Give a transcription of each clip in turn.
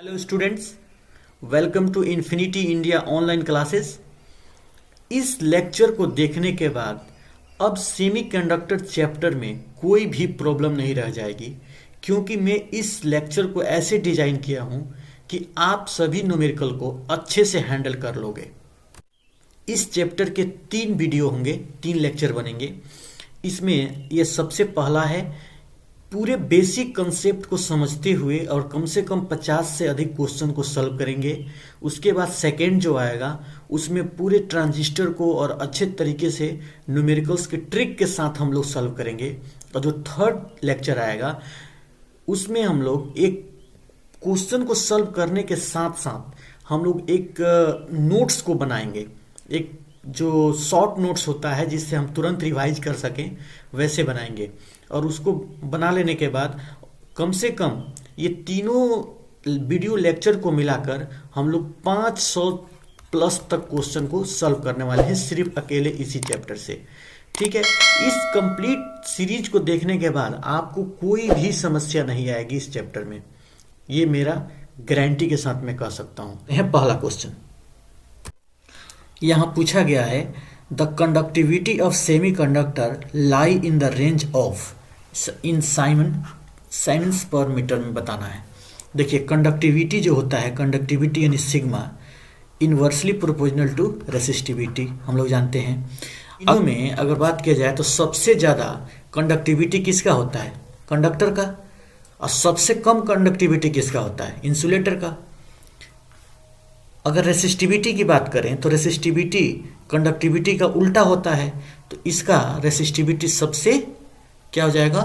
Hello students, welcome to infinity India online classes. इस lecture को देखने के बाद अब सेमीकंडक्टर चैप्टर में कोई भी प्रॉब्लम नहीं रह जाएगी, क्योंकि मैं इस लेक्चर को ऐसे डिजाइन किया हूं कि आप सभी न्यूमेरिकल को अच्छे से हैंडल कर लोगे। इस चैप्टर के 3 वीडियो होंगे, 3 लेक्चर बनेंगे। इसमें ये सबसे पहला है, पूरे बेसिक कंसेप्ट को समझते हुए और कम से कम 50 से अधिक क्वेश्चन को सॉल्व करेंगे। उसके बाद सेकंड जो आएगा उसमें पूरे ट्रांजिस्टर को और अच्छे तरीके से न्यूमेरिकल्स के ट्रिक के साथ हम लोग सॉल्व करेंगे। और जो थर्ड लेक्चर आएगा उसमें हम लोग एक क्वेश्चन को सॉल्व करने के साथ साथ हम लोग एक नोट्स को बनाएंगे, एक जो शॉर्ट नोट्स होता है जिससे हम तुरंत रिवाइज कर सकें वैसे बनाएंगे। और उसको बना लेने के बाद कम से कम ये तीनों वीडियो लेक्चर को मिलाकर हम लोग 500 प्लस तक क्वेश्चन को सॉल्व करने वाले हैं, सिर्फ अकेले इसी चैप्टर से। ठीक है, इस कंप्लीट सीरीज को देखने के बाद आपको कोई भी समस्या नहीं आएगी इस चैप्टर में, ये मेरा गारंटी के साथ मैं कह सकता हूं। यह पहला क्वेश्चन यहां पूछा गया है, the conductivity of semiconductor lie in the range of in Simons पर मीटर में बताना है। देखिए, कंडक्टिविटी जो होता है, कंडक्टिविटी यानी sigma inversely proportional to resistivity, हम लोग जानते हैं। अब में अगर बात किया जाए तो सबसे ज़्यादा कंडक्टिविटी किसका होता है? कंडक्टर का। और सबसे कम कंडक्टिविटी किसका होता है? इंसुलेटर का। अगर रेसिस्टिविटी की बात करें तो रेसिस्टिविटी कंडक्टिविटी का उल्टा होता है, तो इसका रेसिस्टिविटी सबसे क्या हो जाएगा?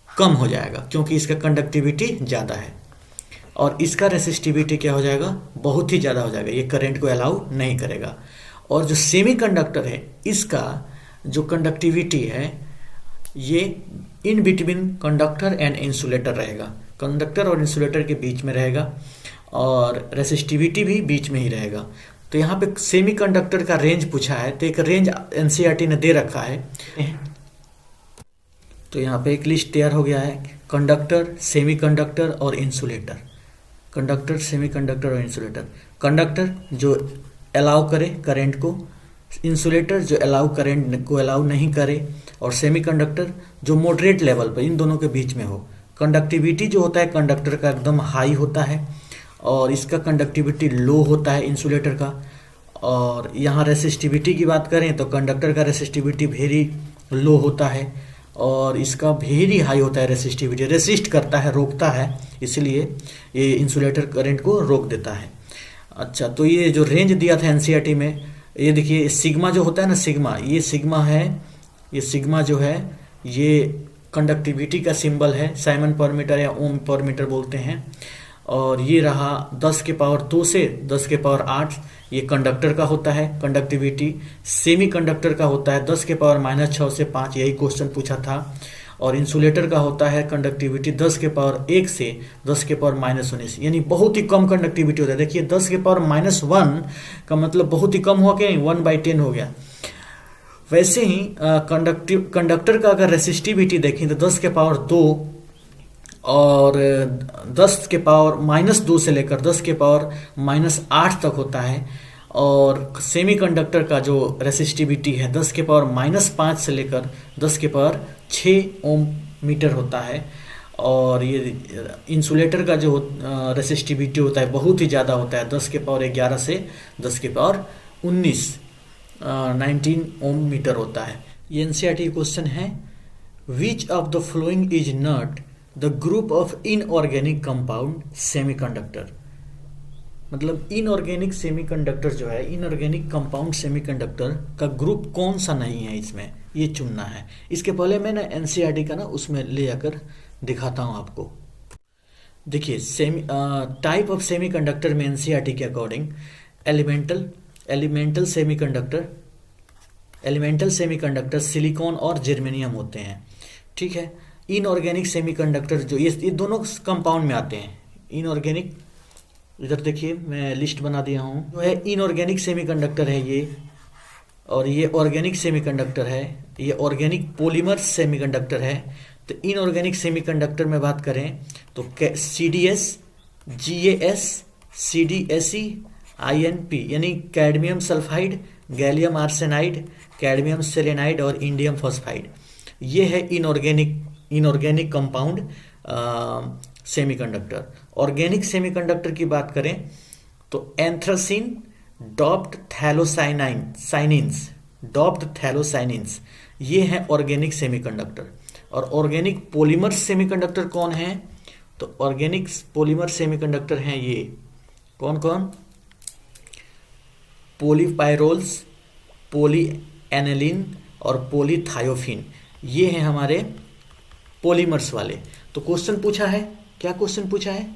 कम हो जाएगा, क्योंकि इसका कंडक्टिविटी ज़्यादा है। और इसका रेसिस्टिविटी क्या हो जाएगा? बहुत ही ज़्यादा हो जाएगा, ये करंट को अलाउ नहीं करेगा। और जो सेमीकंडक्टर है इसका जो कंडक्टिविटी है ये in between conductor and insulator रहेगा, कंडक्टर और इंसुलेटर के बीच में रहेगा, और रेसिस्टिविटी भी बीच में ही रहेगा। तो यहाँ पे सेमीकंडक्टर का रेंज पूछा है, तो एक रेंज एनसीईआरटी ने दे रखा है। तो यहाँ पे एक लिस्ट तैयार हो गया है, कंडक्टर, सेमीकंडक्टर और इंसुलेटर। कंडक्टर, सेमीकंडक्टर और इंसुलेटर। कंडक्टर जो अलाउ करे करंट को, इंसुलेटर जो करंट को अलाउ नहीं करे, और सेमीकंडक्टर जो मॉडरेट लेवल पर इन दोनों के बीच में हो। कंडक्टिविटी जो होता है कंडक्टर का एकदम हाई होता है, और इसका कंडक्टिविटी लो होता है इंसुलेटर का। और यहाँ रेसिस्टिविटी की बात करें तो कंडक्टर का रेसिस्टिविटी वेरी लो होता है, और इसका वेरी हाई होता है रेसिस्टिविटी, रेसिस्ट करता है, रोकता है, इसलिए ये इंसुलेटर करंट को रोक देता है। अच्छा, तो ये जो रेंज दिया था एनसीईआरटी में, ये देखिए सिग्मा जो होता है ना, सिग्मा, ये सिग्मा है, ये सिग्मा जो है ये कंडक्टिविटी का सिंबल है, साइमन पर मीटर या ओम पर मीटर बोलते हैं। और ये रहा 10 के पावर 2 से 10 के पावर 8, ये कंडक्टर का होता है कंडक्टिविटी। सेमी कंडक्टर का होता है 10 के पावर -6 से 5, यही क्वेश्चन पूछा था। और इंसुलेटर का होता है कंडक्टिविटी 10 के पावर 1 से 10 के पावर -19, यानी बहुत ही कम कंडक्टिविटी होता है। देखिए 10 के पावर -1 का मतलब बहुत ही कम हो गया, 1/10 हो गया। वैसे ही कंडक्टर का अगर रेसिस्टिविटी देखें तो 10 के पावर 2 और 10 के पावर -2 से लेकर 10 के पावर -8 तक होता है। और सेमीकंडक्टर का जो रेसिस्टिविटी है 10 के पावर -5 से लेकर 10 के पावर 6 ओम मीटर होता है। और ये इंसुलेटर का जो रेसिस्टिविटी होता है बहुत ही ज़्यादा होता है, 10 के पावर 11 से 10 के पावर 19 ओम मीटर होता है। ये एनसीईआरटी क्वेश्चन है, which of the following is not the group of inorganic compound semiconductor. मतलब इनऑर्गेनिक सेमीकंडक्टर जो है, इनऑर्गेनिक कंपाउंड सेमीकंडक्टर का ग्रुप कौन सा नहीं है, इसमें ये चुनना है। इसके पहले मैं ना एनसीईआरटी का ना उसमें ले आकर दिखाता हूँ आपको। देखिए टाइप ऑफ सेमीकंडक्टर में एनसीईआरटी के अकॉर्डिंग एलिमेंटल सेमीकंडक्टर सिलिकॉन और जर्मेनियम होते हैं। ठीक है, इनऑर्गेनिक सेमीकंडक्टर जो ये दोनों कंपाउंड में आते हैं। इनऑर्गेनिक, इधर देखिए मैं लिस्ट बना दिया हूँ, जो है इनऑर्गेनिक सेमीकंडक्टर है ये, और ये ऑर्गेनिक सेमीकंडक्टर है, ये ऑर्गेनिक पॉलीमर सेमीकंडक्टर है। तो इनऑर्गेनिक सेमीकंडक्टर में बात करें तो CDS, GaS, CdSe, InP यानी cadmium sulphide, gallium arsenide, cadmium selenide और इंडियम फॉस्फाइड। ये है inorganic compound semiconductor. Organic semiconductor की बात करें तो एंथ्रासिन, डॉप्ड थैलोसाइनिन्स ये हैं ऑर्गेनिक सेमीकंडक्टर। और ऑर्गेनिक पॉलीमर सेमीकंडक्टर कौन है? तो ऑर्गेनिक पॉलीमर सेमीकंडक्टर हैं ये कौन कौन? पॉलीपायरोल्स, पॉलीएनिलीन और पॉलीथायोफिन, ये हैं हमारे पॉलीमर्स वाले। तो क्वेश्चन पूछा है, क्या क्वेश्चन पूछा है?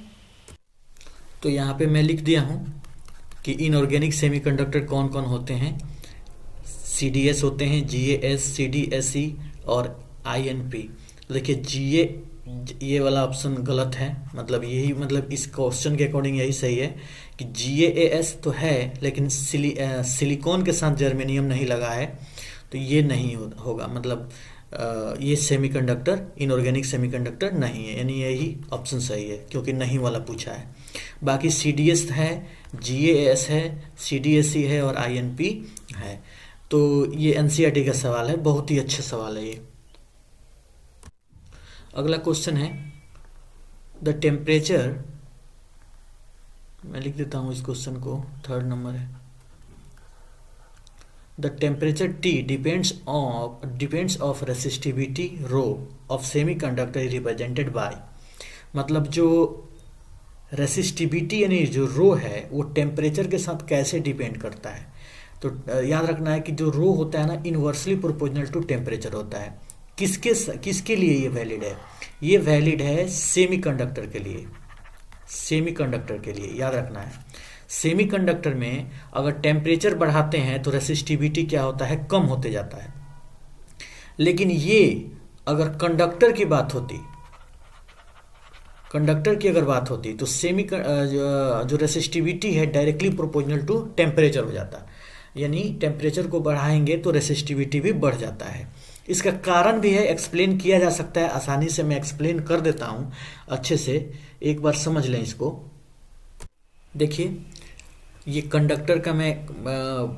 तो यहाँ पे मैं लिख दिया हूँ कि इनऑर्गेनिक सेमीकंडक्टर कौन कौन होते हैं। CdS होते हैं, GaS, CdSe और InP। तो देखिए ये वाला ऑप्शन गलत है, मतलब यही, मतलब इस क्वेश्चन के अकॉर्डिंग यही सही है कि GaS तो है लेकिन सिलिकॉन के साथ जर्मेनियम नहीं लगा है, तो ये नहीं होगा, मतलब ये सेमीकंडक्टर इनऑर्गेनिक सेमीकंडक्टर नहीं है, यानी यही ऑप्शन सही है क्योंकि नहीं वाला पूछा है। बाकी CdS है, GaS है, CdSe है और InP है। तो ये NCERT का सवाल है, बहुत ही अच्छा सवाल है ये। अगला क्वेश्चन है द टेम्परेचर, मैं लिख देता हूँ इस क्वेश्चन को, 3rd नंबर है। The temperature T depends of resistivity rho of semiconductor is represented by, मतलब जो रेसिस्टिविटी यानी जो रो है वो टेम्परेचर के साथ कैसे डिपेंड करता है। तो याद रखना है कि जो रो होता है ना, इनवर्सली प्रोपोर्शनल टू टेम्परेचर होता है। किसके लिए ये वैलिड है? ये वैलिड है सेमीकंडक्टर के लिए, सेमीकंडक्टर के लिए याद रखना है। सेमीकंडक्टर में अगर टेम्परेचर बढ़ाते हैं तो रेसिस्टिविटी क्या होता है? कम होते जाता है। लेकिन ये अगर कंडक्टर की बात होती, कंडक्टर की अगर बात होती तो जो रेसिस्टिविटी है डायरेक्टली प्रोपोर्शनल टू टेम्परेचर हो जाता, यानी टेम्परेचर को बढ़ाएंगे तो रेसिस्टिविटी भी बढ़ जाता है। इसका कारण भी है, एक्सप्लेन किया जा सकता है आसानी से, मैं एक्सप्लेन कर देता हूँ अच्छे से, एक बार समझ लें इसको। देखिए ये कंडक्टर का मैं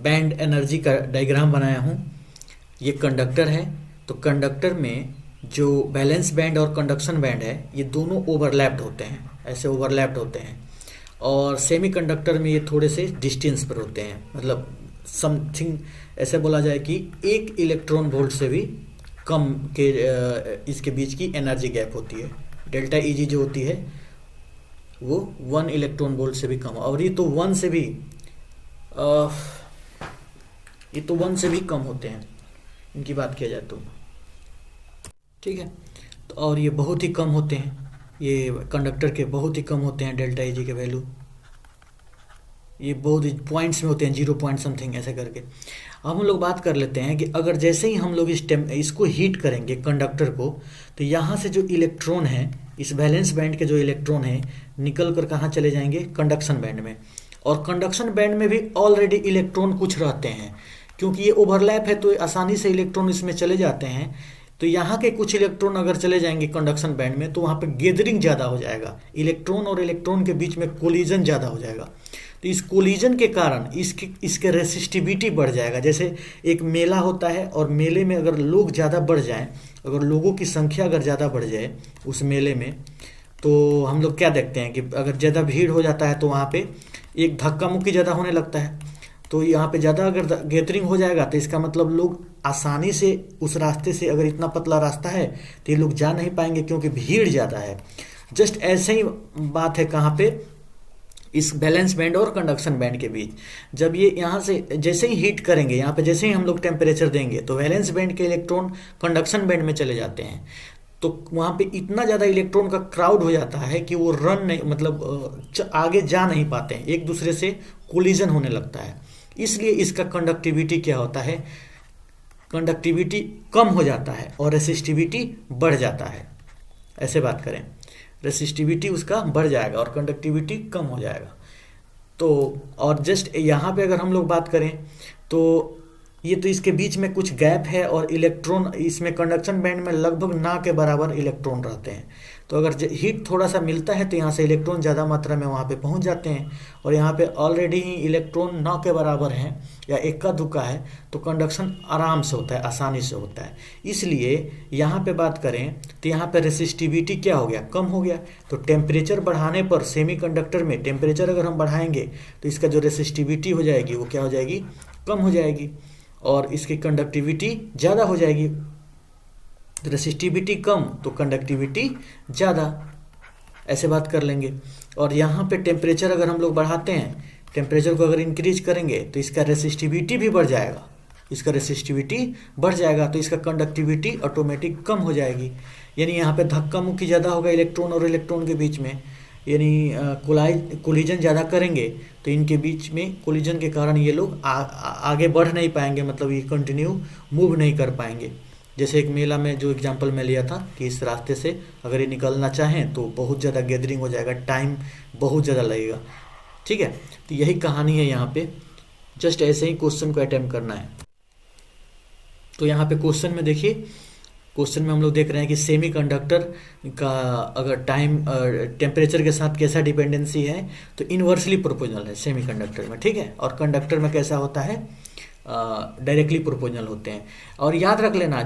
बैंड एनर्जी का डायग्राम बनाया हूँ। ये कंडक्टर है, तो कंडक्टर में जो बैलेंस बैंड और कंडक्शन बैंड है ये दोनों ओवरलैप्ड होते हैं, ऐसे ओवरलैप्ड होते हैं। और सेमीकंडक्टर में ये थोड़े से डिस्टेंस पर होते हैं, मतलब समथिंग ऐसे बोला जाए कि 1 इलेक्ट्रॉन वोल्ट से भी कम के इसके बीच की एनर्जी गैप होती है। डेल्टा Eg जो होती है वो 1 इलेक्ट्रॉन वोल्ट से भी कम, और ये तो 1 से भी कम होते हैं इनकी बात किया जाए तो, ठीक है। तो और ये बहुत ही कम होते हैं, ये कंडक्टर के बहुत ही कम होते हैं डेल्टा Eg के वैल्यू, ये बहुत ही पॉइंट्स में होते हैं, 0 पॉइंट समथिंग ऐसे करके। अब हम लोग बात कर लेते हैं कि अगर जैसे ही हम लोग इसको हीट करेंगे कंडक्टर को, तो यहाँ से जो इलेक्ट्रॉन है, इस वैलेंस बैंड के जो इलेक्ट्रॉन है निकल कर कहाँ चले जाएंगे? कंडक्शन बैंड में। और कंडक्शन बैंड में भी ऑलरेडी इलेक्ट्रॉन कुछ रहते हैं, क्योंकि ये ओवरलैप है तो आसानी से इलेक्ट्रॉन इसमें चले जाते हैं। तो यहाँ के कुछ इलेक्ट्रॉन अगर चले जाएंगे कंडक्शन बैंड में तो वहाँ पे गैदरिंग ज़्यादा हो जाएगा, इलेक्ट्रॉन और इलेक्ट्रॉन के बीच में कोलिजन ज़्यादा हो जाएगा। तो इस कोलिजन के कारण इसके रेसिस्टिविटी बढ़ जाएगा। जैसे एक मेला होता है और मेले में अगर लोग ज़्यादा बढ़ जाएं, अगर लोगों की संख्या अगर ज़्यादा बढ़ जाए उस मेले में, तो हम लोग क्या देखते हैं कि अगर ज़्यादा भीड़ हो जाता है तो वहाँ पे एक धक्का मुक्की ज़्यादा होने लगता है। तो यहाँ पे ज़्यादा अगर गैदरिंग हो जाएगा तो इसका मतलब लोग आसानी से उस रास्ते से, अगर इतना पतला रास्ता है तो ये लोग जा नहीं पाएंगे क्योंकि भीड़ ज़्यादा है। जस्ट ऐसे ही बात है कहाँ पे? इस बैलेंस बैंड और कंडक्शन बैंड के बीच। जब ये यहाँ से जैसे ही हीट करेंगे, यहाँ पे जैसे ही हम लोग टेम्परेचर देंगे तो बैलेंस बैंड के इलेक्ट्रॉन कंडक्शन बैंड में चले जाते हैं। तो वहाँ पे इतना ज़्यादा इलेक्ट्रॉन का क्राउड हो जाता है कि वो रन नहीं, मतलब आगे जा नहीं पाते हैं, एक दूसरे से कोलिजन होने लगता है। इसलिए इसका कंडक्टिविटी क्या होता है? कंडक्टिविटी कम हो जाता है और रेसिस्टिविटी बढ़ जाता है। ऐसे बात करें, रेसिस्टिविटी उसका बढ़ जाएगा और कंडक्टिविटी कम हो जाएगा। तो और जस्ट यहाँ पे अगर हम लोग बात करें तो ये तो इसके बीच में कुछ गैप है और इलेक्ट्रॉन इसमें कंडक्शन बैंड में लगभग ना के बराबर इलेक्ट्रॉन रहते हैं। तो अगर हीट थोड़ा सा मिलता है तो यहाँ से इलेक्ट्रॉन ज़्यादा मात्रा में वहाँ पे पहुँच जाते हैं, और यहाँ पे ऑलरेडी ही इलेक्ट्रॉन 9 के बराबर हैं या इक्का दुक्का है, तो कंडक्शन आराम से होता है, आसानी से होता है। इसलिए यहाँ पे बात करें तो यहाँ पे रेसिस्टिविटी क्या हो गया, कम हो गया। तो टेम्परेचर बढ़ाने पर सेमीकंडक्टर में टेम्परेचर अगर हम बढ़ाएंगे तो इसका जो रेसिस्टिविटी हो जाएगी वो क्या हो जाएगी, कम हो जाएगी, और इसकी कंडक्टिविटी ज़्यादा हो जाएगी। रेसिस्टिविटी कम तो कंडक्टिविटी ज़्यादा, ऐसे बात कर लेंगे। और यहाँ पे टेम्परेचर अगर हम लोग बढ़ाते हैं, टेम्परेचर को अगर इंक्रीज करेंगे तो इसका रेसिस्टिविटी भी बढ़ जाएगा, इसका रेसिस्टिविटी बढ़ जाएगा तो इसका कंडक्टिविटी ऑटोमेटिक कम हो जाएगी। यानी यहाँ पे धक्का मुक्की ज़्यादा होगा इलेक्ट्रॉन और इलेक्ट्रॉन के बीच में, यानी कोलिजन ज़्यादा करेंगे तो इनके बीच में कोलिजन के कारण ये लोग आगे बढ़ नहीं पाएंगे, मतलब ये कंटिन्यू मूव नहीं कर पाएंगे। जैसे एक मेला में जो एग्जांपल मैं लिया था कि इस रास्ते से अगर ये निकलना चाहें तो बहुत ज़्यादा गैदरिंग हो जाएगा, टाइम बहुत ज़्यादा लगेगा, ठीक है। तो यही कहानी है यहाँ पे, जस्ट ऐसे ही क्वेश्चन को अटेम्प्ट करना है। तो यहाँ पे क्वेश्चन में देखिए, क्वेश्चन में हम लोग देख रहे हैं कि सेमीकंडक्टर का अगर टेम्परेचर के साथ कैसा डिपेंडेंसी है, तो इन्वर्सली प्रोपोर्शनल है सेमीकंडक्टर में, ठीक है। और कंडक्टर में कैसा होता है, डायरेक्टली प्रोपोर्शनल होते हैं। और याद रख लेना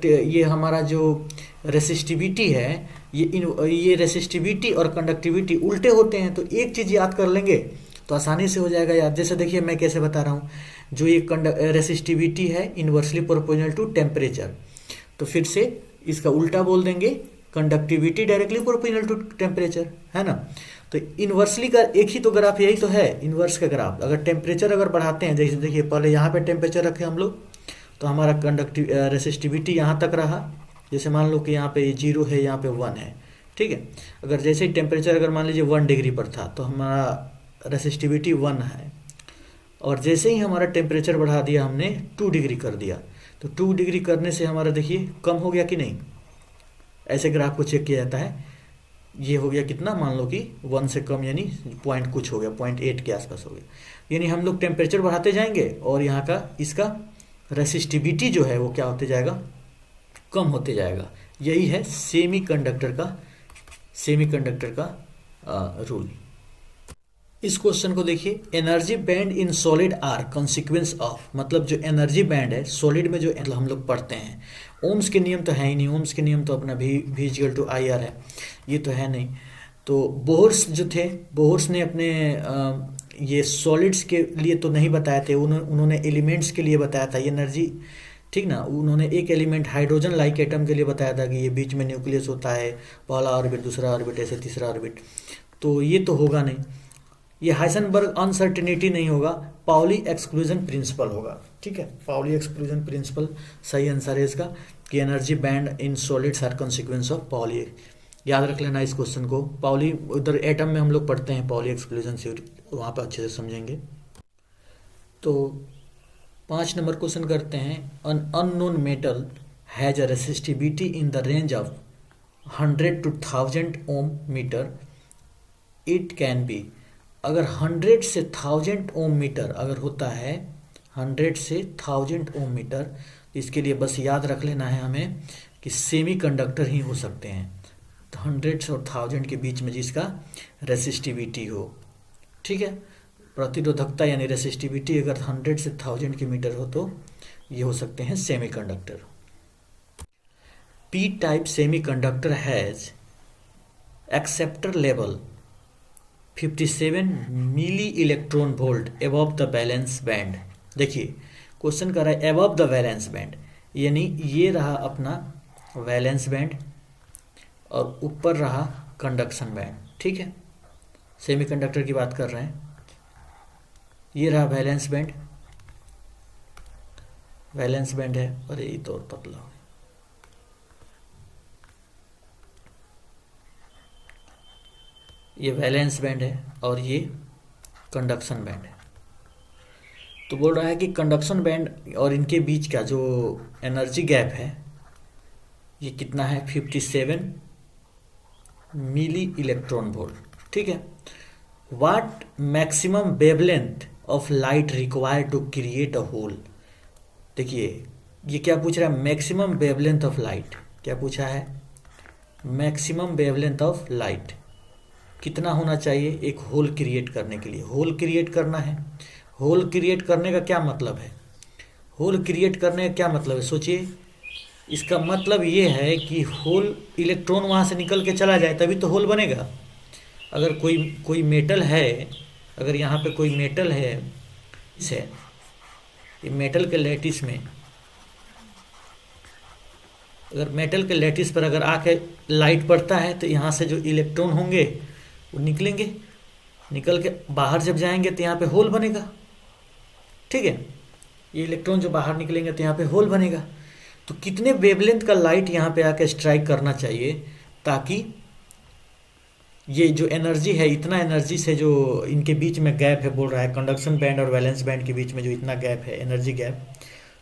ये हमारा जो रेसिस्टिविटी है, ये रेसिस्टिविटी और कंडक्टिविटी उल्टे होते हैं। तो एक चीज़ याद कर लेंगे तो आसानी से हो जाएगा याद। जैसे देखिए मैं कैसे बता रहा हूँ, जो ये रेसिस्टिविटी है इन्वर्सली प्रोपोर्शनल टू टेम्परेचर, तो फिर से इसका उल्टा बोल देंगे, conductivity directly proportional to temperature, है ना। तो इन्वर्सली का एक ही तो ग्राफ यही तो है, इन्वर्स का ग्राफ। अगर टेम्परेचर अगर बढ़ाते हैं, जैसे देखिए पहले यहाँ पे टेम्परेचर रखे हम लोग, तो हमारा रेसिस्टिविटी यहाँ तक रहा। जैसे मान लो कि यहाँ पे 0 है, यहाँ पे 1 है, ठीक है। अगर जैसे ही टेम्परेचर अगर मान लीजिए 1 डिग्री पर था तो हमारा रेसिस्टिविटी 1 है, और जैसे ही हमारा टेम्परेचर बढ़ा दिया हमने 2 डिग्री कर दिया, तो 2 डिग्री करने से हमारा देखिए कम हो गया कि नहीं। ऐसे ग्राफ को चेक किया जाता है। ये हो गया कितना, मान लो कि 1 से कम, यानी पॉइंट कुछ हो गया, 0.8 के आसपास हो गया। यानी हम लोग टेम्परेचर बढ़ाते जाएंगे और यहाँ का इसका रेसिस्टिविटी जो है वो क्या होते जाएगा, कम होते जाएगा। यही है सेमीकंडक्टर का रूल। इस क्वेश्चन को देखिए, energy band in solid are consequence of, मतलब जो एनर्जी बैंड है सॉलिड में जो हम लोग पढ़ते हैं, ओम्स के नियम तो है ही नहीं, ओम्स के नियम तो अपना V=IR है, ये तो है नहीं। तो बोहर्स जो थे, बोहर्स ने अपने ये सॉलिड्स के लिए तो नहीं बताए थे, उन्होंने एलिमेंट्स के लिए बताया था ये एनर्जी, ठीक ना। उन्होंने एक एलिमेंट हाइड्रोजन लाइक एटम के लिए बताया था कि ये बीच में न्यूक्लियस होता है, पहला ऑर्बिट, दूसरा ऑर्बिट, ऐसे तीसरा ऑर्बिट। तो ये तो होगा नहीं, ये हाइसेनबर्ग अनसर्टेनिटी नहीं होगा, पाउली एक्सक्लूजन प्रिंसिपल होगा, ठीक है। पाउली एक्सक्लूजन प्रिंसिपल सही आंसर है इसका, कि energy band in solids are consequence of Pauli. याद रख लेना इस क्वेश्चन को, पाउली उधर एटम में हम लोग पढ़ते हैं पाउली एक्सक्लूजन थ्योरी, वहाँ पर अच्छे से समझेंगे। तो 5 नंबर क्वेश्चन करते हैं, an unknown metal has a resistivity in the range of 100 to 1000 ohm metre, it can be. अगर 100 से 1000 ओम मीटर अगर होता है, 100 से 1000 ओम मीटर, इसके लिए बस याद रख लेना है हमें कि सेमीकंडक्टर ही हो सकते हैं। तो 100 और 1000 के बीच में जिसका रेसिस्टिविटी हो, ठीक है, प्रतिरोधकता यानी रेसिस्टिविटी अगर 100 से 1000 की मीटर हो तो ये हो सकते हैं semiconductor. P type semiconductor has acceptor level 57 milli electron volt above the valence band. देखिए क्वेश्चन कर रहा है अबव द वैलेंस बैंड, यानी ये रहा अपना वैलेंस बैंड और ऊपर रहा कंडक्शन बैंड, ठीक है। सेमीकंडक्टर की बात कर रहे हैं, ये रहा वैलेंस बैंड, वैलेंस बैंड है, और ये तो पतला हो, ये वैलेंस बैंड है और ये कंडक्शन बैंड है। तो बोल रहा है कि कंडक्शन बैंड और इनके बीच का जो एनर्जी गैप है ये कितना है, 57 मिली इलेक्ट्रॉन वोल्ट, ठीक है। What maximum wavelength of light required to create a hole. देखिए ये क्या पूछ रहा है, मैक्सिमम वेवलेंथ ऑफ लाइट, क्या पूछा है, मैक्सिमम वेवलेंथ ऑफ लाइट कितना होना चाहिए एक होल क्रिएट करने के लिए। होल क्रिएट करना है। होल क्रिएट करने का क्या मतलब है? होल क्रिएट करने का क्या मतलब है? सोचिए, इसका मतलब ये है कि होल इलेक्ट्रॉन वहाँ से निकल के चला जाए तभी तो होल बनेगा। अगर कोई मेटल है, अगर यहाँ पे कोई मेटल है, ये मेटल के लैटिस में, अगर मेटल के लैटिस पर अगर आके लाइट पड़ता है तो यहाँ से जो इलेक्ट्रॉन होंगे वो निकलेंगे, निकल के बाहर जब जाएंगे तो यहाँ पे होल बनेगा। ठीक है, ये इलेक्ट्रॉन जो बाहर निकलेंगे तो यहाँ पे होल बनेगा। तो कितने वेवलेंथ का लाइट यहाँ पे आके स्ट्राइक करना चाहिए ताकि ये जो एनर्जी है, इतना एनर्जी से जो इनके बीच में गैप है, बोल रहा है कंडक्शन बैंड और वैलेंस बैंड के बीच में जो इतना गैप है, एनर्जी गैप,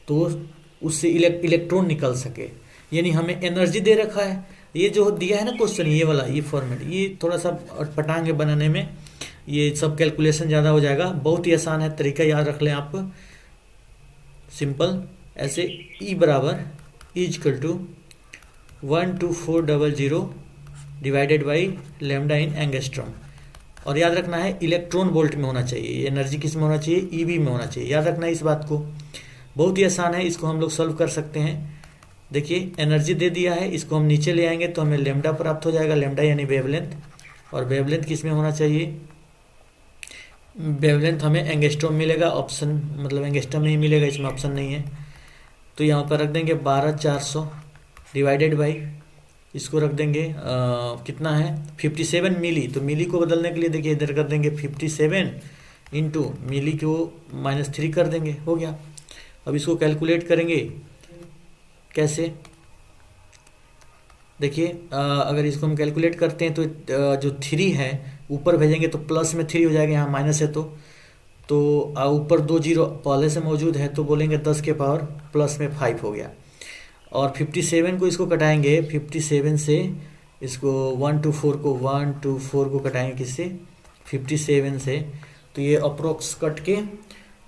तो उससे इलेक्ट्रॉन निकल सके। यानी हमें एनर्जी दे रखा है। ये जो दिया है ना क्वेश्चन, ये वाला, ये फॉर्मेट, ये थोड़ा सा अटपटांग है बनाने में, ये सब कैलकुलेशन ज़्यादा हो जाएगा। बहुत ही आसान है, तरीका याद रख लें आप, सिंपल ऐसे। E बराबर equal to 12400 divided by lambda in angstrom. और याद रखना है इलेक्ट्रॉन वोल्ट में होना चाहिए, एनर्जी किस में होना चाहिए? EV में होना चाहिए। याद रखना है इस बात को, बहुत ही आसान है, इसको हम लोग सॉल्व कर सकते हैं। देखिए एनर्जी दे दिया है, इसको हम नीचे ले आएंगे तो हमें लैम्डा प्राप्त हो जाएगा। लैम्डा यानी वेवलेंथ, और वेवलेंथ किस में होना चाहिए? वेवलेंथ हमें एंगस्ट्रॉम मिलेगा, ऑप्शन मतलब एंगस्ट्रॉम नहीं मिलेगा, इसमें ऑप्शन नहीं है। तो यहाँ पर रख देंगे 12400 डिवाइडेड बाई, इसको रख देंगे कितना है 57 मिली। तो मिली को बदलने के लिए देखिए इधर कर देंगे 57 इंटू मिली को -3 कर देंगे, हो गया। अब इसको कैलकुलेट करेंगे कैसे? देखिए अगर इसको हम कैलकुलेट करते हैं तो जो 3 है ऊपर भेजेंगे तो प्लस में 3 हो जाएगा, यहाँ माइनस है तो ऊपर 2 जीरो पहले से मौजूद है तो बोलेंगे 10 के पावर प्लस में 5 हो गया। और 57 को इसको कटाएंगे, 57 से इसको 124 को कटाएंगे किससे? 57 से। तो ये अप्रोक्स कट के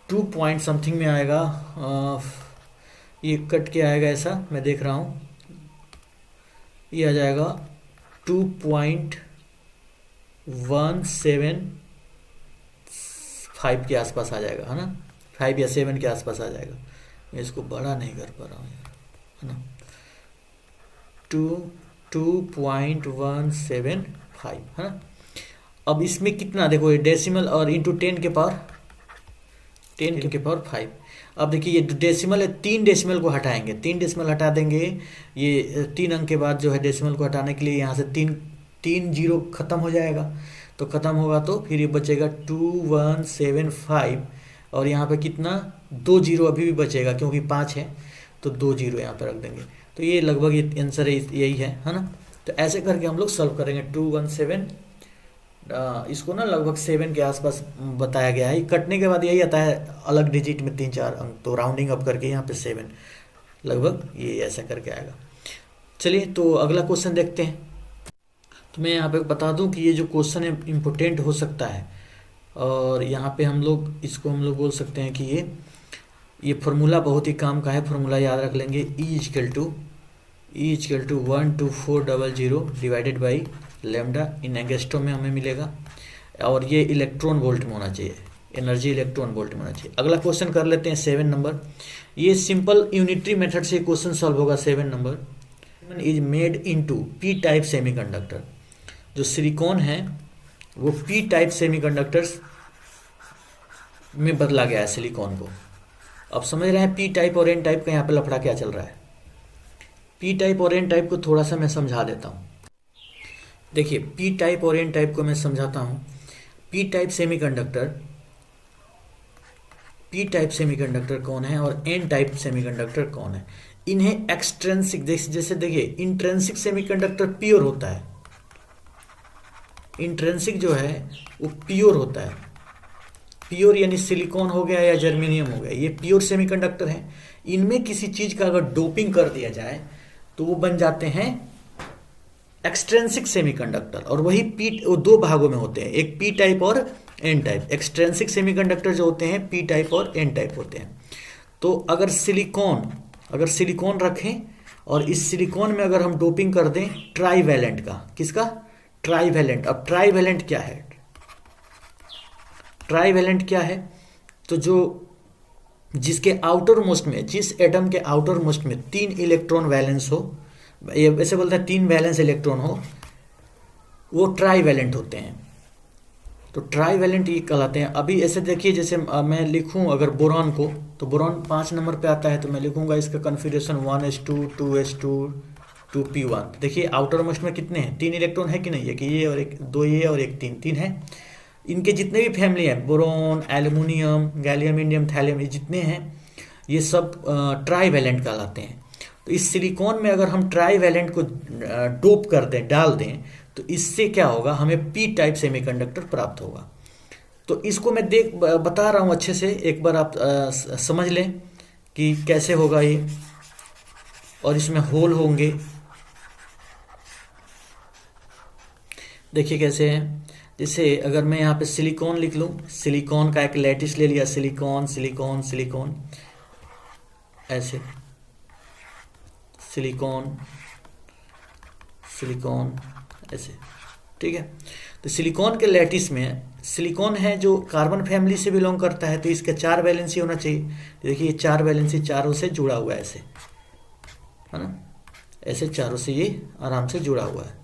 2 पॉइंट समथिंग में आएगा, ये कट के आएगा ऐसा, मैं देख रहा हूँ, ये आ जाएगा 2.175 के आसपास आ जाएगा, है ना, 5 या 7 के आसपास आ जाएगा। मैं इसको बड़ा नहीं कर पा रहा हूँ यार, है ना, 2.175, है ना। अब इसमें कितना देखो, ये डेसिमल और इंटू 10 के पावर 5। अब देखिए ये डेसिमल है, 3 डेसिमल को हटाएंगे, 3 डेसिमल हटा देंगे, ये 3 अंक के बाद जो है डेसिमल को हटाने के लिए यहाँ से 3 जीरो खत्म हो जाएगा। तो खत्म होगा तो फिर ये बचेगा 2175, और यहाँ पे कितना 2 जीरो अभी भी बचेगा क्योंकि 5 है तो 2 जीरो यहाँ पे रख देंगे। तो ये लगभग ये आंसर यही है ना। तो ऐसे करके हम लोग सॉल्व करेंगे 217, इसको ना लगभग 7 के आसपास बताया गया है। कटने के बाद यही आता है अलग डिजिट में 3-4 अंक, तो राउंडिंग अप करके यहाँ पे 7 लगभग ये ऐसा करके आएगा। चलिए तो अगला क्वेश्चन देखते हैं। तो मैं यहाँ पे बता दूं कि ये जो क्वेश्चन है इम्पोर्टेंट हो सकता है, और यहाँ पे हम लोग इसको बोल सकते हैं कि ये फार्मूला बहुत ही काम का है। फार्मूला याद रख लेंगे, E equal to 12400 divided by lambda in angstrom में हमें मिलेगा, और ये इलेक्ट्रॉन वोल्ट में होना चाहिए, एनर्जी इलेक्ट्रॉन वोल्ट में होना चाहिए। अगला क्वेश्चन कर लेते हैं 7 नंबर। ये सिंपल यूनिटरी मेथड से क्वेश्चन सॉल्व होगा। 7 number is made into p type semiconductor. जो सिलिकॉन है वो पी टाइप सेमीकंडक्टर्स में बदला गया है सिलिकॉन को। अब समझ रहे हैं पी टाइप और एन टाइप का यहाँ पे लफड़ा क्या चल रहा है। पी टाइप और एन टाइप को थोड़ा सा मैं समझा देता हूँ। देखिए पी टाइप और एन टाइप को मैं समझाता हूँ। पी टाइप सेमीकंडक्टर कौन है और एन टाइप सेमीकंडक्टर कौन है। इन्हें एक्सट्रेंसिक, जैसे देखिए इंट्रेंसिक सेमीकंडक्टर प्योर होता है, इंट्रेंसिक जो है वो प्योर होता है। प्योर यानी सिलिकॉन हो गया या जर्मेनियम हो गया, ये प्योर सेमीकंडक्टर है। इनमें किसी चीज का अगर डोपिंग कर दिया जाए तो वो बन जाते हैं एक्सट्रेंसिक सेमीकंडक्टर, और वही वो 2 भागों में होते हैं, एक पी टाइप और एन टाइप। एक्सट्रेंसिक सेमीकंडक्टर जो होते हैं पी टाइप और एन टाइप होते हैं। तो अगर सिलिकॉन रखें और इस सिलिकॉन में अगर हम डोपिंग कर दें ट्राईवैलेंट का, किसका, ट्राईवैलेंट। अब ट्राईवैलेंट क्या है, ट्राईवैलेंट क्या है, तो जो जिसके आउटर मोस्ट में, जिस एटम के आउटर मोस्ट में 3 इलेक्ट्रॉन वैलेंस हो, ये वैसे बोलते हैं 3 वैलेंस इलेक्ट्रॉन हो, वो ट्राईवैलेंट होते हैं। तो ट्राईवैलेंट ये कहलाते हैं। अभी ऐसे देखिए, जैसे मैं लिखूं अगर बोरॉन को, तो बोरॉन 5 नंबर पे आता है, तो मैं लिखूंगा इसका कन्फिग्रेशन 1s2 2s2 2p1। देखिए आउटर मोस्ट में कितने हैं, 3 इलेक्ट्रॉन है कि नहीं, एक ये और एक 2 ये और एक 3 है। इनके जितने भी फैमिली हैं, boron, aluminium, gallium, indium, thallium, ये जितने हैं ये सब ट्राईवैलेंट कहलाते हैं। तो इस सिलिकॉन में अगर हम ट्राईवैलेंट को डोप कर दें, डाल दें, तो इससे क्या होगा, हमें पी टाइप सेमीकंडक्टर प्राप्त होगा। तो इसको मैं बता रहा हूँ अच्छे से, एक बार आप समझ लें कि कैसे होगा ये। और इसमें होल होंगे, देखिए कैसे हैं। जैसे अगर मैं यहाँ पे सिलिकॉन लिख लूँ, सिलिकॉन का एक लैटिस ले लिया, सिलिकॉन सिलिकॉन सिलिकॉन, ऐसे सिलिकॉन सिलिकॉन ऐसे, ठीक है। तो सिलिकॉन के लैटिस में सिलिकॉन है जो कार्बन फैमिली से बिलोंग करता है, तो इसका 4 वैलेंसी होना चाहिए। देखिए ये 4 वैलेंसी चारों से जुड़ा हुआ है, ऐसे है ना, ऐसे चारों से ये आराम से जुड़ा हुआ है।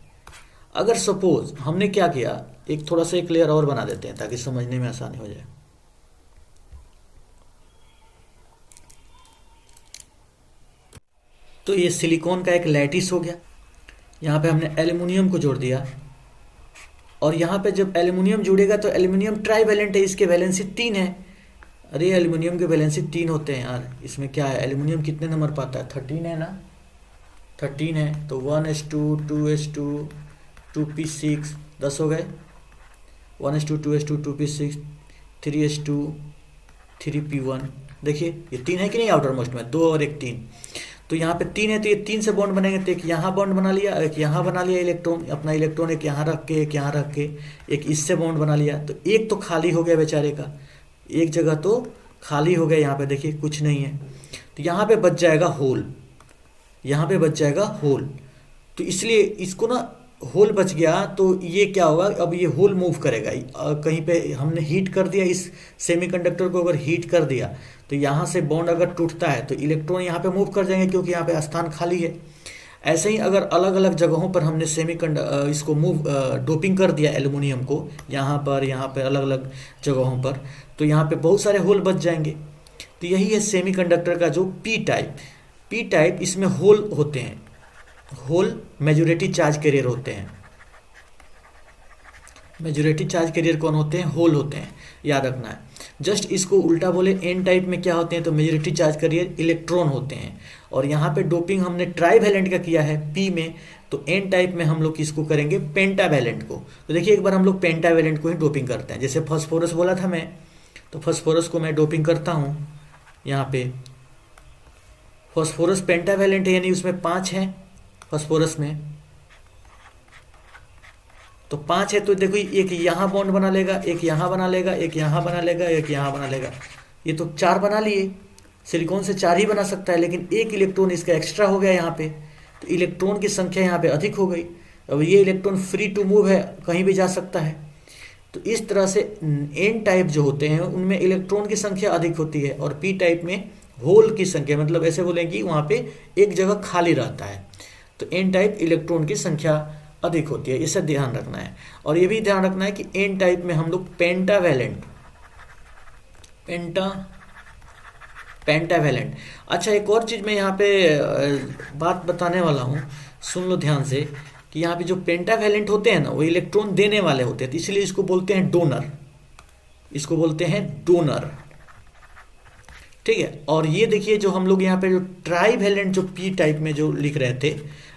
अगर सपोज हमने क्या किया, एक थोड़ा सा एक लेयर और बना देते हैं ताकि समझने में आसानी हो जाए। तो ये सिलिकॉन का एक लैटिस हो गया, यहाँ पे हमने एल्युमिनियम को जोड़ दिया, और यहाँ पे जब एल्युमिनियम जुड़ेगा तो एल्युमिनियम ट्राईवैलेंट है, इसके वैलेंसी 3 है। अरे एल्युमिनियम के वैलेंसी 3 होते हैं यार, इसमें क्या है, एल्युमिनियम कितने नंबर पाता है, 13 है ना, 13 है। तो 1s2 2s2 2p6 10 हो गए, 1s2 2s2 2p6 3s2 3p1। देखिए ये 3 है कि नहीं आउटर मोस्ट में, 2 और एक 3। तो यहाँ पे 3 है, तो ये 3 से बॉन्ड बनेंगे, तो एक यहाँ बॉन्ड बना लिया, एक यहाँ बना लिया इलेक्ट्रॉन, अपना इलेक्ट्रॉन एक यहाँ रख के, एक यहाँ रख के, एक इससे बॉन्ड बना लिया। तो एक तो खाली हो गया बेचारे का, एक जगह तो खाली हो गया, यहाँ पे देखिए कुछ नहीं है, तो यहाँ पे बच जाएगा होल, यहाँ पे बच जाएगा होल। तो इसलिए इसको ना, होल बच गया तो ये क्या होगा, अब ये होल मूव करेगा कहीं पे। हमने हीट कर दिया इस सेमीकंडक्टर को, अगर हीट कर दिया तो यहाँ से बॉन्ड अगर टूटता है तो इलेक्ट्रॉन यहाँ पे मूव कर जाएंगे, क्योंकि यहाँ पे स्थान खाली है। ऐसे ही अगर अलग अलग जगहों पर हमने इसको डोपिंग कर दिया एल्युमिनियम को, यहाँ पर अलग अलग जगहों पर, तो यहाँ पे बहुत सारे होल बच जाएंगे। तो यही है सेमीकंडक्टर का जो पी टाइप, इसमें होल होते हैं, होल मेजॉरिटी चार्ज कैरियर होते हैं। मेजॉरिटी चार्ज कैरियर कौन होते हैं, होल होते हैं, याद रखना है। जस्ट इसको उल्टा बोले, एन टाइप में क्या होते हैं, तो मेजॉरिटी चार्ज कैरियर इलेक्ट्रॉन होते हैं। और यहाँ पे डोपिंग हमने ट्राईवैलेंट का किया है पी में, तो एन टाइप में हम लोग किसको करेंगे, पेंटावैलेंट को। तो देखिए एक बार हम लोग पेंटावैलेंट को ही डोपिंग करते हैं। जैसे फास्फोरस बोला था मैं, तो फास्फोरस को मैं डोपिंग करता हूँ, यहाँ पे फास्फोरस पेंटावैलेंट है, यानी उसमें 5 है फास्फोरस में, तो 5 है। तो देखो एक यहाँ बॉन्ड बना लेगा, एक यहाँ बना लेगा, एक यहाँ बना लेगा, एक यहाँ बना लेगा, ये तो 4 बना लिए। सिलिकॉन से 4 ही बना सकता है, लेकिन एक इलेक्ट्रॉन इसका एक्स्ट्रा हो गया यहाँ पे, तो इलेक्ट्रॉन की संख्या यहाँ पे अधिक हो गई। अब ये इलेक्ट्रॉन फ्री टू मूव है, कहीं भी जा सकता है। तो इस तरह से एन टाइप जो होते हैं उनमें इलेक्ट्रॉन की संख्या अधिक होती है, और पी टाइप में होल की संख्या, मतलब ऐसे बोलेंगे वहाँ पे एक जगह खाली रहता है। तो एन टाइप इलेक्ट्रॉन की संख्या अधिक होती है, इसे ध्यान रखना है। और ये भी ध्यान रखना है कि एन टाइप में हम लोग पेंटावैलेंट। अच्छा एक और चीज़ मैं यहाँ पे बात बताने वाला हूँ, सुन लो ध्यान से, कि यहाँ पे जो पेंटावैलेंट होते हैं ना, वो इलेक्ट्रॉन देने वाले होते हैं, तो इसलिए इसको बोलते हैं डोनर, इसको बोलते हैं डोनर, ठीक है। और ये देखिए जो हम लोग यहाँ पे जो ट्राईवैलेंट, जो पी टाइप में जो लिख रहे थे,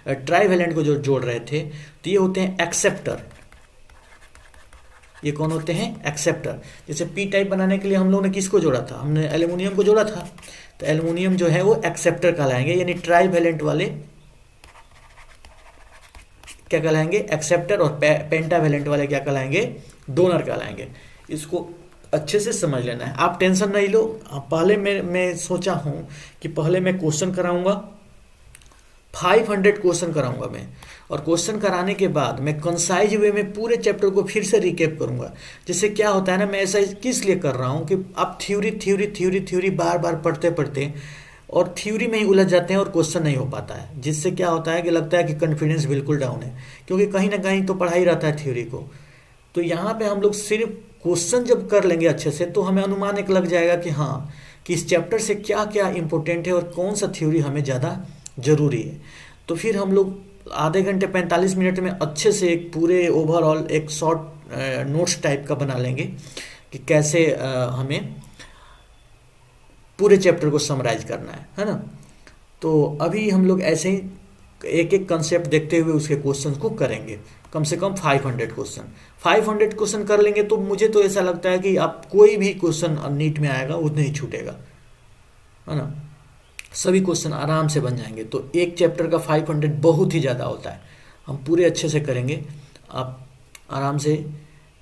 ट्राईवैलेंट को जो जोड़ रहे थे, तो ये होते हैं एक्सेप्टर। ये कौन होते हैं, एक्सेप्टर। जैसे पी टाइप बनाने के लिए हम लोग ने किसको जोड़ा था, हमने एल्युमिनियम को जोड़ा था, तो एल्युमिनियम जो है वो एक्सेप्टर कहलाएंगे, यानी ट्राईवैलेंट वाले क्या कहलाएंगे, एक्सेप्टर। और पेंटावैलेंट वाले क्या कहलाएंगे, डोनर कहलाएंगे। इसको अच्छे से समझ लेना है, आप टेंशन नहीं लो। पहले मैं सोचा हूँ कि पहले मैं क्वेश्चन कराऊंगा, 500 क्वेश्चन कराऊंगा मैं, और क्वेश्चन कराने के बाद मैं कंसाइज वे में पूरे चैप्टर को फिर से रिकेप करूंगा। जिससे क्या होता है ना, मैं ऐसा किस लिए कर रहा हूँ कि आप थ्योरी थ्योरी थ्योरी थ्योरी बार बार पढ़ते पढ़ते और थ्योरी में ही उलझ जाते हैं और क्वेश्चन नहीं हो पाता है, जिससे क्या होता है कि लगता है कि कॉन्फिडेंस बिल्कुल डाउन है, क्योंकि कहीं ना कहीं तो पढ़ा ही रहता है थ्योरी को। तो यहाँ पे हम लोग सिर्फ क्वेश्चन जब कर लेंगे अच्छे से, तो हमें अनुमान एक लग जाएगा कि हाँ, कि इस चैप्टर से क्या क्या इंपॉर्टेंट है और कौन सा थ्योरी हमें ज़्यादा ज़रूरी है। तो फिर हम लोग आधे घंटे 45 मिनट में अच्छे से एक पूरे ओवरऑल एक शॉर्ट नोट्स टाइप का बना लेंगे कि कैसे हमें पूरे चैप्टर को समराइज करना है ना। तो अभी हम लोग ऐसे ही एक एक कंसेप्ट देखते हुए उसके क्वेश्चन को करेंगे, कम से कम 500 क्वेश्चन। 500 क्वेश्चन कर लेंगे तो मुझे तो ऐसा लगता है कि आप कोई भी क्वेश्चन नीट में आएगा वो नहीं छूटेगा, है ना। सभी क्वेश्चन आराम से बन जाएंगे। तो एक चैप्टर का 500 बहुत ही ज़्यादा होता है, हम पूरे अच्छे से करेंगे, आप आराम से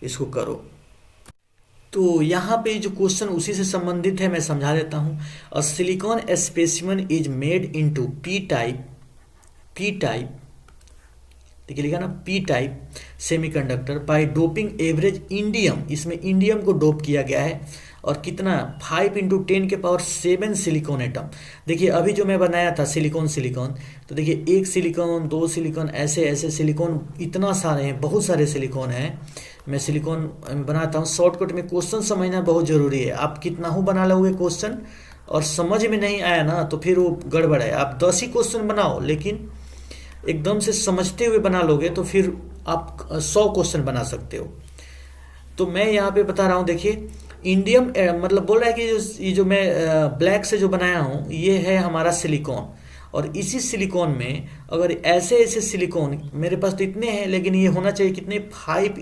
इसको करो। तो यहाँ पे जो क्वेश्चन उसी से संबंधित है, मैं समझा देता हूँ। A silicon specimen is made into p type, देखिए लिखा ना p type semiconductor by doping average indium, इसमें इंडियम को डोप किया गया है, और कितना 5 × 10⁻7 सिलिकॉन एटम। देखिए अभी जो मैं बनाया था सिलिकॉन, तो देखिए एक सिलिकॉन, दो सिलिकॉन, ऐसे ऐसे सिलिकॉन इतना सारे हैं, बहुत सारे सिलिकॉन हैं। मैं सिलिकॉन बनाता हूँ। शॉर्टकट में क्वेश्चन समझना बहुत ज़रूरी है। आप कितना हो बना लोगे क्वेश्चन और समझ में नहीं आया ना तो फिर वो गड़बड़ है। आप 10 ही क्वेश्चन बनाओ, लेकिन एकदम से समझते हुए बना लोगे तो फिर आप 100 क्वेश्चन बना सकते हो। तो मैं यहाँ पे बता रहा हूँ, देखिए इंडियम मतलब बोल रहा है कि ये जो मैं ब्लैक से जो बनाया हूँ ये है हमारा सिलिकॉन, और इसी सिलिकॉन में अगर ऐसे ऐसे सिलिकॉन मेरे पास तो इतने हैं, लेकिन ये होना चाहिए कितने 5 ×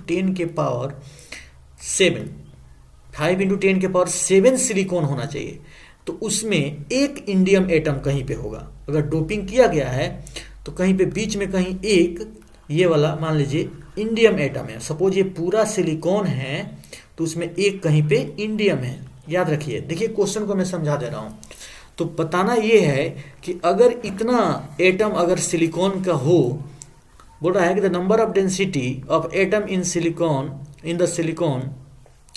10⁻7, 5 × 10⁻7 सिलिकॉन होना चाहिए। तो उसमें एक इंडियम एटम कहीं पे होगा। अगर डोपिंग किया गया है तो कहीं पे बीच में कहीं एक ये वाला मान लीजिए इंडियम एटम है। सपोज ये पूरा सिलिकॉन है तो उसमें एक कहीं पे इंडियम है, याद रखिए। देखिए क्वेश्चन को मैं समझा दे रहा हूँ। तो बताना ये है कि अगर इतना एटम अगर सिलिकॉन का हो, बोल रहा है कि the number of density of atom in the silicon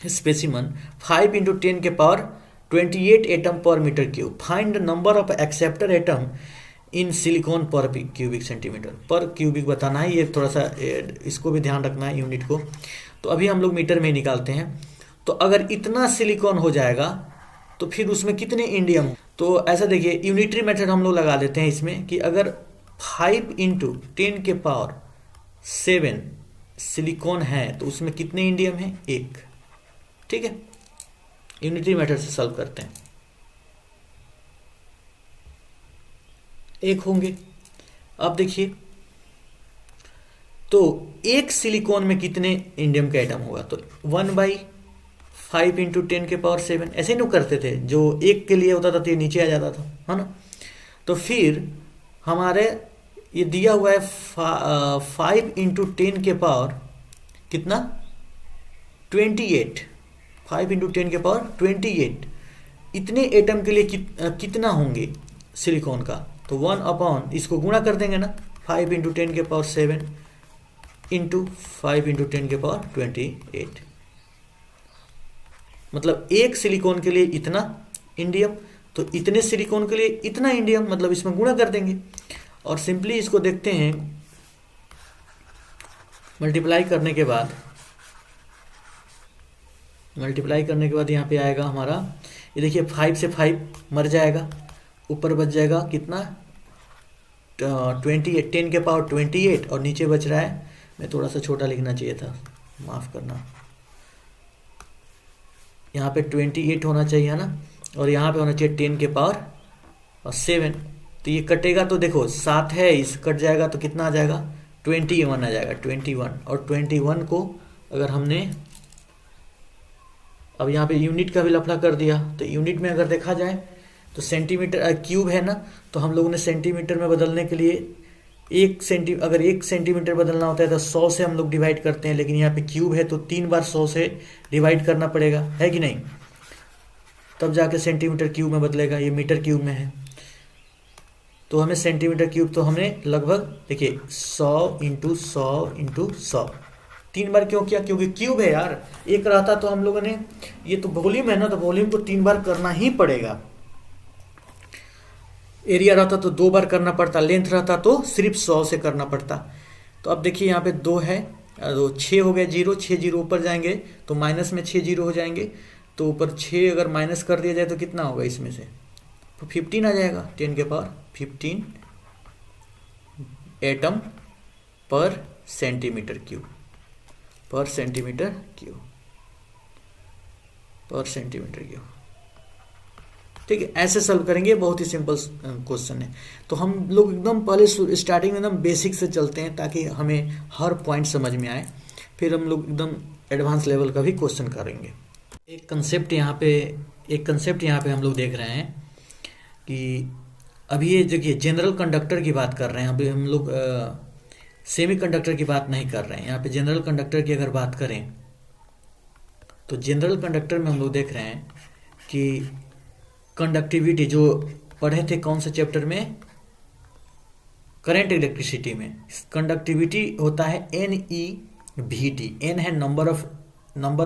specimen 5 × 10⁻28 atom per metre cube. Find the number of acceptor atom in silicon per cubic centimetre. Per cubic बताना है, ये थोड़ा सा इसको भी ध्यान रखना है यूनिट को। तो अभी हम लोग मीटर में निकालते हैं। तो अगर इतना सिलिकॉन हो जाएगा तो फिर उसमें कितने इंडियम। तो ऐसा देखिए यूनिटरी मेथड हम लोग लगा देते हैं इसमें कि अगर 5 × 10⁻7 सिलिकॉन है तो उसमें कितने इंडियम है, एक। ठीक है, यूनिटरी मेथड से सॉल्व करते हैं, एक होंगे। अब देखिए तो एक सिलिकॉन में कितने इंडियम का एटम होगा, तो 1/5 × 10⁻7 ऐसे ही करते थे। जो एक के लिए होता था तो ये नीचे आ जाता था, है ना। तो फिर हमारे ये दिया हुआ है 5 × 10 के पावर कितना 28, 5 × 10⁻28 इतने एटम के लिए कितना होंगे सिलिकॉन का। तो 1/, इसको गुणा कर देंगे ना, 5 × 10⁻7 इंटू 5 × 10⁻28, मतलब एक सिलिकॉन के लिए इतना इंडियम, तो इतने सिलिकॉन के लिए इतना इंडियम, मतलब इसमें गुणा कर देंगे। और सिंपली इसको देखते हैं, मल्टीप्लाई करने के बाद यहाँ पे आएगा हमारा, ये देखिए 5 से 5 मर जाएगा, ऊपर बच जाएगा कितना 28, 10⁻28, और नीचे बच रहा है, मैं थोड़ा सा छोटा लिखना चाहिए था, माफ़ करना, यहाँ पे 28 होना चाहिए ना, और यहाँ पे होना चाहिए 10⁻7। तो ये कटेगा तो देखो 7 है, इस कट जाएगा तो कितना आ जाएगा 21 आ जाएगा, 21। और 21 को अगर हमने अब यहाँ पे यूनिट का भी लफड़ा कर दिया, तो यूनिट में अगर देखा जाए तो सेंटीमीटर क्यूब है ना, तो हम लोगों ने सेंटीमीटर में बदलने के लिए अगर 1 सेंटीमीटर बदलना होता है तो 100 से हम लोग डिवाइड करते हैं, लेकिन यहाँ पे क्यूब है तो 3 बार 100 से डिवाइड करना पड़ेगा, है कि नहीं, तब जाके सेंटीमीटर क्यूब में बदलेगा। ये मीटर क्यूब में है। तो हमें सेंटीमीटर क्यूब तो हमने लगभग देखिए 100 × 100 × 100 3 बार क्यों किया, क्योंकि क्यूब है यार। एक रहता तो हम लोगों ने, ये तो वॉल्यूम है ना, तो वॉल्यूम को 3 बार करना ही पड़ेगा। एरिया रहता तो 2 बार करना पड़ता, लेंथ रहता तो सिर्फ 100 से करना पड़ता। तो अब देखिए यहाँ पे 2 है, तो 6 हो गए, 0 6 जीरो ऊपर जाएंगे तो माइनस में 6 जीरो हो जाएंगे, तो ऊपर 6 अगर माइनस कर दिया जाए तो कितना होगा इसमें से, तो 15 आ जाएगा, 10 के पावर 15 एटम पर सेंटीमीटर क्यूब, पर सेंटीमीटर क्यूब, पर सेंटीमीटर क्यूब। ठीक है, ऐसे सॉल्व करेंगे, बहुत ही सिंपल क्वेश्चन है। तो हम लोग एकदम पहले स्टार्टिंग में एकदम बेसिक से चलते हैं ताकि हमें हर पॉइंट समझ में आए, फिर हम लोग एकदम एडवांस लेवल का भी क्वेश्चन करेंगे। एक कंसेप्ट यहाँ पे हम लोग देख रहे हैं कि अभी ये देखिए जनरल कंडक्टर की बात कर रहे हैं, अभी हम लोग सेमी कंडक्टर की बात नहीं कर रहे हैं। यहाँ पे जनरल कंडक्टर की अगर बात करें तो जनरल कंडक्टर में हम लोग देख रहे हैं कि कंडक्टिविटी जो पढ़े थे कौन से चैप्टर में, करंट इलेक्ट्रिसिटी में, कंडक्टिविटी होता है NeVT। N है नंबर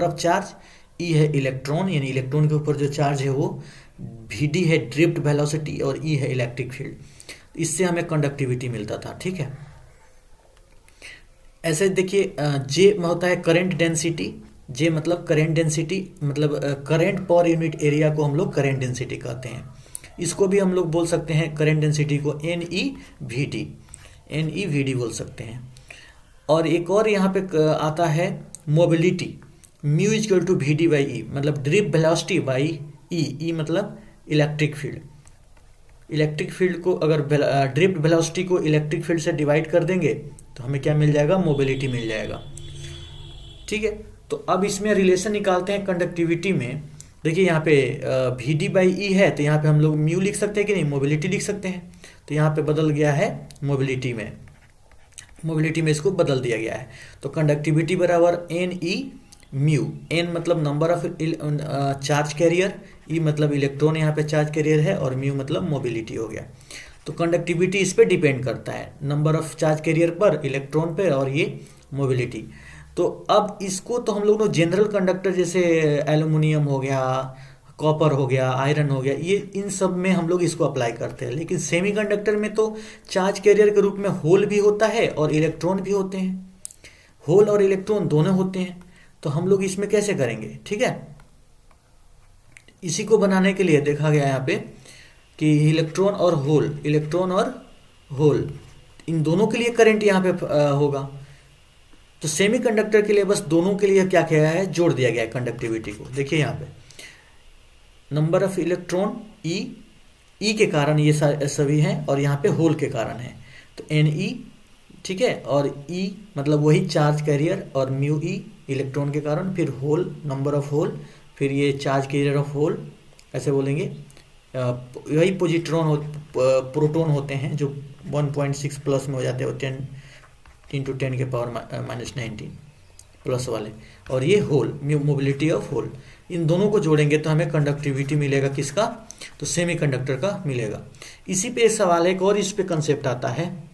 ऑफ चार्ज, E है इलेक्ट्रॉन यानी इलेक्ट्रॉन के ऊपर जो चार्ज है वो, Vd है ड्रिफ्ट वेलोसिटी और E है इलेक्ट्रिक फील्ड। इससे हमें कंडक्टिविटी मिलता था। ठीक है, ऐसे देखिए J होता है करंट डेंसिटी, J मतलब करंट डेंसिटी, मतलब करंट पर यूनिट एरिया को हम लोग करंट डेंसिटी कहते हैं। इसको भी हम लोग बोल सकते हैं करंट डेंसिटी को NeVD बोल सकते हैं। और एक और यहाँ पे आता है mobility, mu equal to VD/E, मतलब ड्रिफ्ट वेलोसिटी बाई E मतलब इलेक्ट्रिक फील्ड। इलेक्ट्रिक फील्ड को अगर ड्रिफ्ट वेलोसिटी को इलेक्ट्रिक फील्ड से डिवाइड कर देंगे तो हमें क्या मिल जाएगा, मोबिलिटी मिल जाएगा। ठीक है, तो अब इसमें रिलेशन निकालते हैं कंडक्टिविटी में। देखिए यहाँ पे VD/E है, तो यहाँ पे हम लोग म्यू लिख सकते हैं कि नहीं, मोबिलिटी लिख सकते हैं। तो यहाँ पे बदल गया है मोबिलिटी में इसको बदल दिया गया है। तो कंडक्टिविटी बराबर NE म्यू, N मतलब number of charge carrier, E मतलब इलेक्ट्रॉन यहाँ पे चार्ज कैरियर है, और म्यू मतलब मोबिलिटी हो गया। तो कंडक्टिविटी इस पे डिपेंड करता है, नंबर ऑफ चार्ज कैरियर पर, इलेक्ट्रॉन पे, और ये मोबिलिटी। तो अब इसको तो हम लोग जनरल कंडक्टर जैसे एल्युमिनियम हो गया, कॉपर हो गया, आयरन हो गया, ये इन सब में हम लोग इसको अप्लाई करते हैं। लेकिन सेमी कंडक्टर में तो चार्ज कैरियर के रूप में होल भी होता है और इलेक्ट्रॉन भी होते हैं, होल और इलेक्ट्रॉन दोनों होते हैं। तो हम लोग इसमें कैसे करेंगे, ठीक है। इसी को बनाने के लिए देखा गया यहाँ पे कि इलेक्ट्रॉन और होल इन दोनों के लिए करंट यहाँ पे होगा। तो सेमी कंडक्टर के लिए बस दोनों के लिए क्या किया है, जोड़ दिया गया है कंडक्टिविटी को। देखिए यहाँ पे नंबर ऑफ इलेक्ट्रॉन ई के कारण ये सभी हैं, और यहाँ पे होल के कारण है तो Ne, ठीक है, और E मतलब वही चार्ज कैरियर, और म्यू E इलेक्ट्रॉन के कारण, फिर होल नंबर ऑफ होल, फिर ये चार्ज कैरियर ऑफ होल, ऐसे बोलेंगे। वही प्रोटॉन होते हैं जो 1.6 प्लस में हो जाते हैं, 10 × 10 के पावर -19 प्लस वाले, और ये होल, मोबिलिटी ऑफ होल। इन दोनों को जोड़ेंगे तो हमें कंडक्टिविटी मिलेगा, किसका, तो सेमी कंडक्टर का मिलेगा। इसी पे एक सवाल है, एक और इस पे कंसेप्ट आता है।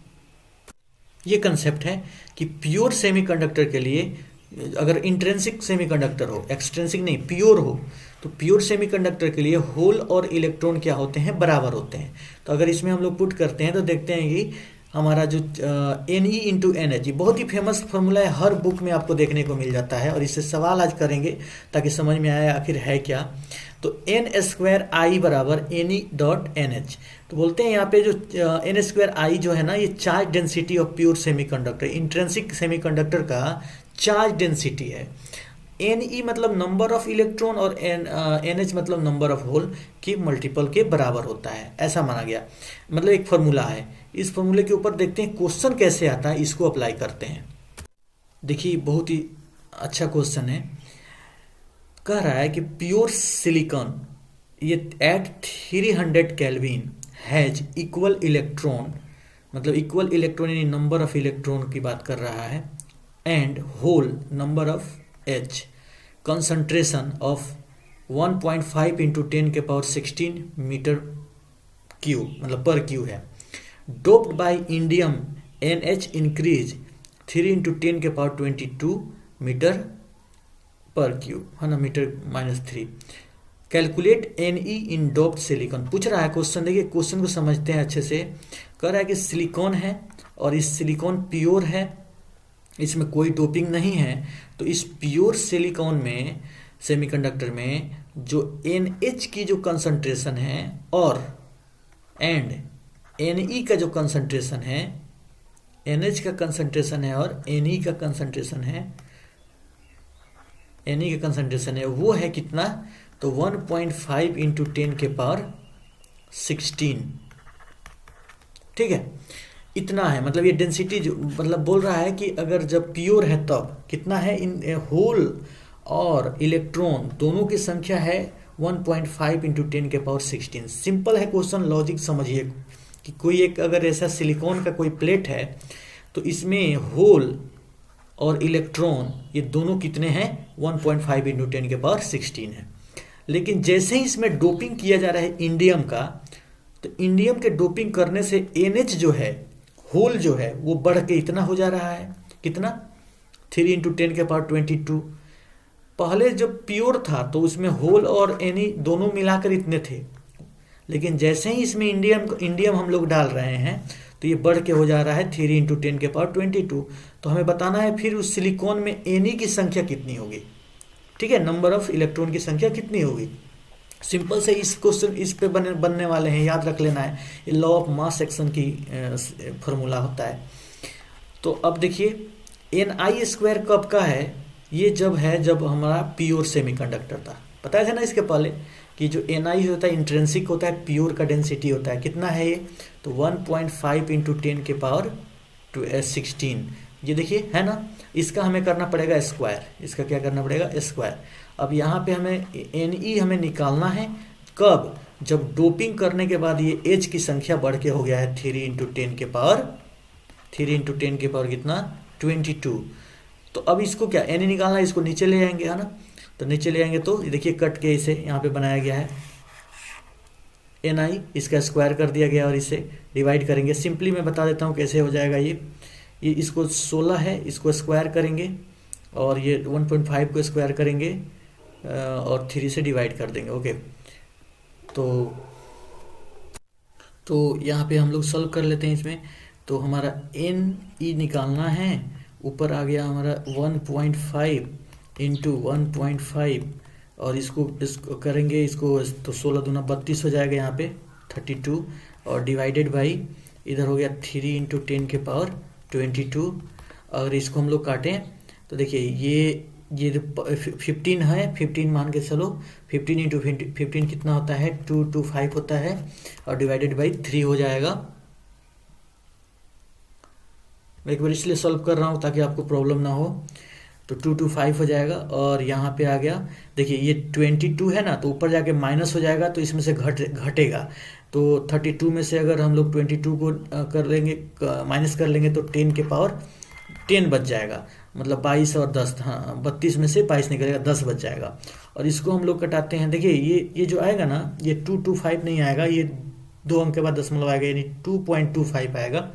ये कंसेप्ट है कि प्योर सेमी कंडक्टर के लिए अगर इंट्रिंसिक सेमी कंडक्टर हो, एक्सट्रिंसिक नहीं, प्योर हो, तो प्योर सेमी कंडक्टर के लिए होल और इलेक्ट्रॉन क्या होते हैं, बराबर होते हैं। तो अगर इसमें हम लोग पुट करते हैं तो देखते हैं कि हमारा जो Ne × NH, बहुत ही फेमस फॉर्मूला है, हर बुक में आपको देखने को मिल जाता है, और इससे सवाल आज करेंगे ताकि समझ में आए आखिर है क्या। तो n² बराबर Ne.NH। तो बोलते हैं यहाँ पे जो n² जो है ना, ये charge density of pure semiconductor, intrinsic semiconductor का चार्ज डेंसिटी है। Ne मतलब नंबर ऑफ इलेक्ट्रॉन, और NH मतलब नंबर ऑफ होल के मल्टीपल के बराबर होता है, ऐसा माना गया। मतलब एक फॉर्मूला है। इस फॉर्मूले के ऊपर देखते हैं क्वेश्चन कैसे आता है, इसको अप्लाई करते हैं। देखिए बहुत ही अच्छा क्वेश्चन है। कह रहा है कि प्योर सिलिकॉन ये at 300 kelvin has equal electron, मतलब इक्वल इलेक्ट्रॉन यानी नंबर ऑफ इलेक्ट्रॉन की बात कर रहा है, and hole number of H, concentration of 1.5 × 10 के पावर 16 मीटर क्यूब, मतलब पर क्यूब है। Doped by indium NH increase 3 × 10⁻22 metre पर क्यूब, है ना, metre -3। Calculate Ne in doped silicon. पूछ रहा है क्वेश्चन, देखिए क्वेश्चन को समझते हैं अच्छे से। कह रहा है कि सिलिकॉन है और इस सिलिकॉन प्योर है, इसमें कोई डोपिंग नहीं है। तो इस प्योर सिलिकॉन में, सेमीकंडक्टर में, जो NH की जो कंसंट्रेशन है और एंड Ne का जो कंसंट्रेशन है, NH का कंसंट्रेशन है और Ne का कंसंट्रेशन है, Ne का कंसंट्रेशन है वो है कितना, तो 1.5 × 10⁻16। ठीक है, इतना है। मतलब ये डेंसिटी जो मतलब बोल रहा है कि अगर जब प्योर है तब कितना है, इन होल और इलेक्ट्रॉन दोनों की संख्या है 1.5 × 10⁻16। सिंपल है क्वेश्चन, लॉजिक समझिए कि कोई एक अगर ऐसा सिलिकॉन का कोई प्लेट है तो इसमें होल और इलेक्ट्रॉन ये दोनों कितने हैं, 1.5 × 10⁻16 है। लेकिन जैसे ही इसमें डोपिंग किया जा रहा है इंडियम का, तो इंडियम के डोपिंग करने से NH जो है, होल जो है, वो बढ़ के इतना हो जा रहा है, कितना, 3 × 10⁻22। पहले जब प्योर था तो उसमें होल और Ne दोनों मिलाकर इतने थे, लेकिन जैसे ही इसमें इंडियम हम लोग डाल रहे हैं तो ये बढ़ के हो जा रहा है 3 × 10⁻22। तो हमें बताना है फिर उस सिलिकॉन में Ne की संख्या कितनी होगी। ठीक है, नंबर ऑफ इलेक्ट्रॉन की संख्या कितनी होगी। सिंपल से इस क्वेश्चन इस पे बनने वाले हैं, याद रख लेना है। ये लॉ ऑफ मास एक्शन की फॉर्मूला होता है। तो अब देखिए Ni² कब का है, ये जब हमारा प्योर सेमीकंडक्टर था। बताया था ना इसके पहले कि जो Ni होता है इंट्रिंसिक होता है, प्योर का डेंसिटी होता है, कितना है ये, तो 1.5 × 10⁻16। ये देखिए है ना, इसका हमें करना पड़ेगा स्क्वायर, इसका क्या करना पड़ेगा, स्क्वायर। अब यहाँ पे हमें Ne हमें निकालना है कब, जब डोपिंग करने के बाद ये H की संख्या बढ़ के हो गया है 3 × 10⁻, कितना, 22। तो अब इसको क्या Ne निकालना है, इसको नीचे ले आएंगे, है ना। तो नीचे ले आएंगे तो देखिए कट के इसे यहाँ पे बनाया गया है Ni, इसका स्क्वायर कर दिया गया और इसे डिवाइड करेंगे। सिंपली मैं बता देता हूँ कैसे हो जाएगा। ये इसको 16 है, इसको स्क्वायर करेंगे और ये 1.5 को स्क्वायर करेंगे और 3 से डिवाइड कर देंगे। ओके, तो यहाँ पे हम लोग सॉल्व कर लेते हैं इसमें। तो हमारा Ne निकालना है, ऊपर आ गया हमारा 1.5 × 1.5 और इसको करेंगे, इसको तो 16 दूना 32 हो जाएगा, यहाँ पे 32 और डिवाइडेड बाई इधर हो गया 3 × 10⁻22। अगर इसको हम लोग काटें तो देखिए ये 15 है, 15 मान के चलो, 15 × 15 कितना होता है, 225 होता है और डिवाइडेड बाई 3 हो जाएगा। मैं एक बार इसलिए सॉल्व कर रहा हूँ ताकि आपको प्रॉब्लम ना हो। तो 225 हो जाएगा और यहाँ पे आ गया, देखिए ये 22 है ना, तो ऊपर जाके माइनस हो जाएगा, तो इसमें से घटेगा। तो 32 में से अगर हम लोग 22 को कर लेंगे, माइनस कर लेंगे तो 10⁻10 बच जाएगा। मतलब 22 और 10, हाँ 32 में से 22 निकलेगा, 10 बच जाएगा। और इसको हम लोग कटाते हैं, देखिए ये जो आएगा ना, ये 225 नहीं आएगा, ये 2 अंक के बाद दशमलव आएगा, यानी 2.25 आएगा।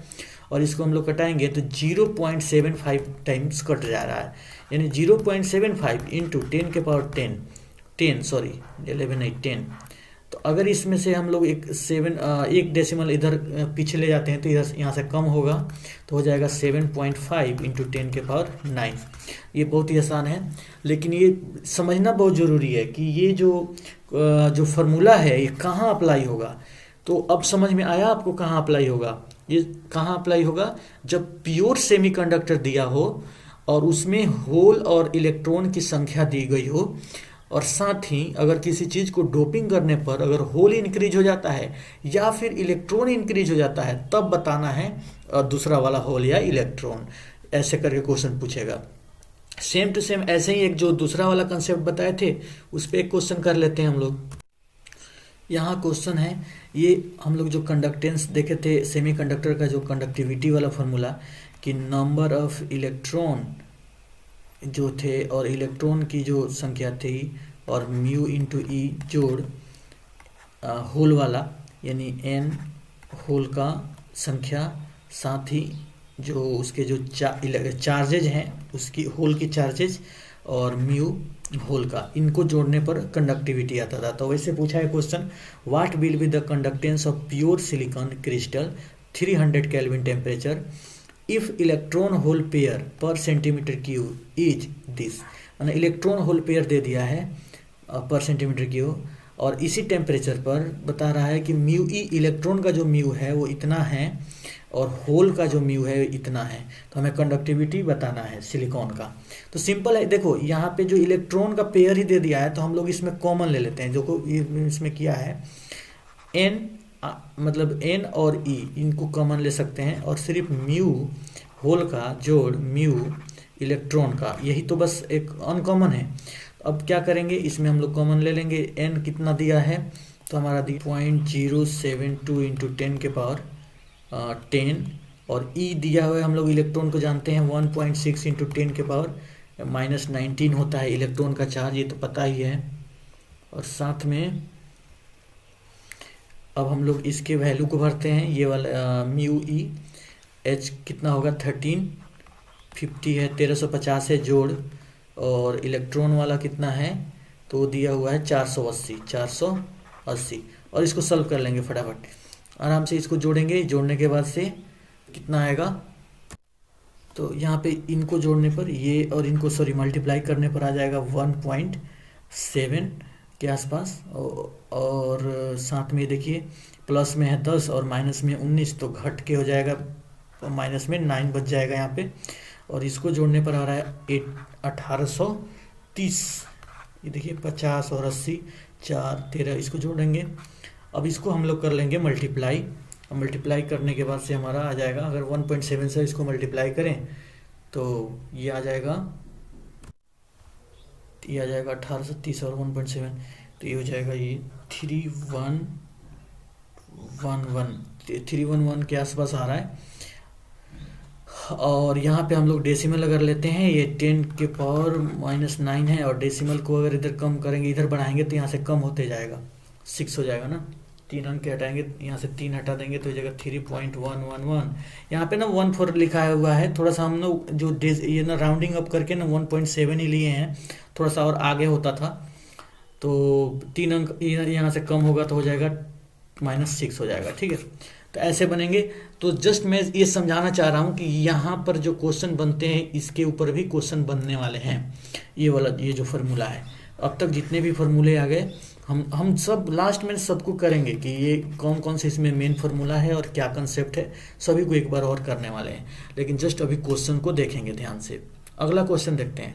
और इसको हम लोग कटाएंगे तो 0.75 टाइम्स कट जा रहा है, यानी 0.75 × 10। तो अगर इसमें से हम लोग एक डेसिमल इधर पीछे ले जाते हैं तो इधर यहाँ से कम होगा, तो हो जाएगा 7.5 × 10⁹। ये बहुत ही आसान है, लेकिन ये समझना बहुत ज़रूरी है कि ये जो फार्मूला है ये कहाँ अप्लाई होगा। तो अब समझ में आया आपको कहाँ अप्लाई होगा। ये कहाँ अप्लाई होगा, जब प्योर सेमीकंडक्टर दिया हो और उसमें होल और इलेक्ट्रॉन की संख्या दी गई हो, और साथ ही अगर किसी चीज़ को डोपिंग करने पर अगर होल इंक्रीज हो जाता है या फिर इलेक्ट्रॉन इंक्रीज हो जाता है, तब बताना है दूसरा वाला होल या इलेक्ट्रॉन। ऐसे करके क्वेश्चन पूछेगा। सेम टू सेम ऐसे ही एक जो दूसरा वाला कंसेप्ट बताए थे उस पर एक क्वेश्चन कर लेते हैं हम लोग। यहाँ क्वेश्चन है, ये हम लोग जो कंडक्टेंस देखे थे सेमीकंडक्टर का, जो कंडक्टिविटी वाला फार्मूला, कि नंबर ऑफ इलेक्ट्रॉन जो थे और इलेक्ट्रॉन की जो संख्या थी और म्यू इंटू ई जोड़ होल वाला, यानी n होल का संख्या, साथ ही जो उसके जो चार्जेज हैं उसकी होल की चार्जेज और म्यू होल का, इनको जोड़ने पर कंडक्टिविटी आता था। तो वैसे पूछा है question, what will be the conductance of pure silicon crystal 300 kelvin temperature if electron hole pair पर सेंटीमीटर क्यूब इज दिस। मैंने इलेक्ट्रॉन होल पेयर दे दिया है पर सेंटीमीटर क्यूब, और इसी टेम्परेचर पर बता रहा है कि म्यू ई, इलेक्ट्रॉन का जो म्यू है वो इतना है और होल का जो म्यू है इतना है। तो हमें कंडक्टिविटी बताना है सिलिकॉन का। तो सिंपल है, देखो यहाँ पे जो इलेक्ट्रॉन का पेयर ही दे दिया है तो हम लोग इसमें कॉमन ले लेते हैं, जो को इसमें किया है एन, मतलब एन और ई इनको कॉमन ले सकते हैं, और सिर्फ म्यू होल का जोड़ म्यू इलेक्ट्रॉन का, यही तो बस एक अनकॉमन है। अब क्या करेंगे, इसमें हम लोग कॉमन ले लेंगे। एन कितना दिया है, तो हमारा 0.072 इंटू 10 के पावर 10, और ई दिया हुआ है, हम लोग इलेक्ट्रॉन को जानते हैं 1.6 इंटू 10 के पावर -19 होता है इलेक्ट्रॉन का चार्ज, ये तो पता ही है। और साथ में अब हम लोग इसके वैल्यू को भरते हैं, ये वाला म्यू ई, एच कितना होगा 1350 है, 1350 है जोड़, और इलेक्ट्रॉन वाला कितना है तो दिया हुआ है 480, और इसको सॉल्व कर लेंगे फटाफट आराम से, इसको जोड़ेंगे। जोड़ने के बाद से कितना आएगा, तो यहाँ पे इनको जोड़ने पर ये और इनको मल्टीप्लाई करने पर आ जाएगा 1.7 के आसपास, और साथ में देखिए प्लस में है 10 और माइनस में 19, तो घट के हो जाएगा माइनस में 9 बच जाएगा यहाँ पे, और इसको जोड़ने पर आ रहा है 1830। ये देखिए 50 और 80, 4 13, इसको जोड़ेंगे। अब इसको हम लोग कर लेंगे मल्टीप्लाई, मल्टीप्लाई करने के बाद से हमारा आ जाएगा, अगर 1.7 से इसको मल्टीप्लाई करें तो ये आ जाएगा 1830 और 1.7, तो ये हो जाएगा ये 3111 के आसपास आ रहा है। और यहाँ पे हम लोग डेसिमल अगर लेते हैं, ये 10 के पावर -9 है, और डेसिमल को अगर इधर कम करेंगे, इधर बढ़ाएंगे तो यहाँ से कम होते जाएगा, 6 हो जाएगा ना, 3 अंक के हटाएंगे, यहाँ से 3 हटा देंगे तो जगह 3.111। यहाँ पे ना 14 लिखा हुआ है, थोड़ा सा हम लोग जो ये ना राउंडिंग अप करके ना 1.7 ही लिए हैं, थोड़ा सा और आगे होता था तो 3 अंक यहाँ से कम होगा तो हो जाएगा -6 हो जाएगा, ठीक है। तो ऐसे बनेंगे। तो जस्ट मैं ये समझाना चाह रहा हूँ कि यहाँ पर जो क्वेश्चन बनते हैं इसके ऊपर भी क्वेश्चन बनने वाले हैं। ये वाला ये जो फार्मूला है, अब तक जितने भी फार्मूले आ गए हम सब लास्ट में सबको करेंगे कि ये कौन कौन से इसमें मेन फार्मूला है और क्या कंसेप्ट है, सभी को एक बार और करने वाले हैं। लेकिन जस्ट अभी क्वेश्चन को देखेंगे ध्यान से। अगला क्वेश्चन देखते हैं।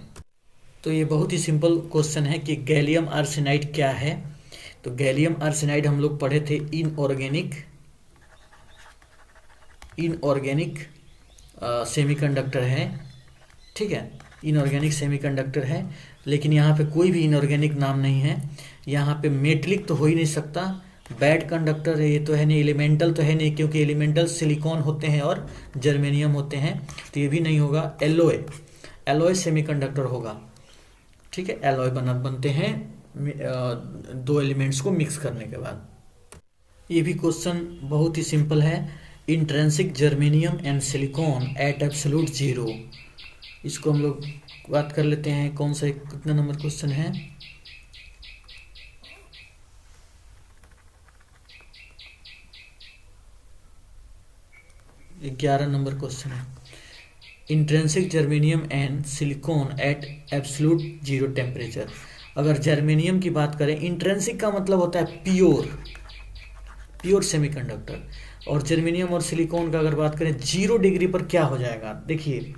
तो ये बहुत ही सिंपल क्वेश्चन है कि गैलियम आर्सेनाइड क्या है। तो गैलियम आर्सेनाइड हम लोग पढ़े थे इनऑर्गेनिक सेमीकंडक्टर है, ठीक है, इनऑर्गेनिक सेमीकंडक्टर है। लेकिन यहाँ पे कोई भी इनऑर्गेनिक नाम नहीं है, यहाँ पे मेटलिक तो हो ही नहीं सकता, बैड कंडक्टर है ये तो है नहीं, एलिमेंटल तो है नहीं क्योंकि एलिमेंटल सिलिकॉन होते हैं और जर्मेनियम होते हैं, तो ये भी नहीं होगा। एलॉय सेमीकंडक्टर होगा, ठीक है, एलॉय बनते हैं दो एलिमेंट्स को मिक्स करने के बाद। ये भी क्वेश्चन बहुत ही सिंपल है। Intrinsic germanium and silicon at absolute zero, इसको हम लोग बात कर लेते हैं। कौन सा कितना नंबर क्वेश्चन है, ये 11 नंबर क्वेश्चन है। Intrinsic germanium and silicon at absolute zero temperature. अगर जर्मेनियम की बात करें, इंट्रेंसिक का मतलब होता है प्योर सेमीकंडक्टर, और जर्मेनियम और सिलिकॉन का अगर बात करें 0 डिग्री पर क्या हो जाएगा। देखिए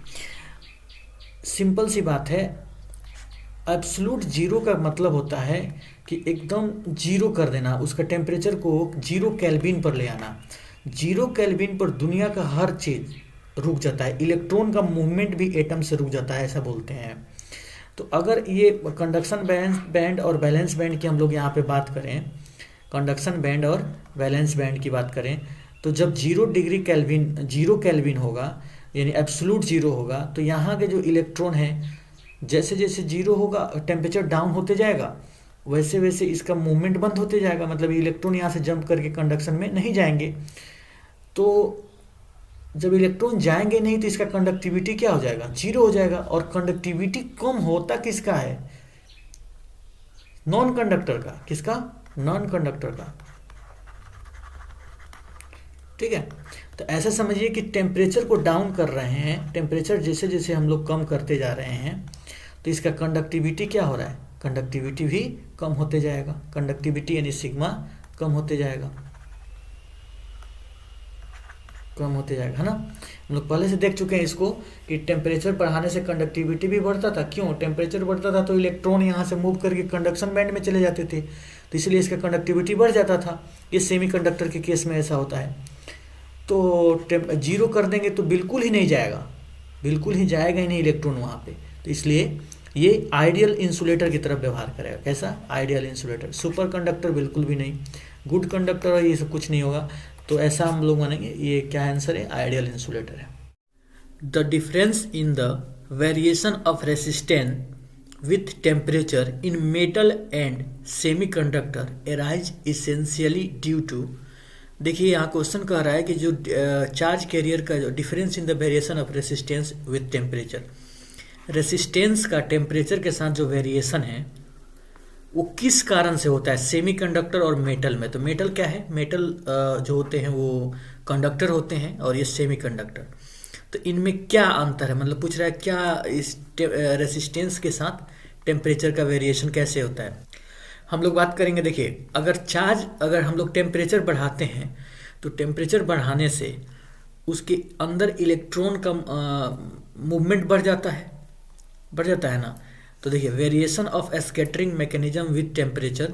सिंपल सी बात है, एब्सोल्यूट जीरो का मतलब होता है कि एकदम जीरो कर देना, उसका टेम्परेचर को 0 केल्विन पर ले आना। 0 केल्विन पर दुनिया का हर चीज रुक जाता है, इलेक्ट्रॉन का मूवमेंट भी एटम से रुक जाता है, ऐसा बोलते हैं। तो अगर ये कंडक्शन बैंड और वैलेंस बैंड की हम लोग यहाँ पे बात करें, कंडक्शन बैंड और वैलेंस बैंड की बात करें, तो जब 0 केल्विन होगा यानी एब्सोल्यूट जीरो होगा, तो यहाँ के जो इलेक्ट्रॉन है जैसे जैसे जीरो होगा टेम्परेचर डाउन होते जाएगा, वैसे वैसे इसका मूवमेंट बंद होते जाएगा, मतलब इलेक्ट्रॉन यहाँ से जंप करके कंडक्शन में नहीं जाएंगे। तो जब इलेक्ट्रॉन जाएंगे नहीं तो इसका कंडक्टिविटी क्या हो जाएगा, जीरो हो जाएगा। और कंडक्टिविटी कम होता किसका है, नॉन कंडक्टर का। किसका, नॉन कंडक्टर का। ठीक है, तो ऐसा समझिए कि टेम्परेचर को डाउन कर रहे हैं, टेम्परेचर जैसे जैसे हम लोग कम करते जा रहे हैं तो इसका कंडक्टिविटी क्या हो रहा है, कंडक्टिविटी भी कम होते जाएगा। कंडक्टिविटी यानी सिग्मा कम होते जाएगा, कम होते जाएगा, है ना। हम लोग पहले से देख चुके हैं इसको कि टेम्परेचर बढ़ाने से कंडक्टिविटी भी बढ़ता था। क्यों, टेम्परेचर बढ़ता था तो इलेक्ट्रॉन यहाँ से मूव करके कंडक्शन बैंड में चले जाते थे, तो इसलिए इसका कंडक्टिविटी बढ़ जाता था। ये सेमीकंडक्टर के केस में ऐसा होता है। तो जीरो कर देंगे तो बिल्कुल ही नहीं जाएगा, बिल्कुल ही जाएगा ही नहीं इलेक्ट्रॉन वहाँ पे। तो इसलिए ये आइडियल इंसुलेटर की तरफ व्यवहार करेगा। कैसा, आइडियल इंसुलेटर। सुपर कंडक्टर बिल्कुल भी नहीं, गुड कंडक्टर और ये सब कुछ नहीं होगा। तो ऐसा हम लोग मानेंगे, ये क्या आंसर है, आइडियल इंसुलेटर है। The difference in the variation of resistance with temperature in metal and semiconductor arise essentially due to. देखिए यहाँ क्वेश्चन कह रहा है कि जो चार्ज कैरियर का जो difference in the variation of resistance with temperature, resistance का टेम्परेचर के साथ जो वेरिएशन है वो किस कारण से होता है सेमीकंडक्टर और मेटल में। तो मेटल क्या है, मेटल जो होते हैं वो कंडक्टर होते हैं और ये सेमीकंडक्टर। तो इनमें क्या अंतर है, मतलब पूछ रहा है क्या इस रेसिस्टेंस के साथ टेम्परेचर का वेरिएशन कैसे होता है। हम लोग बात करेंगे, देखिए अगर हम लोग टेम्परेचर बढ़ाते हैं तो टेम्परेचर बढ़ाने से उसके अंदर इलेक्ट्रॉन का मूवमेंट बढ़ जाता है ना। तो देखिए variation of scattering mechanism with temperature.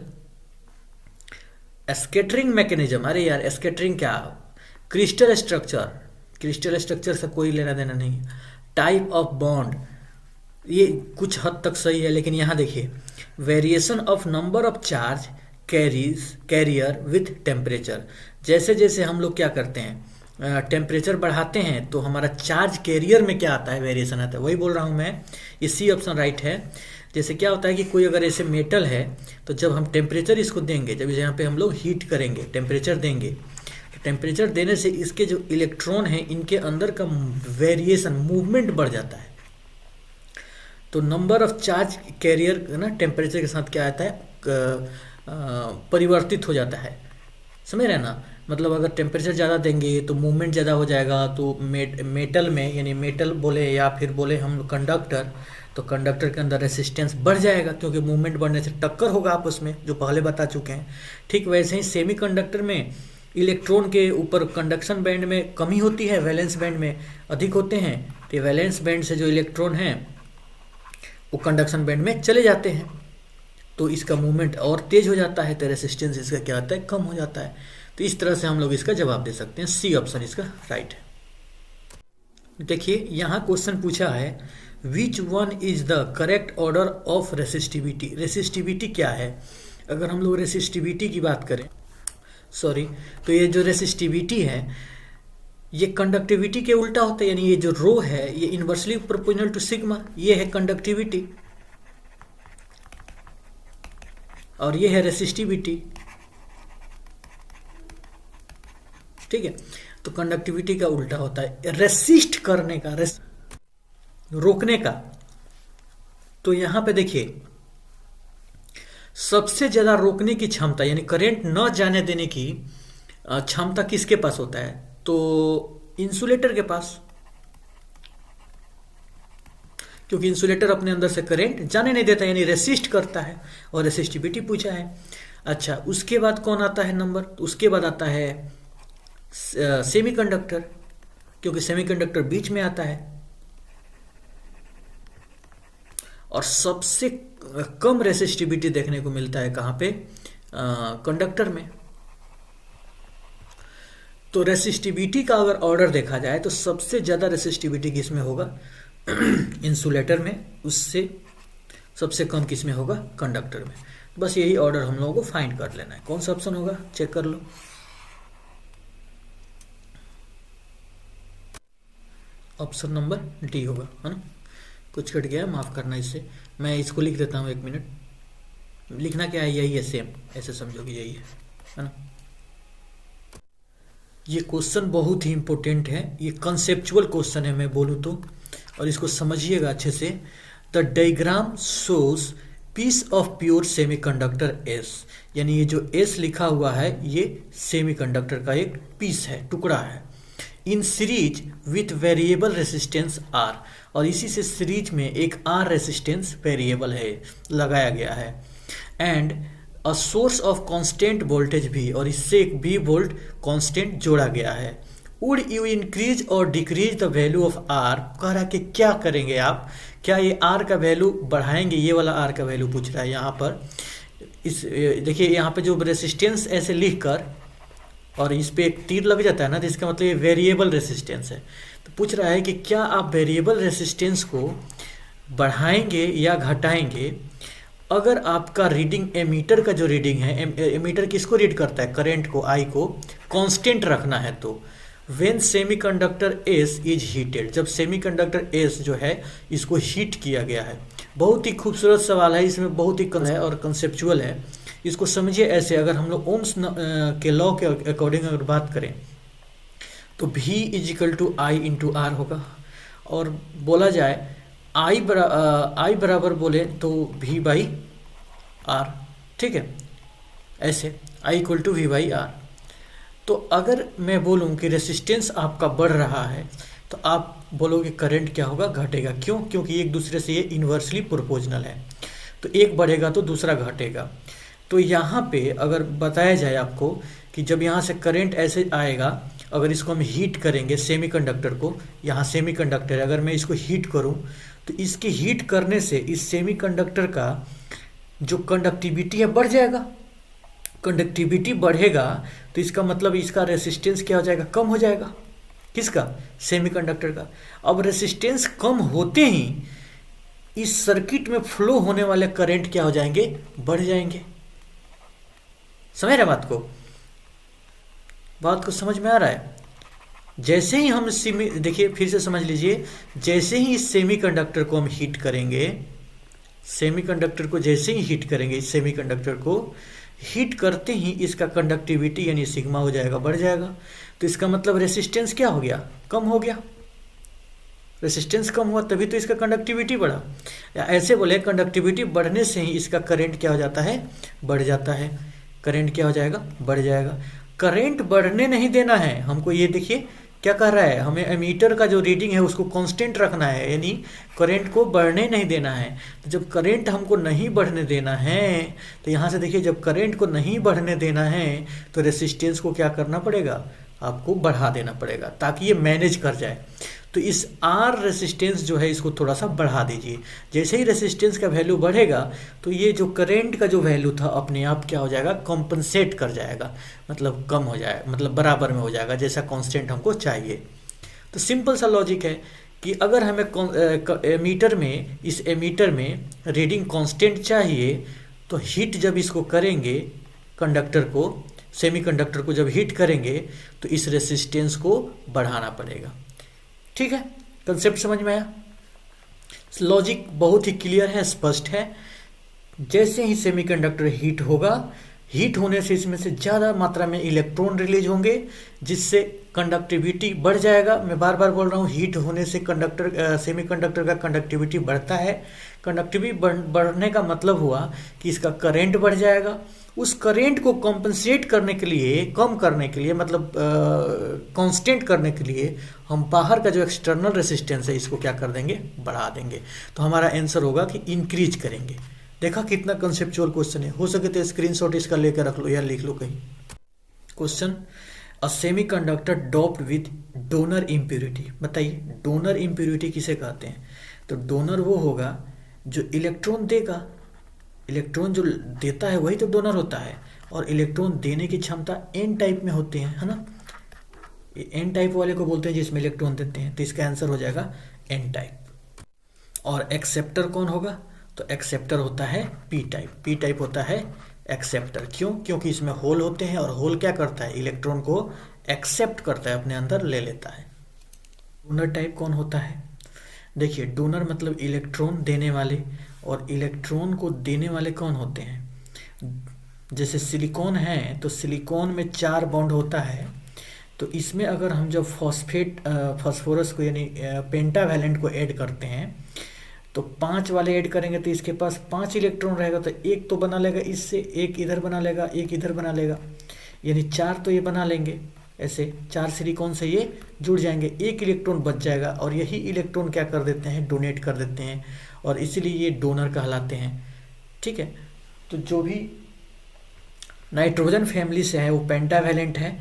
Scattering mechanism, अरे यार स्कैटरिंग क्या, क्रिस्टल स्ट्रक्चर से कोई लेना देना नहीं। टाइप ऑफ बॉन्ड, ये कुछ हद तक सही है, लेकिन यहाँ देखिए variation of number of charge carrier with temperature. जैसे जैसे हम लोग क्या करते हैं, टेम्परेचर बढ़ाते हैं तो हमारा चार्ज कैरियर में क्या आता है, वेरिएशन आता है। वही बोल रहा हूँ मैं, ये सी ऑप्शन राइट है। जैसे क्या होता है कि कोई अगर ऐसे मेटल है तो जब हम टेम्परेचर इसको देंगे, जब यहाँ पे हम लोग हीट करेंगे, टेम्परेचर देंगे, तो टेम्परेचर देने से इसके जो इलेक्ट्रॉन है इनके अंदर का वेरिएशन, मूवमेंट बढ़ जाता है। तो नंबर ऑफ चार्ज कैरियर ना टेम्परेचर के साथ क्या आता है, परिवर्तित हो जाता है। समझ रहे ना, मतलब अगर टेम्परेचर ज़्यादा देंगे तो मूवमेंट ज़्यादा हो जाएगा। तो मेटल में, यानी मेटल बोले या फिर बोले हम कंडक्टर, तो कंडक्टर के अंदर रेसिस्टेंस बढ़ जाएगा क्योंकि मूवमेंट बढ़ने से टक्कर होगा आपस में, जो पहले बता चुके हैं। ठीक वैसे ही सेमीकंडक्टर में इलेक्ट्रॉन के ऊपर कंडक्शन बैंड में कमी होती है, वैलेंस बैंड में अधिक होते हैं। तो वैलेंस बैंड से जो इलेक्ट्रॉन हैं वो कंडक्शन बैंड में चले जाते हैं, तो इसका मूवमेंट और तेज हो जाता है, तो रेसिस्टेंस इसका क्या होता है, कम हो जाता है। तो इस तरह से हम लोग इसका जवाब दे सकते हैं, सी ऑप्शन इसका राइट है। देखिए यहाँ क्वेश्चन पूछा है which one is the correct order of resistivity. Resistivity क्या है, अगर हम लोग रेसिस्टिविटी की बात करें, तो ये जो रेसिस्टिविटी है ये कंडक्टिविटी के उल्टा होता है, यानी ये जो रो है ये इनवर्सली प्रोपोर्शनल टू सिग्मा, ये है कंडक्टिविटी और ये है रेसिस्टिविटी। ठीक है, तो कंडक्टिविटी का उल्टा होता है रेसिस्ट करने का, रोकने का। तो यहां पे देखिए सबसे ज्यादा रोकने की क्षमता, यानी करंट न जाने देने की क्षमता किसके पास होता है, तो इंसुलेटर के पास, क्योंकि इंसुलेटर अपने अंदर से करंट जाने नहीं देता, यानी रेसिस्ट करता है, और रेसिस्टिविटी पूछा है। अच्छा, उसके बाद कौन आता है नंबर, उसके बाद आता है सेमीकंडक्टर, क्योंकि सेमीकंडक्टर बीच में आता है। और सबसे कम रेसिस्टिविटी देखने को मिलता है कहां पे, कंडक्टर में। तो रेसिस्टिविटी का अगर ऑर्डर देखा जाए तो सबसे ज्यादा रेसिस्टिविटी किसमें होगा, इंसुलेटर में, उससे सबसे कम किसमें होगा, कंडक्टर में। बस यही ऑर्डर हम लोगों को फाइंड कर लेना है। कौन सा ऑप्शन होगा, चेक कर लो। ऑप्शन नंबर डी होगा, है ना। कुछ कट गया, माफ करना, इससे मैं इसको लिख देता हूँ, 1 मिनट। लिखना क्या है, यही है, सेम, ऐसे समझो कि यही है ना। ये क्वेश्चन बहुत ही इंपॉर्टेंट है, ये कंसेप्चुअल क्वेश्चन है मैं बोलूँ तो, और इसको समझिएगा अच्छे से। The diagram shows piece of pure semiconductor S, यानी ये जो एस लिखा हुआ है ये सेमीकंडक्टर का एक पीस है, टुकड़ा है, in series with variable resistance R, और इसी से सीरीज में एक आर रेसिस्टेंस वेरिएबल है लगाया गया है, and a source of constant voltage भी, और इससे एक बी वोल्ट कांस्टेंट जोड़ा गया है। वुड यू इंक्रीज और decrease the value of R, कह रहा है कि क्या करेंगे आप, क्या ये आर का वैल्यू बढ़ाएंगे, ये वाला आर का वैल्यू पूछ रहा है यहाँ पर। इस देखिए यहाँ पे जो रेसिस्टेंस ऐसे लिख कर और इस पे एक तीर लग जाता है ना, तो इसका मतलब ये वेरिएबल रेसिस्टेंस है। तो पूछ रहा है कि क्या आप वेरिएबल रेसिस्टेंस को बढ़ाएंगे या घटाएंगे अगर आपका रीडिंग एमीटर का जो रीडिंग है, एमीटर किसको रीड करता है, करंट को, आई को कांस्टेंट रखना है। तो when semiconductor S is heated, जब सेमीकंडक्टर एस जो है इसको हीट किया गया है। बहुत ही खूबसूरत सवाल है, इसमें बहुत ही है और कंसेप्चुअल है। इसको समझिए ऐसे, अगर हम लोग ओम्स के लॉ के अकॉर्डिंग अगर बात करें तो V equal to I into R होगा, और बोला जाए आई बराबर बोले तो V बाई आर, ठीक है, ऐसे I equal to V by R. तो अगर मैं बोलूं कि रेसिस्टेंस आपका बढ़ रहा है तो आप बोलोगे करंट क्या होगा, घटेगा। क्यों? क्योंकि एक दूसरे से ये इन्वर्सली प्रोपोर्शनल है, तो एक बढ़ेगा तो दूसरा घटेगा। तो यहाँ पे अगर बताया जाए आपको कि जब यहाँ से करंट ऐसे आएगा, अगर इसको हम हीट करेंगे सेमीकंडक्टर को, यहाँ सेमीकंडक्टर अगर मैं इसको हीट करूँ तो इसके हीट करने से इस सेमीकंडक्टर का जो कंडक्टिविटी है बढ़ जाएगा। कंडक्टिविटी बढ़ेगा तो इसका मतलब इसका रेसिस्टेंस क्या हो जाएगा, कम हो जाएगा। किसका? सेमीकंडक्टर का। अब रेसिस्टेंस कम होते ही इस सर्किट में फ्लो होने वाले करंट क्या हो जाएंगे, बढ़ जाएंगे। समझ रहे बात को समझ में आ रहा है? जैसे ही हम देखिए फिर से समझ लीजिए, जैसे ही इस सेमीकंडक्टर को हम हीट करेंगे, सेमीकंडक्टर को जैसे ही हीट करेंगे, इस सेमीकंडक्टर को हीट करते ही इसका कंडक्टिविटी यानी सिग्मा हो जाएगा, बढ़ जाएगा। तो इसका मतलब रेसिस्टेंस क्या हो गया, कम हो गया। रेसिस्टेंस कम हुआ तभी तो इसका कंडक्टिविटी बढ़ा। या ऐसे बोले कंडक्टिविटी बढ़ने से ही इसका करंट क्या हो जाता है, बढ़ जाता है। करंट क्या हो जाएगा, बढ़ जाएगा। करंट बढ़ने नहीं देना है हमको। ये देखिए क्या कर रहा है, हमें एमीटर का जो रीडिंग है उसको कांस्टेंट रखना है, यानी करंट को बढ़ने नहीं देना है। तो जब करंट हमको नहीं बढ़ने देना है, तो यहाँ से देखिए जब करंट को नहीं बढ़ने देना है तो रेसिस्टेंस को क्या करना पड़ेगा, आपको बढ़ा देना पड़ेगा ताकि ये मैनेज कर जाए। तो इस आर रेसिस्टेंस जो है इसको थोड़ा सा बढ़ा दीजिए। जैसे ही रेसिस्टेंस का वैल्यू बढ़ेगा तो ये जो करंट का जो वैल्यू था अपने आप क्या हो जाएगा, कॉम्पनसेट कर जाएगा, मतलब कम हो जाएगा, मतलब बराबर में हो जाएगा जैसा कांस्टेंट हमको चाहिए। तो सिंपल सा लॉजिक है कि अगर हमें एमीटर में, इस एमीटर में रीडिंग कांस्टेंट चाहिए तो हीट जब इसको करेंगे, कंडक्टर को, सेमीकंडक्टर को जब हीट करेंगे तो इस रेसिस्टेंस को बढ़ाना पड़ेगा। ठीक है, कंसेप्ट समझ में आया? लॉजिक बहुत ही क्लियर है, स्पष्ट है। जैसे ही सेमीकंडक्टर हीट होगा, हीट होने से इसमें से ज़्यादा मात्रा में इलेक्ट्रॉन रिलीज होंगे जिससे कंडक्टिविटी बढ़ जाएगा। मैं बार बार बोल रहा हूँ, हीट होने से सेमीकंडक्टर का कंडक्टिविटी बढ़ता है। कंडक्टिविटी बढ़ने का मतलब हुआ कि इसका करंट बढ़ जाएगा। उस करंट को कॉम्पनसेट करने के लिए, कम करने के लिए, मतलब कांस्टेंट करने के लिए हम बाहर का जो एक्सटर्नल रेसिस्टेंस है इसको क्या कर देंगे, बढ़ा देंगे। तो हमारा आंसर होगा कि इंक्रीज करेंगे। देखा कितना कंसेप्चुअल क्वेश्चन है। हो सके तो स्क्रीनशॉट इसका लेकर रख लो या लिख लो कहीं। Question, a semiconductor doped with donor impurity. बताइए डोनर इम्प्योरिटी किसे कहते हैं? तो डोनर वो होगा जो इलेक्ट्रॉन देगा। इलेक्ट्रॉन जो देता है वही तो डोनर होता है, और इलेक्ट्रॉन देने की क्षमता एन टाइप में होती है ना। एन टाइप वाले को बोलते हैं जिसमें इलेक्ट्रॉन देते हैं, तो इसका आंसर हो जाएगा एन टाइप। और एक्सेप्टर कौन होगा? तो एक्सेप्टर होता है पी टाइप। पी टाइप होता है एक्सेप्टर। क्यों? क्योंकि इसमें होल होते हैं और होल क्या करता है, इलेक्ट्रॉन को एक्सेप्ट करता है, अपने अंदर ले लेता है। डोनर टाइप कौन होता है? देखिए डोनर मतलब इलेक्ट्रॉन देने वाले, और इलेक्ट्रॉन को देने वाले कौन होते हैं? जैसे सिलिकॉन है तो सिलिकॉन में 4 बॉन्ड होता है, तो इसमें अगर हम जब फास्फोरस को यानी पेंटावैलेंट को ऐड करते हैं तो 5 वाले ऐड करेंगे तो इसके पास 5 इलेक्ट्रॉन रहेगा, तो एक तो बना लेगा इससे, एक इधर बना लेगा, एक इधर बना लेगा, यानी 4 तो ये बना लेंगे। ऐसे 4 सिलिकॉन से ये जुड़ जाएंगे, एक इलेक्ट्रॉन बच जाएगा और यही इलेक्ट्रॉन क्या कर देते हैं, डोनेट कर देते हैं, और इसीलिए ये डोनर कहलाते हैं। ठीक है, तो जो भी नाइट्रोजन फैमिली से है वो पेंटावैलेंट है,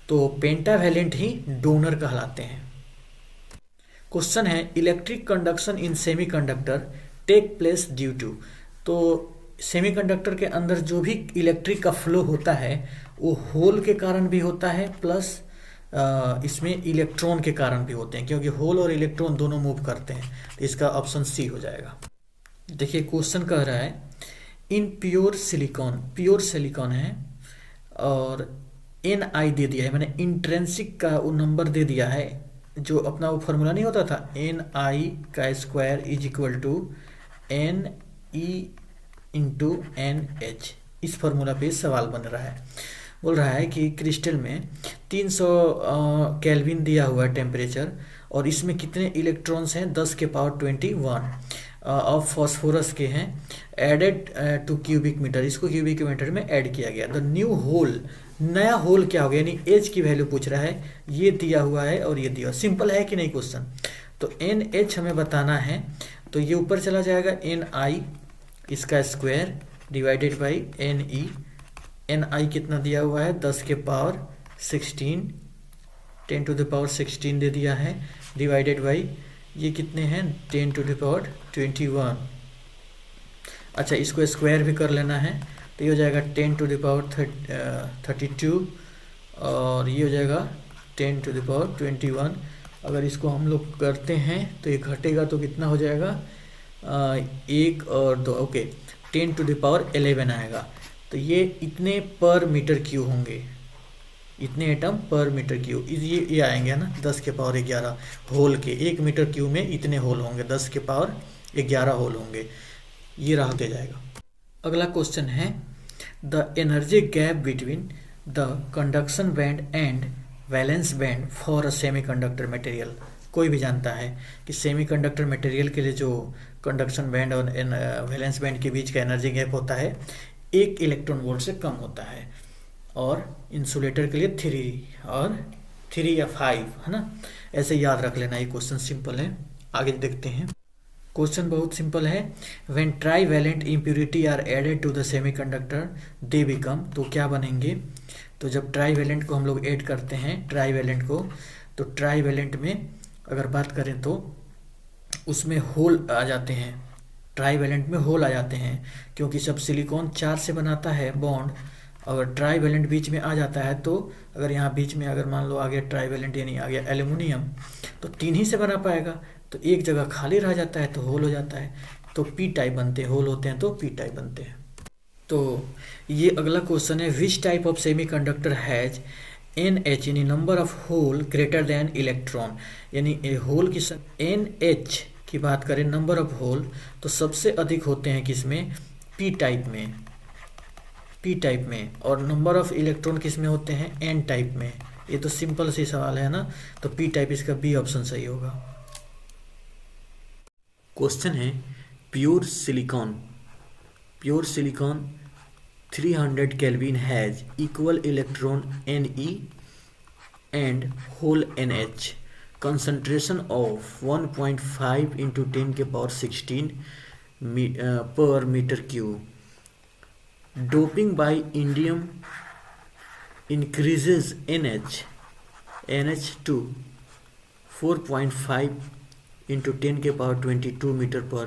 तो पेंटावैलेंट ही डोनर कहलाते हैं। क्वेश्चन है electric conduction in semiconductor take place due to. तो सेमीकंडक्टर के अंदर जो भी इलेक्ट्रिक का फ्लो होता है वो होल के कारण भी होता है, प्लस इसमें इलेक्ट्रॉन के कारण भी होते हैं, क्योंकि होल और इलेक्ट्रॉन दोनों मूव करते हैं। तो इसका ऑप्शन सी हो जाएगा। देखिए क्वेश्चन कह रहा है इन प्योर सिलिकॉन है और Ni दे दिया है, मैंने इंट्रेंसिक का वो नंबर दे दिया है, जो अपना वो फॉर्मूला नहीं होता था Ni का square is equal to Ne into NH। इस फॉर्मूला पे सवाल बन रहा है। बोल रहा है कि क्रिस्टल में 300 केल्विन दिया हुआ है टेम्परेचर, और इसमें कितने इलेक्ट्रॉन्स हैं, 10 के पावर 21 ऑफ फॉस्फोरस के हैं, एडेड टू क्यूबिक मीटर। इसको क्यूबिक मीटर में ऐड किया गया। द न्यू होल, नया होल क्या हो गया, यानी एच की वैल्यू पूछ रहा है, ये दिया हुआ है और ये दिया हुआ। सिंपल है कि नहीं क्वेश्चन। तो NH हमें बताना है, तो ये ऊपर चला जाएगा Ni इसका square divided by Ne। Ni कितना दिया हुआ है, 10 के पावर 16, 10 टू द पावर 16 दे दिया है, डिवाइडेड बाई ये कितने हैं, 10 टू द पावर 21। अच्छा, इसको स्क्वायर भी कर लेना है, तो ये हो जाएगा 10 टू द पावर 32, और ये हो जाएगा 10 टू द पावर 21। अगर इसको हम लोग करते हैं तो ये घटेगा तो कितना हो जाएगा, 1 और 2, ओके, 10 टू द पावर 11 आएगा। तो ये इतने पर मीटर क्यूब होंगे, इतने एटम पर मीटर क्यूब, ये आएंगे ना 10 के पावर 11 होल के। 1 मीटर क्यूब में इतने होल होंगे, 10 के पावर 11 होल होंगे। ये रह दे जाएगा। अगला क्वेश्चन है the energy gap between the conduction band and valence band for a semiconductor material. कोई भी जानता है कि सेमीकंडक्टर मटेरियल के लिए जो कंडक्शन बैंड और वैलेंस बैंड के बीच का एनर्जी गैप होता है 1 इलेक्ट्रॉन वोल्ट से कम होता है, और इंसुलेटर के लिए 3 और 3 या 5 है ना। ऐसे याद रख लेना, ये क्वेश्चन सिंपल है। आगे देखते हैं। क्वेश्चन बहुत सिंपल है। When trivalent impurity are added to the semiconductor they become, तो क्या बनेंगे, तो जब ट्राईवैलेंट को हम लोग ऐड करते हैं ट्राईवैलेंट को, तो ट्राईवैलेंट में अगर बात करें तो उसमें होल आ जाते हैं, ट्राईवैलेंट में होल आ जाते हैं, क्योंकि जब सिलिकॉन 4 से बनाता है बॉन्ड, अगर ट्राईवैलेंट बीच में आ जाता है, तो अगर यहाँ बीच में अगर मान लो आ गया ट्राईवैलेंट यानी आ गया एल्यूमिनियम, तो 3 ही से बना पाएगा, तो एक जगह खाली रह जाता है तो होल हो जाता है, तो पी टाइप बनते हैं, होल होते हैं तो पी टाइप बनते हैं। तो ये अगला क्वेश्चन है which type of semiconductor has NH यानी number of hole greater than electron, यानी होल की NH की बात करें नंबर ऑफ होल, तो सबसे अधिक होते हैं किसमें, पी टाइप में, और नंबर ऑफ इलेक्ट्रॉन किस में होते हैं, एन टाइप में। ये तो सिंपल सी सवाल है ना, तो पी टाइप इसका बी ऑप्शन सही होगा। क्वेश्चन है pure silicon 300 kelvin has equal electron Ne and hole NH, concentration of 1.5 into 10 के power 16 per meter cube. Doping by indium increases NH to 4.5 into 10 के power 22 metre per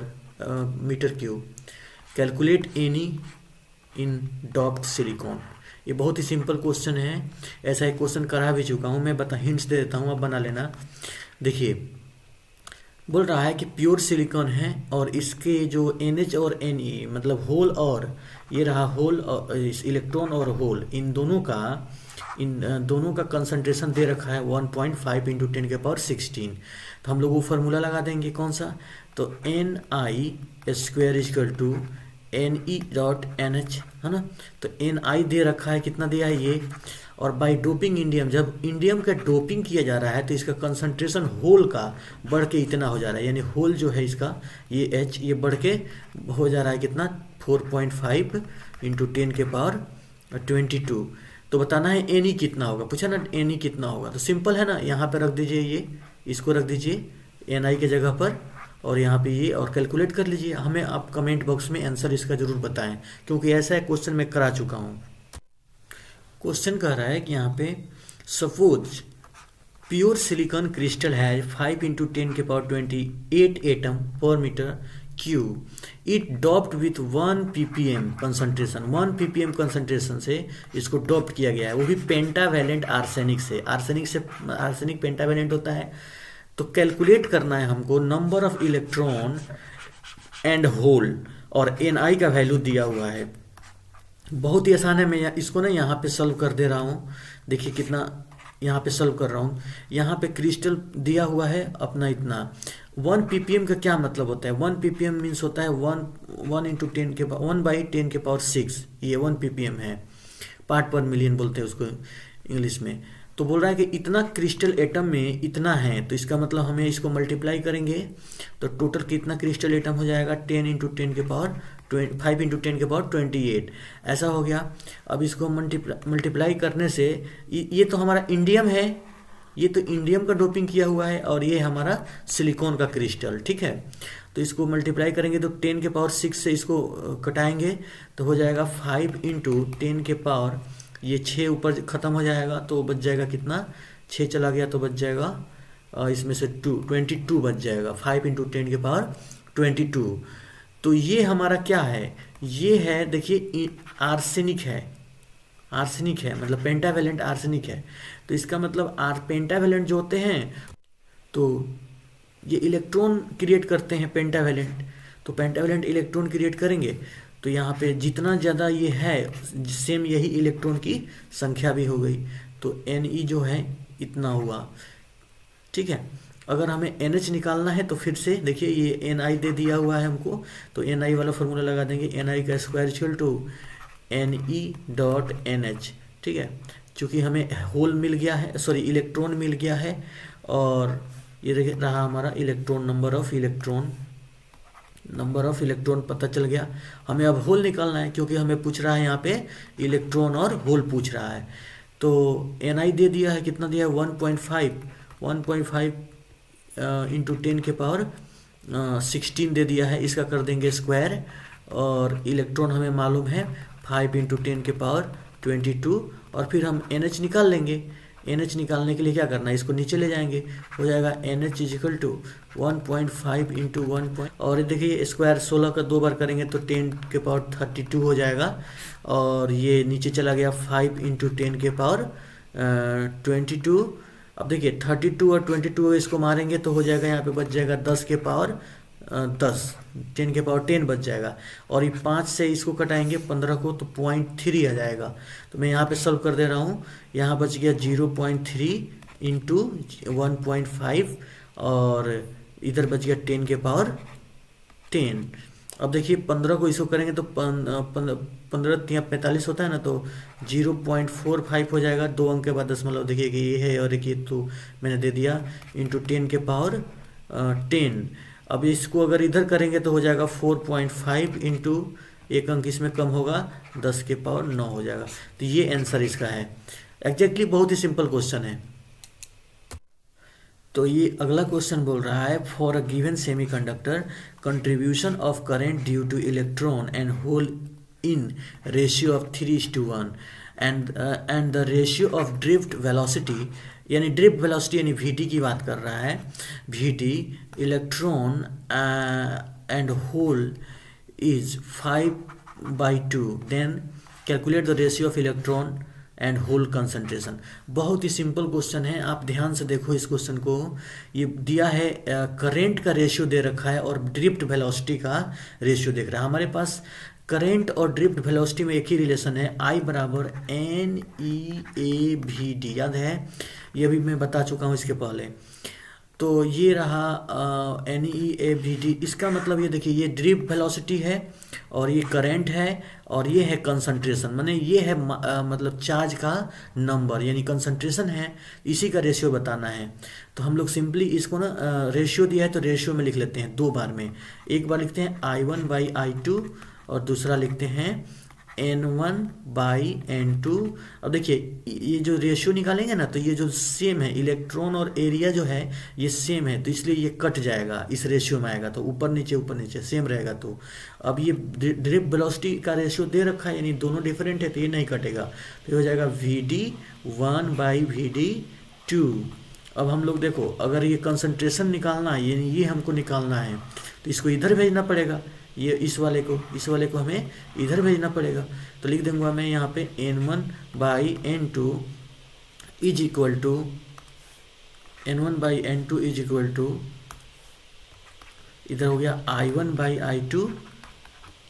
metre cube. Calculate N I in doped silicon. ये बहुत ही simple question है, ऐसा एक question करा भी चुका हूँ मैं, हिंट्स दे देता हूँ, आप बना लेना. देखिए बोल रहा है कि प्योर सिलिकॉन है और इसके जो NH और Ne मतलब होल, और ये रहा होल और इलेक्ट्रॉन और होल, इन दोनों का कंसंट्रेशन दे रखा है 1.5 इंटू 10 के पावर 16. तो हम लोग वो फार्मूला लगा देंगे कौन सा, तो Ni square equal to N E dot N H, है ना। तो एन आई दे रखा है, कितना दिया है ये, और बाई डोपिंग इंडियम, जब इंडियम का डोपिंग किया जा रहा है तो इसका कंसंट्रेशन होल का बढ़ के इतना हो जा रहा है, यानी होल जो है इसका ये एच ये बढ़ के हो जा रहा है कितना 4.5 इंटू 10⁻22। तो बताना है एन ई कितना होगा, पूछा ना एन ई कितना होगा। तो सिंपल है ना, यहाँ पे रख दीजिए, ये इसको रख दीजिए एन आई के जगह पर, और यहाँ पे ये, और कैलकुलेट कर लीजिए। हमें आप कमेंट बॉक्स में आंसर इसका जरूर बताएं, क्योंकि ऐसा है क्वेश्चन मैं करा चुका हूँ। क्वेश्चन कह रहा है कि यहाँ पे सपोज प्योर सिलिकॉन क्रिस्टल है 5 into 10⁻28 atom per metre cube, it doped with 1 ppm concentration, 1 ppm concentration से इसको डॉप्ड किया गया है, वो भी पेंटावेलेंट आर्सेनिक से। आर्सेनिक पेंटावेलेंट होता है। तो कैलकुलेट करना है हमको number of electron and hole, और एन आई का वैल्यू दिया हुआ है। बहुत ही आसान है, मैं इसको ना यहाँ पे सॉल्व कर दे रहा हूँ। देखिए कितना यहाँ पे सॉल्व कर रहा हूँ। यहाँ पे क्रिस्टल दिया हुआ है अपना इतना। 1 ppm का क्या मतलब होता है, 1 ppm मीन्स होता है 1 इंटू 1/10⁶, ये 1 ppm है, पार्ट पर मिलियन बोलते हैं उसको इंग्लिश में। तो बोल रहा है कि इतना क्रिस्टल एटम में इतना है, तो इसका मतलब हमें इसको मल्टीप्लाई करेंगे तो टोटल कितना क्रिस्टल एटम हो जाएगा 5 इंटू 10⁻28 ऐसा हो गया। अब इसको मल्टीप्लाई करने से ये तो हमारा इंडियम है, ये तो इंडियम का डोपिंग किया हुआ है, और ये हमारा सिलिकॉन का क्रिस्टल, ठीक है। तो इसको मल्टीप्लाई करेंगे तो 10⁶ से इसको कटाएंगे तो हो जाएगा 5 इंटू 10⁻, ये 6 ऊपर ख़त्म हो जाएगा तो बच जाएगा कितना, 6 चला गया तो बच जाएगा इसमें से 22 बच जाएगा, 5 इंटू 10⁻22। तो ये हमारा क्या है, ये है देखिए आर्सेनिक है, आर्सेनिक है मतलब पेंटावेलेंट आर्सेनिक है। तो इसका मतलब पेंटावेलेंट जो होते हैं तो ये इलेक्ट्रॉन क्रिएट करते हैं पेंटावेलेंट, तो पेंटावेलेंट इलेक्ट्रॉन क्रिएट करेंगे तो यहाँ पे जितना ज़्यादा ये है सेम यही इलेक्ट्रॉन की संख्या भी हो गई, तो एन ई जो है इतना हुआ, ठीक है। अगर हमें एन एच निकालना है तो फिर से देखिए ये एन आई दे दिया हुआ है हमको, तो एन आई वाला फॉर्मूला लगा देंगे, एन आई का square equal to N E dot N H, ठीक है। चूँकि हमें होल मिल गया है, सॉरी इलेक्ट्रॉन मिल गया है, और ये देखिए रहा हमारा इलेक्ट्रॉन, नंबर ऑफ इलेक्ट्रॉन पता चल गया। हमें अब होल निकालना है, क्योंकि हमें पूछ रहा है यहाँ पे इलेक्ट्रॉन और होल पूछ रहा है। तो एन आई दे दिया है, कितना दिया है 1.5 इंटू 10⁻16 दे दिया है, इसका कर देंगे स्क्वायर, और इलेक्ट्रॉन हमें मालूम है 5 इंटू 10⁻22, और फिर हम एन एच निकाल लेंगे। एन एच निकालने के लिए क्या करना है, इसको नीचे ले जाएंगे, हो जाएगा N H is equal to 1.5 into 1, और देखिए स्क्वायर 16 का 2 बार करेंगे तो 10⁻32 हो जाएगा, और ये नीचे चला गया 5 इंटू 10⁻22। अब देखिए 32 और 22 इसको मारेंगे तो हो जाएगा, यहाँ पे बच जाएगा 10⁻10, 10⁻10 बच जाएगा, और ये 5 से इसको कटाएंगे 15 को तो 0.3 आ जाएगा। तो मैं यहाँ पे सॉल्व कर दे रहा हूँ, यहाँ बच गया 0.3 इंटू 1.5, और इधर बच गया 10⁻10। अब देखिए 15 को इसको करेंगे तो 15×3=45 होता है ना, तो 0.45 हो जाएगा, 2 अंक के बाद दशमलव देखिए कि ये है, और एक ये तो मैंने दे दिया इंटू 10⁻10। अब इसको अगर इधर करेंगे तो हो जाएगा 4.5 इंटू, एक अंक इसमें कम होगा 10⁹ हो जाएगा। तो ये आंसर इसका है। एग्जैक्टली बहुत ही सिंपल क्वेश्चन है। तो ये अगला क्वेश्चन बोल रहा है, for a given semiconductor contribution of current due to electron and hole in ratio of 3:1 and the ratio of drift velocity, यानी ड्रिफ्ट वेलोसिटी यानी वीटी की बात कर रहा है, VT electron and hole is 5/2, then calculate the ratio of electron and hole concentration. बहुत ही simple question है, आप ध्यान से देखो इस क्वेश्चन को। ये दिया है करंट का रेशियो दे रखा है और ड्रिफ्ट वेलोसिटी का रेशियो देख रहा है। हमारे पास करंट और ड्रिफ्ट वेलोसिटी में एक ही रिलेशन है, I बराबर NEAVD, याद है, ये भी मैं बता चुका हूँ इसके पहले। तो ये रहा NEAVD, इसका मतलब ये देखिए ये ड्रिफ्ट वेलोसिटी है और ये करंट है और ये है कंसंट्रेशन, माने ये है मतलब चार्ज का नंबर यानी कंसंट्रेशन है, इसी का रेशियो बताना है। तो हम लोग सिंपली इसको ना रेशियो दिया है तो रेशियो में लिख लेते हैं 2 बार में। एक बार लिखते हैं I1/I2 और दूसरा लिखते हैं N1/N2। अब देखिए ये जो रेशियो निकालेंगे ना तो ये जो सेम है, इलेक्ट्रॉन और एरिया जो है ये सेम है, तो इसलिए ये कट जाएगा, इस रेशियो में आएगा, तो ऊपर नीचे सेम रहेगा। तो अब ये ड्रिप वेलोसिटी का रेशियो दे रखा है यानी दोनों डिफरेंट है तो ये नहीं कटेगा, तो ये हो जाएगा VD1/VD2। अब हम लोग देखो अगर ये कंसंट्रेशन निकालना है यानी ये हमको निकालना है तो इसको इधर भेजना पड़ेगा, ये इस वाले को हमें इधर भेजना पड़ेगा। तो लिख दूंगा मैं यहाँ पे N1/N2 इज इक्वल टू इधर हो गया I1/I2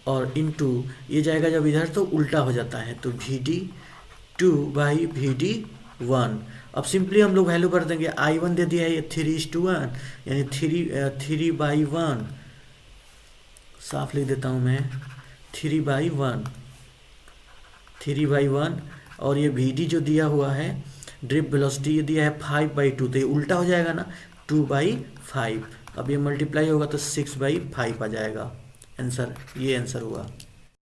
और इनटू ये जाएगा जब इधर तो उल्टा हो जाता है, तो VD2/VD1। अब सिंपली हम लोग वैल्यू कर देंगे, I1 दे दिया है ये 3:1 यानी 3/1, साफ लिख देता हूँ मैं 3/1 और ये VD जो दिया हुआ है ड्रिप वेलोसिटी ये दिया है 5/2, तो ये उल्टा हो जाएगा ना 2/5। अब ये मल्टीप्लाई होगा तो 6/5 आ जाएगा आंसर, ये आंसर हुआ।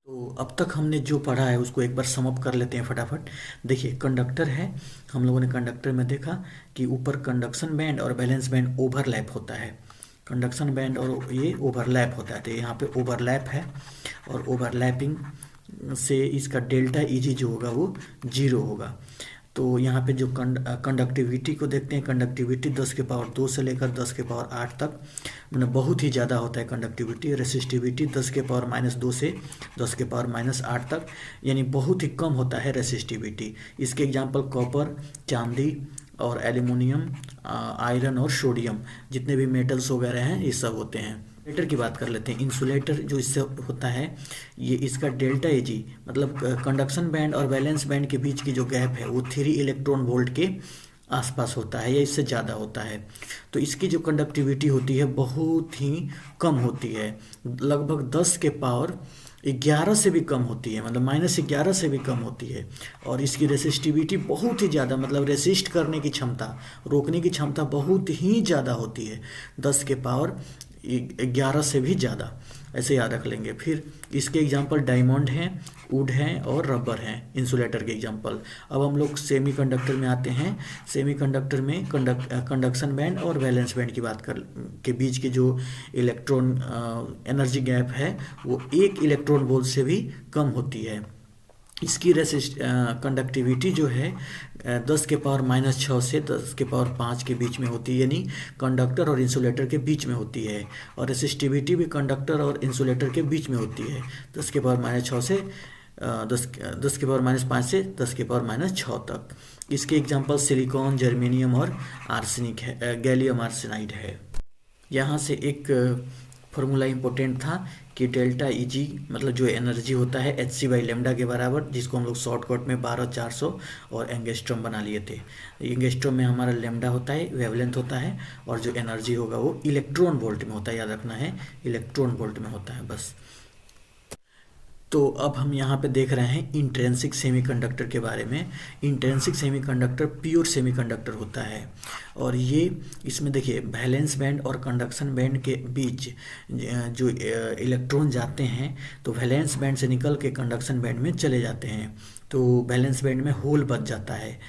तो अब तक हमने जो पढ़ा है उसको एक बार सम अप कर लेते हैं फटाफट। देखिए कंडक्टर है, हम लोगों ने कंडक्टर में देखा कि ऊपर कंडक्शन बैंड और बैलेंस बैंड ओवरलैप होता है, कंडक्शन बैंड और ये ओवरलैप होता है, तो यहाँ पे ओवरलैप है और ओवरलैपिंग से इसका डेल्टा Eg जो होगा वो 0 होगा। तो यहाँ पे जो कंडक्टिविटी को देखते हैं, कंडक्टिविटी 10⁻² से लेकर 10⁸ तक, मतलब बहुत ही ज़्यादा होता है कंडक्टिविटी। रेसिस्टिविटी 10⁻² से 10⁻8 तक, यानी बहुत ही कम होता है रेसिस्टिविटी। इसके एग्जांपल कॉपर, चांदी और एल्यूमिनियम, आयरन और सोडियम, जितने भी मेटल्स वगैरह हैं ये सब होते हैं। इंसुलेटर की बात कर लेते हैं। इंसुलेटर जो इससे होता है ये इसका डेल्टा Ag मतलब कंडक्शन बैंड और वैलेंस बैंड के बीच की जो गैप है वो 3 इलेक्ट्रॉन वोल्ट के आसपास होता है या इससे ज़्यादा होता है। तो इसकी जो कंडक्टिविटी होती है बहुत ही कम होती है, लगभग 10⁻11 से भी कम होती है, मतलब -11 से भी कम होती है। और इसकी रेसिस्टिविटी बहुत ही ज़्यादा, मतलब रेसिस्ट करने की क्षमता, रोकने की क्षमता बहुत ही ज़्यादा होती है, 10⁻11 से भी ज़्यादा, ऐसे याद रख लेंगे। फिर इसके एग्जांपल डायमंड हैं, वुड हैं और रबर हैं, इंसुलेटर के एग्जांपल। अब हम लोग सेमीकंडक्टर में आते हैं। सेमीकंडक्टर में कंडक्शन बैंड और वैलेंस बैंड की बात कर के बीच की जो इलेक्ट्रॉन एनर्जी गैप है वो 1 इलेक्ट्रॉन वोल्ट से भी कम होती है। इसकी कंडक्टिविटी जो है 10⁻⁻6 से 10⁻5 के बीच में होती है, यानी कंडक्टर और इंसुलेटर के बीच में होती है। और रेसिस्टिविटी भी कंडक्टर और इंसुलेटर के बीच में होती है, 10⁻⁻6 से 10⁻⁻5 से 10⁻⁻6 तक। इसके एग्जांपल सिलिकॉन, जर्मेनियम और आर्सेनिक है, गैलियम आर्सेनाइड है। यहाँ से एक फॉर्मूला इम्पोर्टेंट था कि डेल्टा Eg मतलब जो एनर्जी होता है hc/λ के बराबर, जिसको हम लोग शॉर्टकट में 12400 और एंगस्ट्रॉम बना लिए थे। एंगस्ट्रॉम में हमारा लैम्डा होता है, वेवलेंथ होता है, और जो एनर्जी होगा वो इलेक्ट्रॉन वोल्ट में होता है, याद रखना है इलेक्ट्रॉन वोल्ट में होता है बस। तो अब हम यहाँ पे देख रहे हैं इंट्रिंसिक सेमीकंडक्टर के बारे में। इंट्रिंसिक सेमीकंडक्टर प्योर सेमीकंडक्टर होता है, और ये इसमें देखिए वैलेंस बैंड और कंडक्शन बैंड के बीच जो इलेक्ट्रॉन जाते हैं तो वैलेंस बैंड से निकल के कंडक्शन बैंड में चले जाते हैं, तो वैलेंस बैंड में होल बच जाता है।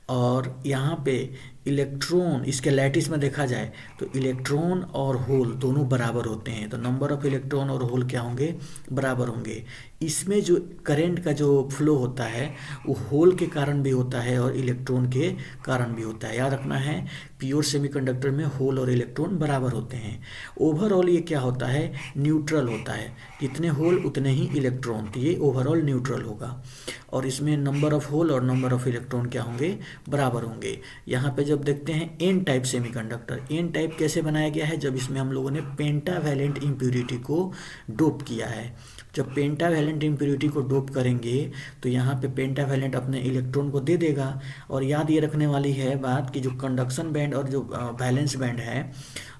और यहाँ पे इलेक्ट्रॉन, इसके लैटिस में देखा जाए तो इलेक्ट्रॉन और होल दोनों बराबर होते हैं, तो नंबर ऑफ इलेक्ट्रॉन और होल क्या होंगे, बराबर होंगे। इसमें जो करंट का जो फ्लो होता है वो होल के कारण भी होता है और इलेक्ट्रॉन के कारण भी होता है, याद रखना है। प्योर सेमीकंडक्टर में होल और इलेक्ट्रॉन बराबर होते हैं। ओवरऑल ये क्या होता है, न्यूट्रल होता है, जितने होल उतने ही इलेक्ट्रॉन, तो ये ओवरऑल न्यूट्रल होगा। और इसमें नंबर ऑफ होल और नंबर ऑफ इलेक्ट्रॉन क्या होंगे, बराबर होंगे। यहाँ पे जब देखते हैं N type semiconductor, N type कैसे बनाया गया है, जब इसमें हम लोगों ने पेंटावैलेंट इम्प्योरिटी को डोप किया है। जब पेंटावैलेंट इम्प्योरिटी को डोप करेंगे तो यहाँ पे पेंटावैलेंट अपने इलेक्ट्रॉन को दे देगा। और याद ये रखने वाली है बात कि जो कंडक्शन बैंड और जो वैलेंस बैंड है,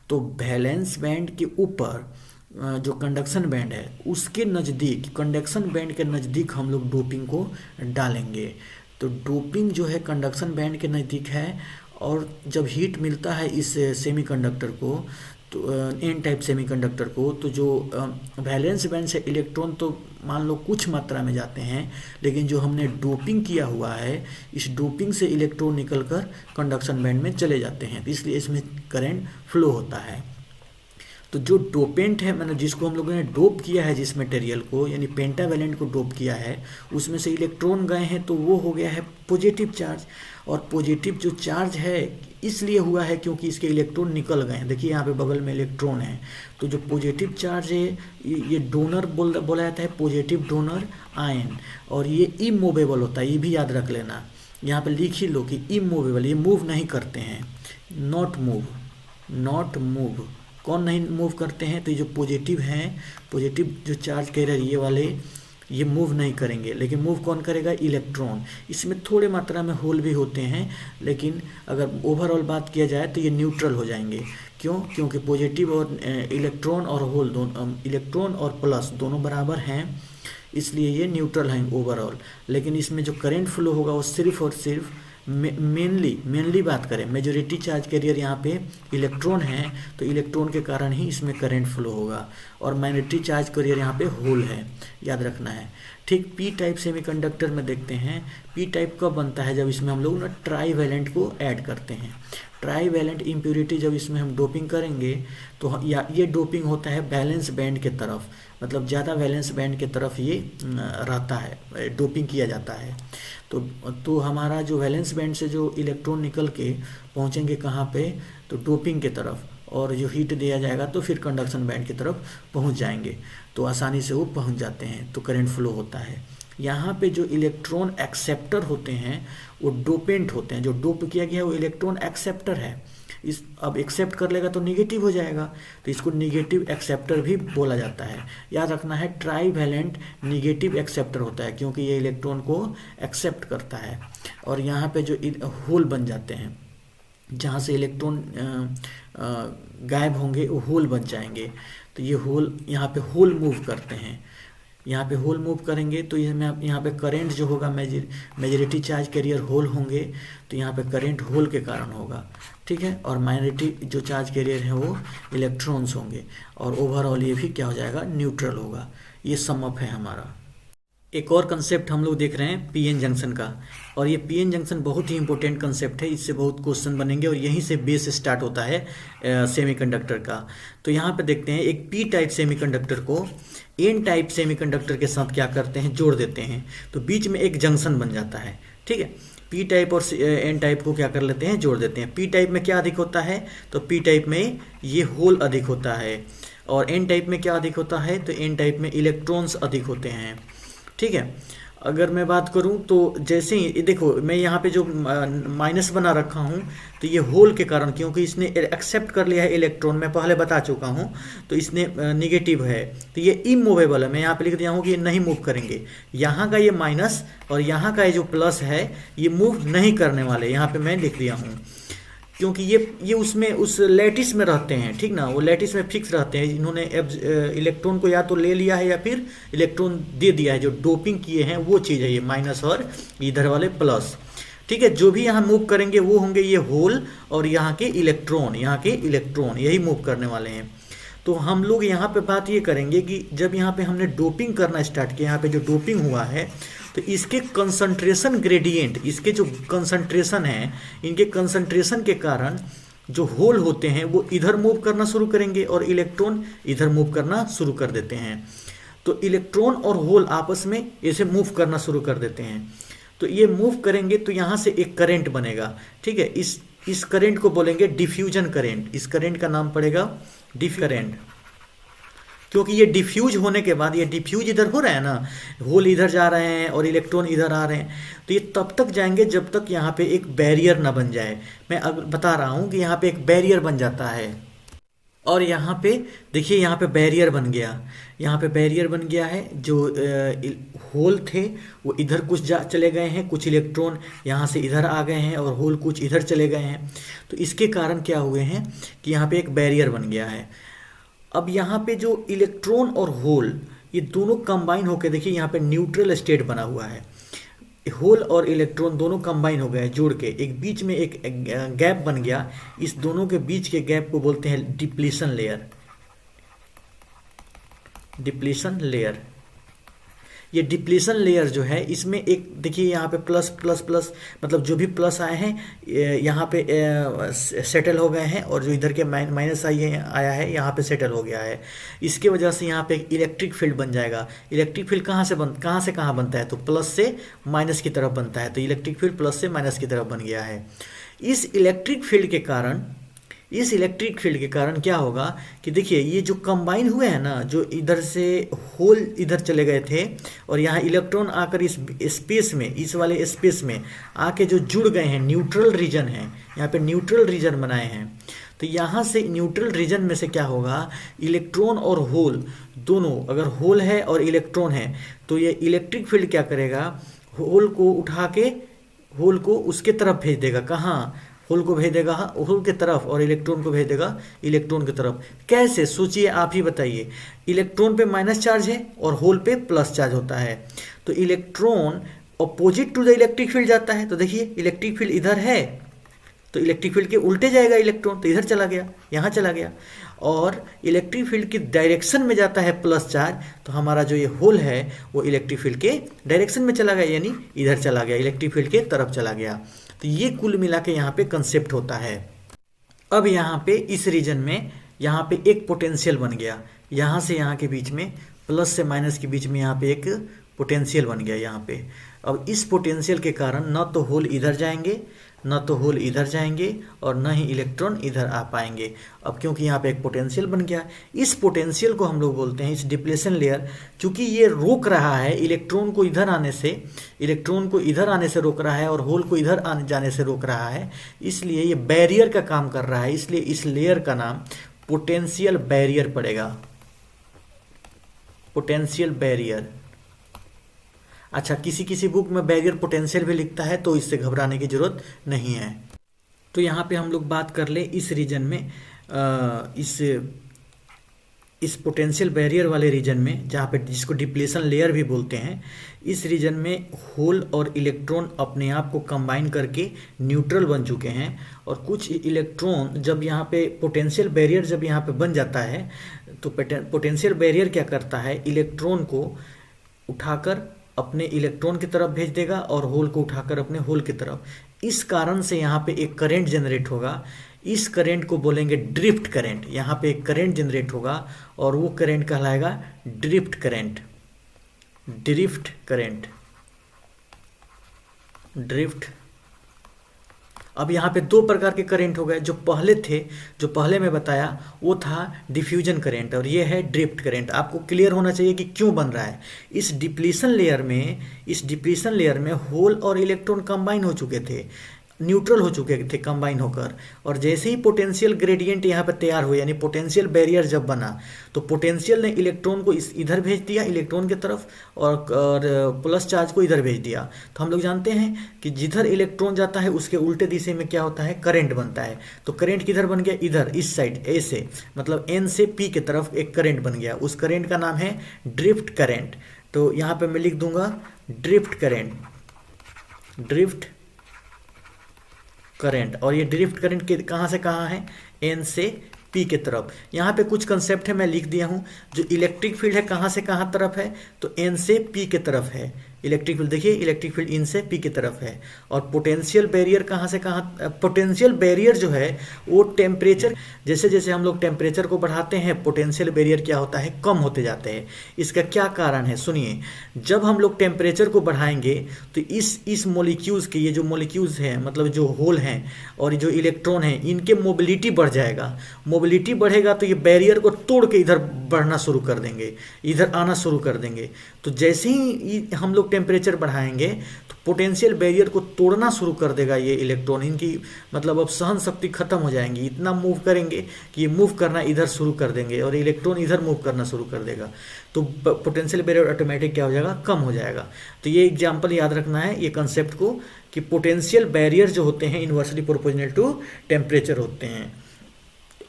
तो वैलेंस बैंड के ऊपर जो कंडक्शन बैंड है उसके नज़दीक, कंडक्शन बैंड के नज़दीक हम लोग डोपिंग को डालेंगे। तो डोपिंग जो है कंडक्शन बैंड के नज़दीक है, और जब हीट मिलता है इस सेमीकंडक्टर को, तो एन टाइप सेमीकंडक्टर को, तो जो वैलेंस बैंड से इलेक्ट्रॉन तो मान लो कुछ मात्रा में जाते हैं, लेकिन जो हमने डोपिंग किया हुआ है इस डोपिंग से इलेक्ट्रॉन निकलकर कंडक्शन बैंड में चले जाते हैं, तो इसलिए इसमें करंट फ्लो होता है। तो जो डोपेंट है, मतलब जिसको हम लोगों ने डोप किया है जिस मटेरियल को, यानी पेंटावैलेंट को डोप किया है, उसमें से इलेक्ट्रॉन गए हैं तो वो हो गया है पॉजिटिव चार्ज। और पॉजिटिव जो चार्ज है इसलिए हुआ है क्योंकि इसके इलेक्ट्रॉन निकल गए हैं। देखिए यहाँ पे बगल में इलेक्ट्रॉन है, तो जो पॉजिटिव चार्ज है ये डोनर बोला जाता है, पॉजिटिव डोनर आयन, और ये इमूवेबल होता है, ये भी याद रख लेना। यहाँ पे लिख ही लो कि इमूवेबल, ये मूव नहीं करते हैं, नॉट मूव। कौन नहीं मूव करते हैं? तो ये जो पॉजिटिव हैं, पॉजिटिव जो चार्ज कैरियर ये वाले, ये मूव नहीं करेंगे, लेकिन मूव कौन करेगा? इलेक्ट्रॉन। इसमें थोड़े मात्रा में होल भी होते हैं, लेकिन अगर ओवरऑल बात किया जाए तो ये न्यूट्रल हो जाएंगे। क्यों? क्योंकि पॉजिटिव और इलेक्ट्रॉन और होल दोनों, इलेक्ट्रॉन और प्लस दोनों बराबर हैं, इसलिए ये न्यूट्रल हैं ओवरऑल। लेकिन इसमें जो करंट फ्लो होगा वो सिर्फ और सिर्फ मेनली बात करें, मेजॉरिटी चार्ज कैरियर यहाँ पे इलेक्ट्रॉन है, तो इलेक्ट्रॉन के कारण ही इसमें करंट फ्लो होगा, और माइनॉरिटी चार्ज कैरियर यहाँ पे होल है, याद रखना है। ठीक पी टाइप सेमीकंडक्टर में देखते हैं, पी टाइप कब बनता है? जब इसमें हम लोग ना ट्राईवैलेंट को ऐड करते हैं। ट्राईवैलेंट इम्प्योरिटी जब इसमें हम डोपिंग करेंगे तो ये डोपिंग होता है बैलेंस बैंड के तरफ, मतलब ज़्यादा वैलेंस बैंड के तरफ ये रहता है, डोपिंग किया जाता है। तो हमारा जो वैलेंस बैंड से जो इलेक्ट्रॉन निकल के पहुंचेंगे कहाँ पे? तो डोपिंग के तरफ, और जो हीट दिया जाएगा तो फिर कंडक्शन बैंड की तरफ पहुंच जाएंगे, तो आसानी से वो पहुंच जाते हैं, तो करंट फ्लो होता है। यहाँ पे जो इलेक्ट्रॉन एक्सेप्टर होते हैं वो डोपेंट होते हैं, जो डोप किया गया है वो इलेक्ट्रॉन एक्सेप्टर है। अब एक्सेप्ट कर लेगा तो निगेटिव हो जाएगा, तो इसको निगेटिव एक्सेप्टर भी बोला जाता है। याद रखना है ट्राईवैलेंट निगेटिव एक्सेप्टर होता है, क्योंकि ये इलेक्ट्रॉन को एक्सेप्ट करता है। और यहाँ पे जो होल बन जाते हैं, जहाँ से इलेक्ट्रॉन गायब होंगे वो होल बन जाएंगे, तो ये होल यहाँ पे होल मूव करते हैं। यहाँ पे होल मूव करेंगे तो यहाँ पे करंट जो होगा, मेजॉरिटी चार्ज कैरियर होल होंगे, तो यहाँ पे करंट होल के कारण होगा, ठीक है। और माइनॉरिटी जो चार्ज कैरियर है वो इलेक्ट्रॉन्स होंगे, और ओवरऑल ये भी क्या हो जाएगा? न्यूट्रल होगा। ये सम अप है हमारा। एक और कंसेप्ट हम लोग देख रहे हैं पीएन जंक्शन का, और ये पीएन जंक्शन बहुत ही इंपॉर्टेंट कंसेप्ट है, इससे बहुत क्वेश्चन बनेंगे, और यहीं से बेस स्टार्ट होता है सेमीकंडक्टर का। तो यहाँ पे देखते हैं, एक पी टाइप सेमीकंडक्टर को एन टाइप सेमीकंडक्टर के साथ क्या करते हैं? जोड़ देते हैं, तो बीच में एक जंक्शन बन जाता है, ठीक है। पी टाइप और एन टाइप को क्या कर लेते हैं? जोड़ देते हैं। पी टाइप में क्या अधिक होता है? तो पी टाइप में ये होल अधिक होता है, और एन टाइप में क्या अधिक होता है? तो एन टाइप में इलेक्ट्रॉन्स अधिक होते हैं, ठीक है। अगर मैं बात करूं तो जैसे ही देखो, मैं यहाँ पे जो माइनस बना रखा हूँ, तो ये होल के कारण, क्योंकि इसने एक्सेप्ट कर लिया है इलेक्ट्रॉन, मैं पहले बता चुका हूँ, तो इसने निगेटिव है, तो ये इमूवेबल है। मैं यहाँ पे लिख दिया हूँ कि ये नहीं मूव करेंगे। यहाँ का ये माइनस और यहाँ का ये जो प्लस है ये मूव नहीं करने वाले, यहाँ पे मैं लिख दिया हूँ, क्योंकि ये उसमें उस लैटिस में रहते हैं, ठीक ना, वो लैटिस में फिक्स रहते हैं। इन्होंने इलेक्ट्रॉन को या तो ले लिया है या फिर इलेक्ट्रॉन दे दिया है, जो डोपिंग किए हैं वो चीज़ है ये माइनस और इधर वाले प्लस, ठीक है। जो भी यहाँ मूव करेंगे वो होंगे ये होल, और यहाँ के इलेक्ट्रॉन यही मूव करने वाले हैं। तो हम लोग यहाँ पे बात ये करेंगे कि जब यहाँ पे हमने डोपिंग करना स्टार्ट किया, यहाँ पे जो डोपिंग हुआ है, तो इसके कंसंट्रेशन ग्रेडियंट, इसके जो कंसंट्रेशन है, इनके कंसंट्रेशन के कारण जो होल होते हैं वो इधर मूव करना शुरू करेंगे, और इलेक्ट्रॉन इधर मूव करना शुरू कर देते हैं। तो इलेक्ट्रॉन और होल आपस में ऐसे मूव करना शुरू कर देते हैं। तो ये मूव करेंगे तो यहाँ से एक करंट बनेगा, ठीक है। इस करंट को बोलेंगे डिफ्यूजन करंट। इस करंट का नाम पड़ेगा करंट, क्योंकि ये डिफ्यूज होने के बाद, ये डिफ्यूज इधर हो रहा है ना, होल इधर जा रहे हैं और इलेक्ट्रॉन इधर आ रहे हैं, तो ये तब तक जाएंगे जब तक यहाँ पे एक बैरियर ना बन जाए। मैं अब बता रहा हूँ कि यहाँ पे एक बैरियर बन जाता है, और यहाँ पे देखिए, यहाँ पे बैरियर बन गया, यहाँ पे बैरियर बन गया है। जो होल थे वो इधर कुछ चले गए हैं, कुछ इलेक्ट्रॉन यहाँ से इधर आ गए हैं, और होल कुछ इधर चले गए हैं। तो इसके कारण क्या हुए हैं कि यहाँ पे एक बैरियर बन गया है। अब यहाँ पे जो इलेक्ट्रॉन और होल ये दोनों कंबाइन होकर, देखिए यहाँ पे न्यूट्रल स्टेट बना हुआ है, होल और इलेक्ट्रॉन दोनों कंबाइन हो गए जुड़ के, एक बीच में एक गैप बन गया। इस दोनों के बीच के गैप को बोलते हैं डिप्लीशन लेयर। डिप्लीशन लेयर, ये डिप्लीशन लेयर जो है इसमें एक देखिए यहाँ पे प्लस प्लस प्लस, मतलब जो भी प्लस आए हैं यहाँ पे सेटल हो गए हैं, और जो इधर के माइनस आया है यहाँ पे सेटल हो गया है। इसके वजह से यहाँ पे एक इलेक्ट्रिक फील्ड बन जाएगा। इलेक्ट्रिक फील्ड कहाँ से कहाँ बनता है, तो प्लस से माइनस की तरफ बनता है, तो इलेक्ट्रिक फील्ड प्लस से माइनस की तरफ बन गया है। इस इलेक्ट्रिक फील्ड के कारण क्या होगा कि देखिए ये जो कंबाइन हुए हैं ना, जो इधर से होल इधर चले गए थे और यहाँ इलेक्ट्रॉन आकर इस स्पेस में, इस वाले स्पेस में आके जो जुड़ गए हैं, न्यूट्रल रीजन है, यहाँ पे न्यूट्रल रीजन बनाए हैं। तो यहाँ से न्यूट्रल रीजन में से क्या होगा, इलेक्ट्रॉन और होल दोनों, अगर होल है और इलेक्ट्रॉन है तो ये इलेक्ट्रिक फील्ड क्या करेगा, होल को उठा के होल को उसके तरफ भेज देगा। कहाँ, होल को भेज देगा होल की तरफ, और इलेक्ट्रॉन को भेज देगा इलेक्ट्रॉन की तरफ। कैसे, सोचिए, आप ही बताइए। इलेक्ट्रॉन पे माइनस चार्ज है और होल पे प्लस चार्ज होता है, तो electron opposite to the electric field जाता है। तो देखिए इलेक्ट्रिक फील्ड इधर है तो इलेक्ट्रिक फील्ड के उल्टे जाएगा इलेक्ट्रॉन, तो इधर चला गया, यहाँ चला गया। और इलेक्ट्रिक फील्ड की डायरेक्शन में जाता है प्लस चार्ज, तो हमारा जो ये होल है वो इलेक्ट्रिक फील्ड के डायरेक्शन में चला गया, यानी इधर चला गया, इलेक्ट्रिक फील्ड के तरफ चला गया। तो ये कुल मिला के यहाँ पे कंसेप्ट होता है। अब यहाँ पे इस रीजन में यहाँ पे एक पोटेंशियल बन गया, यहाँ से यहाँ के बीच में, प्लस से माइनस के बीच में यहाँ पे एक पोटेंशियल बन गया यहाँ पे। अब इस पोटेंशियल के कारण न तो होल इधर जाएंगे, न तो होल इधर जाएंगे, और न ही इलेक्ट्रॉन इधर आ पाएंगे। अब क्योंकि यहाँ पे एक पोटेंशियल बन गया, इस पोटेंशियल को हम लोग बोलते हैं, इस डिप्लेशन लेयर, चूंकि ये रोक रहा है इलेक्ट्रॉन को इधर आने से रोक रहा है और होल को इधर आने जाने से रोक रहा है, इसलिए ये बैरियर का काम कर रहा है। इसलिए इस लेयर का नाम पोटेंशियल बैरियर पड़ेगा, पोटेंशियल बैरियर। अच्छा, किसी किसी बुक में बैरियर पोटेंशियल भी लिखता है, तो इससे घबराने की जरूरत नहीं है। तो यहाँ पे हम लोग बात कर ले इस रीजन में, इस पोटेंशियल बैरियर वाले रीजन में, जहाँ पे जिसको डिप्लेशन लेयर भी बोलते हैं, इस रीजन में होल और इलेक्ट्रॉन अपने आप को कंबाइन करके न्यूट्रल बन चुके हैं। और कुछ इलेक्ट्रॉन जब यहाँ पे पोटेंशियल बैरियर जब यहाँ पे बन जाता है, तो पोटेंशियल बैरियर क्या करता है, इलेक्ट्रॉन को उठाकर अपने इलेक्ट्रॉन की तरफ भेज देगा और होल को उठाकर अपने होल की तरफ। इस कारण से यहाँ पे एक करंट जनरेट होगा, इस करंट को बोलेंगे ड्रिफ्ट करंट। यहाँ पे एक करंट जनरेट होगा और वो करंट कहलाएगा drift current, drift current, drift. अब यहाँ पे दो प्रकार के करंट हो गए, जो पहले मैं बताया वो था डिफ्यूजन करंट, और ये है ड्रिफ्ट करंट। आपको क्लियर होना चाहिए कि क्यों बन रहा है। इस डिप्लीशन लेयर में होल और इलेक्ट्रॉन कंबाइन हो चुके थे, न्यूट्रल हो चुके थे कंबाइन होकर, और जैसे ही पोटेंशियल ग्रेडियंट यहाँ पर तैयार हुआ, यानी पोटेंशियल बैरियर जब बना, तो पोटेंशियल ने इलेक्ट्रॉन को इधर भेज दिया, इलेक्ट्रॉन की तरफ, और प्लस चार्ज को इधर भेज दिया। तो हम लोग जानते हैं कि जिधर इलेक्ट्रॉन जाता है उसके उल्टे दिशा में क्या होता है, करंट बनता है। तो करंट किधर बन गया, इधर, इस साइड, ए से, मतलब एन से पी की तरफ एक करंट बन गया। उस करंट का नाम है ड्रिफ्ट करंट। तो यहाँ पे मैं लिख दूंगा ड्रिफ्ट करंट, ड्रिफ्ट करंट। और ये ड्रिफ्ट करंट के कहाँ से कहाँ है, एन से पी के तरफ। यहाँ पे कुछ कंसेप्ट है मैं लिख दिया हूँ। जो इलेक्ट्रिक फील्ड है कहाँ से कहाँ तरफ है, तो एन से पी के तरफ है इलेक्ट्रिक फील्ड। देखिए इलेक्ट्रिक फील्ड इन से पी की तरफ है। और पोटेंशियल बैरियर कहाँ से कहाँ, पोटेंशियल बैरियर जो है वो टेम्परेचर, जैसे जैसे हम लोग टेम्परेचर को बढ़ाते हैं पोटेंशियल बैरियर क्या होता है, कम होते जाते हैं। इसका क्या कारण है, सुनिए। जब हम लोग टेम्परेचर को बढ़ाएंगे तो इस मोलिक्यूल्स के, ये जो मोलिक्यूल्स हैं, मतलब जो होल हैं और जो इलेक्ट्रॉन हैं, इनके मोबिलिटी बढ़ जाएगा। मोबिलिटी बढ़ेगा तो ये बैरियर को तोड़ के इधर बढ़ना शुरू कर देंगे, इधर आना शुरू कर देंगे। तो जैसे ही हम लोग टेम्परेचर बढ़ाएंगे तो पोटेंशियल बैरियर को तोड़ना शुरू कर देगा ये इलेक्ट्रॉन। इनकी मतलब अब सहन शक्ति खत्म हो जाएंगी, इतना मूव करेंगे कि ये मूव करना इधर शुरू कर देंगे और इलेक्ट्रॉन इधर मूव करना शुरू कर देगा। तो पोटेंशियल बैरियर ऑटोमेटिक क्या हो जाएगा, कम हो जाएगा। तो ये एग्जाम्पल याद रखना है, ये कंसेप्ट को, कि पोटेंशियल बैरियर जो होते हैं इन्वर्सली प्रोपोर्शनल टू टेम्परेचर होते हैं।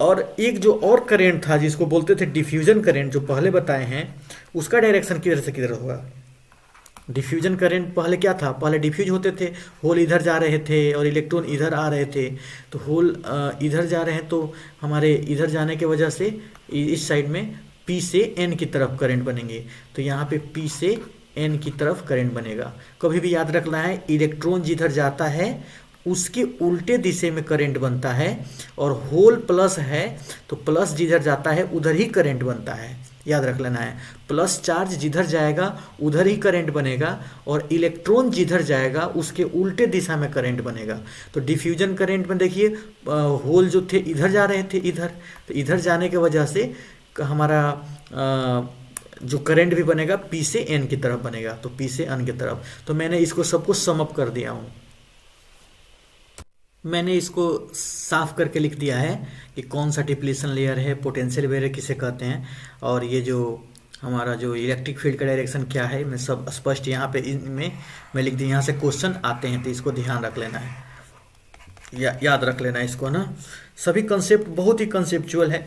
और एक जो और करंट था जिसको बोलते थे डिफ्यूजन करंट, जो पहले बताए हैं, उसका डायरेक्शन किधर से किधर होगा। डिफ्यूजन करंट पहले क्या था, पहले डिफ्यूज होते थे, होल इधर जा रहे थे और इलेक्ट्रॉन इधर आ रहे थे। तो होल इधर जा रहे हैं तो हमारे इधर जाने की वजह से इस साइड में P से N की तरफ करंट बनेंगे। तो यहाँ पे P से N की तरफ करंट बनेगा। कभी भी याद रखना है, इलेक्ट्रॉन जिधर जाता है उसके उल्टे दिशा में करंट बनता है, और होल प्लस है तो प्लस जिधर जाता है उधर ही करंट बनता है। याद रख लेना है, प्लस चार्ज जिधर जाएगा उधर ही करंट बनेगा, और इलेक्ट्रॉन जिधर जाएगा उसके उल्टे दिशा में करंट बनेगा। तो डिफ्यूजन करंट में देखिए, होल जो थे इधर जा रहे थे इधर, तो इधर जाने की वजह से हमारा जो करंट भी बनेगा P से N की तरफ बनेगा, तो P से N की तरफ। तो मैंने इसको सबको समअप कर दिया हूँ, मैंने इसको साफ करके लिख दिया है कि कौन सा डिप्लीशन लेयर है, पोटेंशियल बैरियर किसे कहते हैं, और ये जो हमारा जो इलेक्ट्रिक फील्ड का डायरेक्शन क्या है, मैं सब स्पष्ट यहाँ पे इनमें मैं लिख दी। यहाँ से क्वेश्चन आते हैं तो इसको ध्यान रख लेना है, याद रख लेना है इसको ना। सभी कंसेप्ट बहुत ही कंसेप्चुअल है,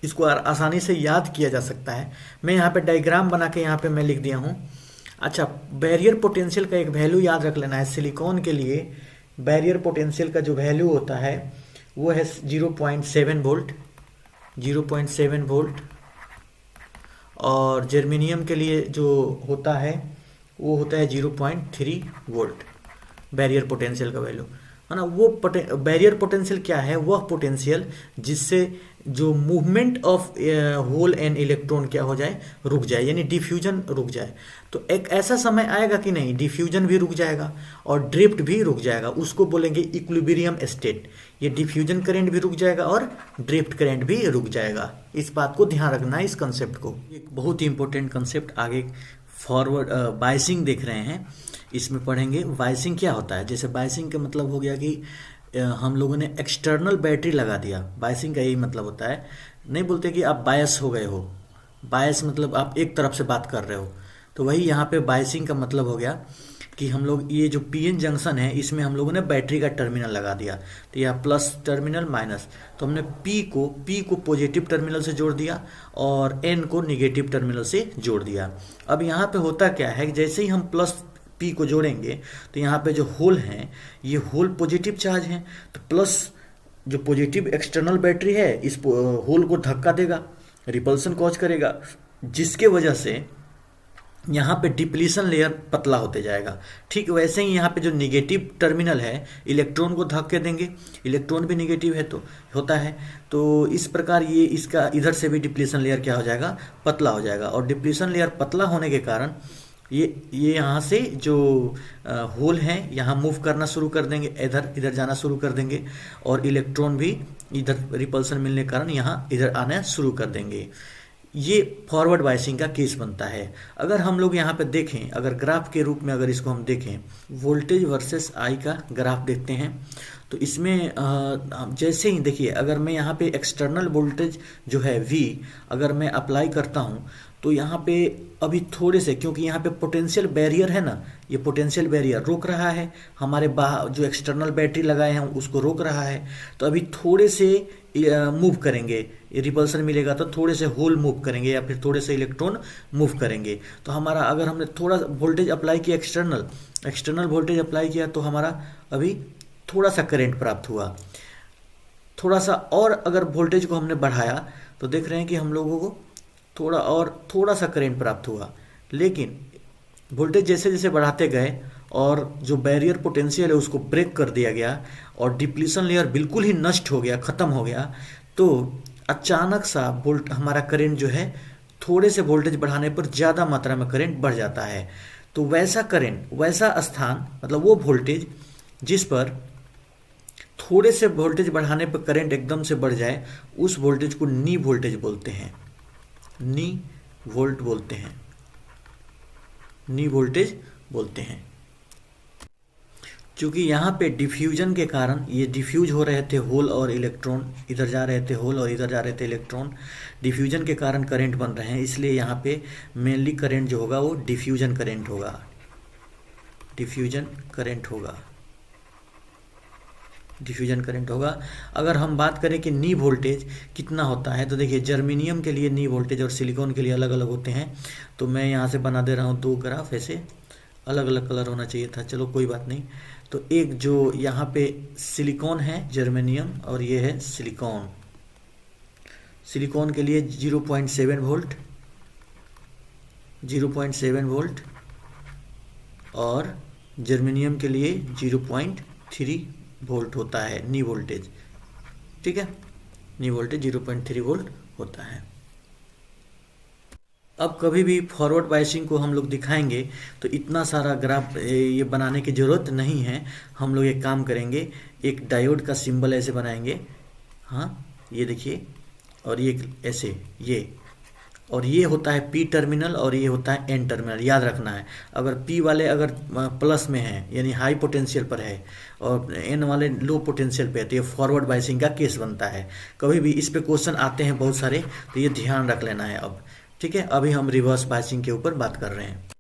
इसको आसानी से याद किया जा सकता है। मैं यहाँ पे डायग्राम बना के यहाँ पे मैं लिख दिया हूँ। अच्छा, बैरियर पोटेंशियल का एक वैल्यू याद रख लेना है। सिलिकॉन के लिए बैरियर पोटेंशियल का जो वैल्यू होता है वो है 0.7 वोल्ट, 0.7 वोल्ट। और जर्मेनियम के लिए जो होता है वो होता है 0.3 वोल्ट, बैरियर पोटेंशियल का वैल्यू है ना। वो बैरियर पोटेंशियल क्या है, वह पोटेंशियल जिससे जो movement of hole and electron क्या हो जाए, रुक जाए, यानी डिफ्यूजन रुक जाए। तो एक ऐसा समय आएगा कि नहीं, डिफ्यूजन भी रुक जाएगा और ड्रिफ्ट भी रुक जाएगा, उसको बोलेंगे इक्विलिब्रियम स्टेट। ये डिफ्यूजन करंट भी रुक जाएगा और ड्रिफ्ट करंट भी रुक जाएगा। इस बात को ध्यान रखना है, इस कंसेप्ट को। एक बहुत ही इंपॉर्टेंट कंसेप्ट आगे फॉरवर्ड बायसिंग देख रहे हैं, इसमें पढ़ेंगे बायसिंग क्या होता है। जैसे बायसिंग का मतलब हो गया कि हम लोगों ने एक्सटर्नल बैटरी लगा दिया, बायसिंग का यही मतलब होता है। नहीं बोलते कि आप बायस हो गए हो, बायस मतलब आप एक तरफ से बात कर रहे हो, तो वही यहाँ पे बायसिंग का मतलब हो गया कि हम लोग ये जो पीएन जंक्शन है इसमें हम लोगों ने बैटरी का टर्मिनल लगा दिया। तो यह प्लस टर्मिनल माइनस, तो हमने पी को पॉजिटिव टर्मिनल से जोड़ दिया और एन को निगेटिव टर्मिनल से जोड़ दिया। अब यहाँ पे होता क्या है, जैसे ही हम प्लस पी को जोड़ेंगे तो यहाँ पे जो होल हैं ये होल पॉजिटिव चार्ज हैं, तो प्लस जो पॉजिटिव एक्सटर्नल बैटरी है इस होल को धक्का देगा, रिपल्सन कॉज करेगा, जिसके वजह से यहाँ पे डिप्लीशन लेयर पतला होते जाएगा। ठीक वैसे ही यहाँ पे जो निगेटिव टर्मिनल है इलेक्ट्रॉन को धक्के देंगे, इलेक्ट्रॉन भी निगेटिव है तो होता है, तो इस प्रकार ये इसका इधर से भी डिप्लीशन लेयर क्या हो जाएगा, पतला हो जाएगा। और डिप्लीशन लेयर पतला होने के कारण ये यहाँ से जो होल हैं यहाँ मूव करना शुरू कर देंगे, इधर जाना शुरू कर देंगे, और इलेक्ट्रॉन भी इधर रिपल्सन मिलने के कारण यहाँ इधर आना शुरू कर देंगे। ये फॉरवर्ड बायसिंग का केस बनता है। अगर हम लोग यहाँ पे देखें, अगर ग्राफ के रूप में अगर इसको हम देखें, वोल्टेज वर्सेस आई का ग्राफ देखते हैं, तो इसमें जैसे ही देखिए, अगर मैं यहाँ पे एक्सटर्नल वोल्टेज जो है V अगर मैं अप्लाई करता हूँ तो यहाँ पे अभी थोड़े से, क्योंकि यहाँ पे पोटेंशियल बैरियर है ना, ये पोटेंशियल बैरियर रोक रहा है, हमारे बाहर जो एक्सटर्नल बैटरी लगाए हैं उसको रोक रहा है। तो अभी थोड़े से मूव करेंगे, रिपल्सन मिलेगा तो थोड़े से होल मूव करेंगे या फिर थोड़े से इलेक्ट्रॉन मूव करेंगे। तो हमारा अगर हमने थोड़ा वोल्टेज अप्लाई किया, एक्सटर्नल वोल्टेज अप्लाई किया, तो हमारा अभी थोड़ा सा करंट प्राप्त हुआ। थोड़ा सा और अगर वोल्टेज को हमने बढ़ाया तो देख रहे हैं कि हम लोगों को थोड़ा सा करंट प्राप्त हुआ। लेकिन वोल्टेज जैसे जैसे बढ़ाते गए और जो बैरियर पोटेंशियल है उसको ब्रेक कर दिया गया और डिप्लीशन लेयर बिल्कुल ही नष्ट हो गया, ख़त्म हो गया, तो अचानक सा हमारा करंट जो है थोड़े से वोल्टेज बढ़ाने पर ज़्यादा मात्रा में करंट बढ़ जाता है। तो वैसा करंट, वैसा स्थान, मतलब वो वोल्टेज जिस पर थोड़े से वोल्टेज बढ़ाने पर करंट एकदम से बढ़ जाए, उस वोल्टेज को नी वोल्टेज बोलते हैं, नी वोल्ट बोलते हैं, नी वोल्टेज बोलते हैं। क्योंकि यहाँ पे डिफ्यूजन के कारण ये डिफ्यूज हो रहे थे होल और इलेक्ट्रॉन, इधर जा रहे थे होल और इधर जा रहे थे इलेक्ट्रॉन, डिफ्यूजन के कारण करंट बन रहे हैं, इसलिए यहाँ पे मेनली करंट जो होगा वो डिफ्यूजन करंट होगा, डिफ्यूजन करंट होगा। डिफ्यूजन करंट होगा। अगर हम बात करें कि नी वोल्टेज कितना होता है, तो देखिए जर्मेनियम के लिए नी वोल्टेज और सिलिकॉन के लिए अलग अलग होते हैं। तो मैं यहाँ से बना दे रहा हूँ दो ग्राफ, ऐसे अलग अलग कलर होना चाहिए था, चलो कोई बात नहीं। तो एक जो यहाँ पे सिलिकॉन है जर्मेनियम, और ये है सिलिकॉन। सिलिकॉन के लिए 0.7 वोल्ट, 0.7 वोल्ट, और जर्मेनियम के लिए 0.3 वोल्ट होता है नी वोल्टेज। ठीक है, नी वोल्टेज 0.3 वोल्ट होता है। अब कभी भी फॉरवर्ड बायसिंग को हम लोग दिखाएंगे तो इतना सारा ग्राफ ये बनाने की ज़रूरत नहीं है। हम लोग एक काम करेंगे, एक डायोड का सिंबल ऐसे बनाएंगे, हाँ ये देखिए, और ये ऐसे, ये, और ये होता है पी टर्मिनल और ये होता है एन टर्मिनल। याद रखना है, अगर पी वाले अगर प्लस में है यानी हाई पोटेंशियल पर है, और एन वाले लो पोटेंशियल पे है, तो ये फॉरवर्ड बायसिंग का केस बनता है। कभी भी इस पे क्वेश्चन आते हैं बहुत सारे, तो ये ध्यान रख लेना है अब। ठीक है, अभी हम रिवर्स बायसिंग के ऊपर बात कर रहे हैं।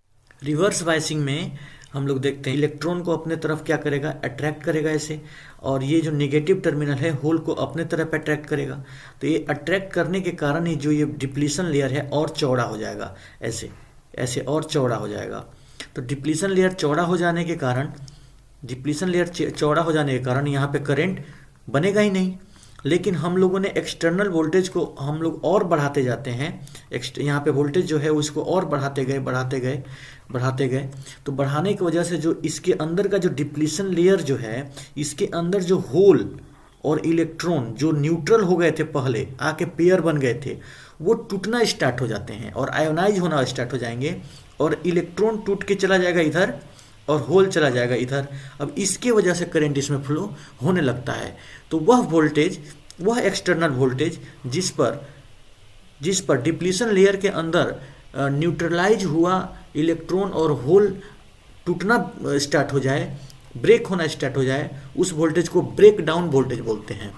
रिवर्स बायसिंग में हम लोग देखते हैं इलेक्ट्रॉन को अपने तरफ क्या करेगा, अट्रैक्ट करेगा ऐसे, और ये जो नेगेटिव टर्मिनल है होल को अपने तरफ अट्रैक्ट करेगा। तो ये अट्रैक्ट करने के कारण ही जो ये डिप्लीशन लेयर है और चौड़ा हो जाएगा, ऐसे ऐसे और चौड़ा हो जाएगा। तो डिप्लीशन लेयर चौड़ा हो जाने के कारण, डिप्लीशन लेयर चौड़ा हो जाने के कारण यहाँ पे करंट बनेगा ही नहीं। लेकिन हम लोगों ने एक्सटर्नल वोल्टेज को हम लोग और बढ़ाते जाते हैं, यहाँ पे वोल्टेज जो है उसको और बढ़ाते गए बढ़ाते गए बढ़ाते गए। तो बढ़ाने की वजह से जो इसके अंदर का जो डिप्लीशन लेयर जो है, इसके अंदर जो होल और इलेक्ट्रॉन जो न्यूट्रल हो गए थे पहले, आके पेयर बन गए थे, वो टूटना स्टार्ट हो जाते हैं और आयोनाइज होना स्टार्ट हो जाएंगे, और इलेक्ट्रॉन टूट के चला जाएगा इधर और होल चला जाएगा इधर। अब इसके वजह से करंट इसमें फ्लो होने लगता है। तो वह वोल्टेज, वह एक्सटर्नल वोल्टेज जिस पर डिप्लीशन लेयर के अंदर न्यूट्रलाइज हुआ इलेक्ट्रॉन और होल टूटना स्टार्ट हो जाए, ब्रेक होना स्टार्ट हो जाए, उस वोल्टेज को ब्रेक डाउन वोल्टेज बोलते हैं।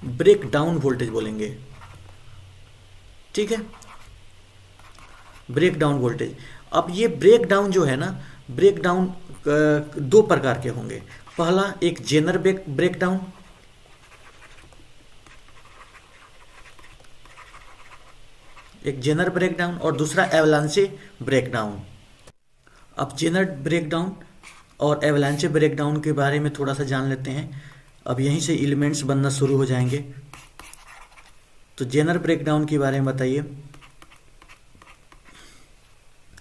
ब्रेक डाउन वोल्टेज बोलेंगे। ठीक है, ब्रेक डाउन वोल्टेज। अब ये ब्रेक डाउन जो है ना, ब्रेक डाउन दो प्रकार के होंगे। पहला एक जेनर ब्रेक डाउन, एक जेनर ब्रेक डाउन, और दूसरा एवलांचे ब्रेक डाउन। अब जेनर ब्रेक डाउन और एवलांचे ब्रेक डाउन के बारे में थोड़ा सा जान लेते हैं। अब यहीं से एलिमेंट्स बनना शुरू हो जाएंगे। तो जेनर ब्रेक डाउन के बारे में बताइए।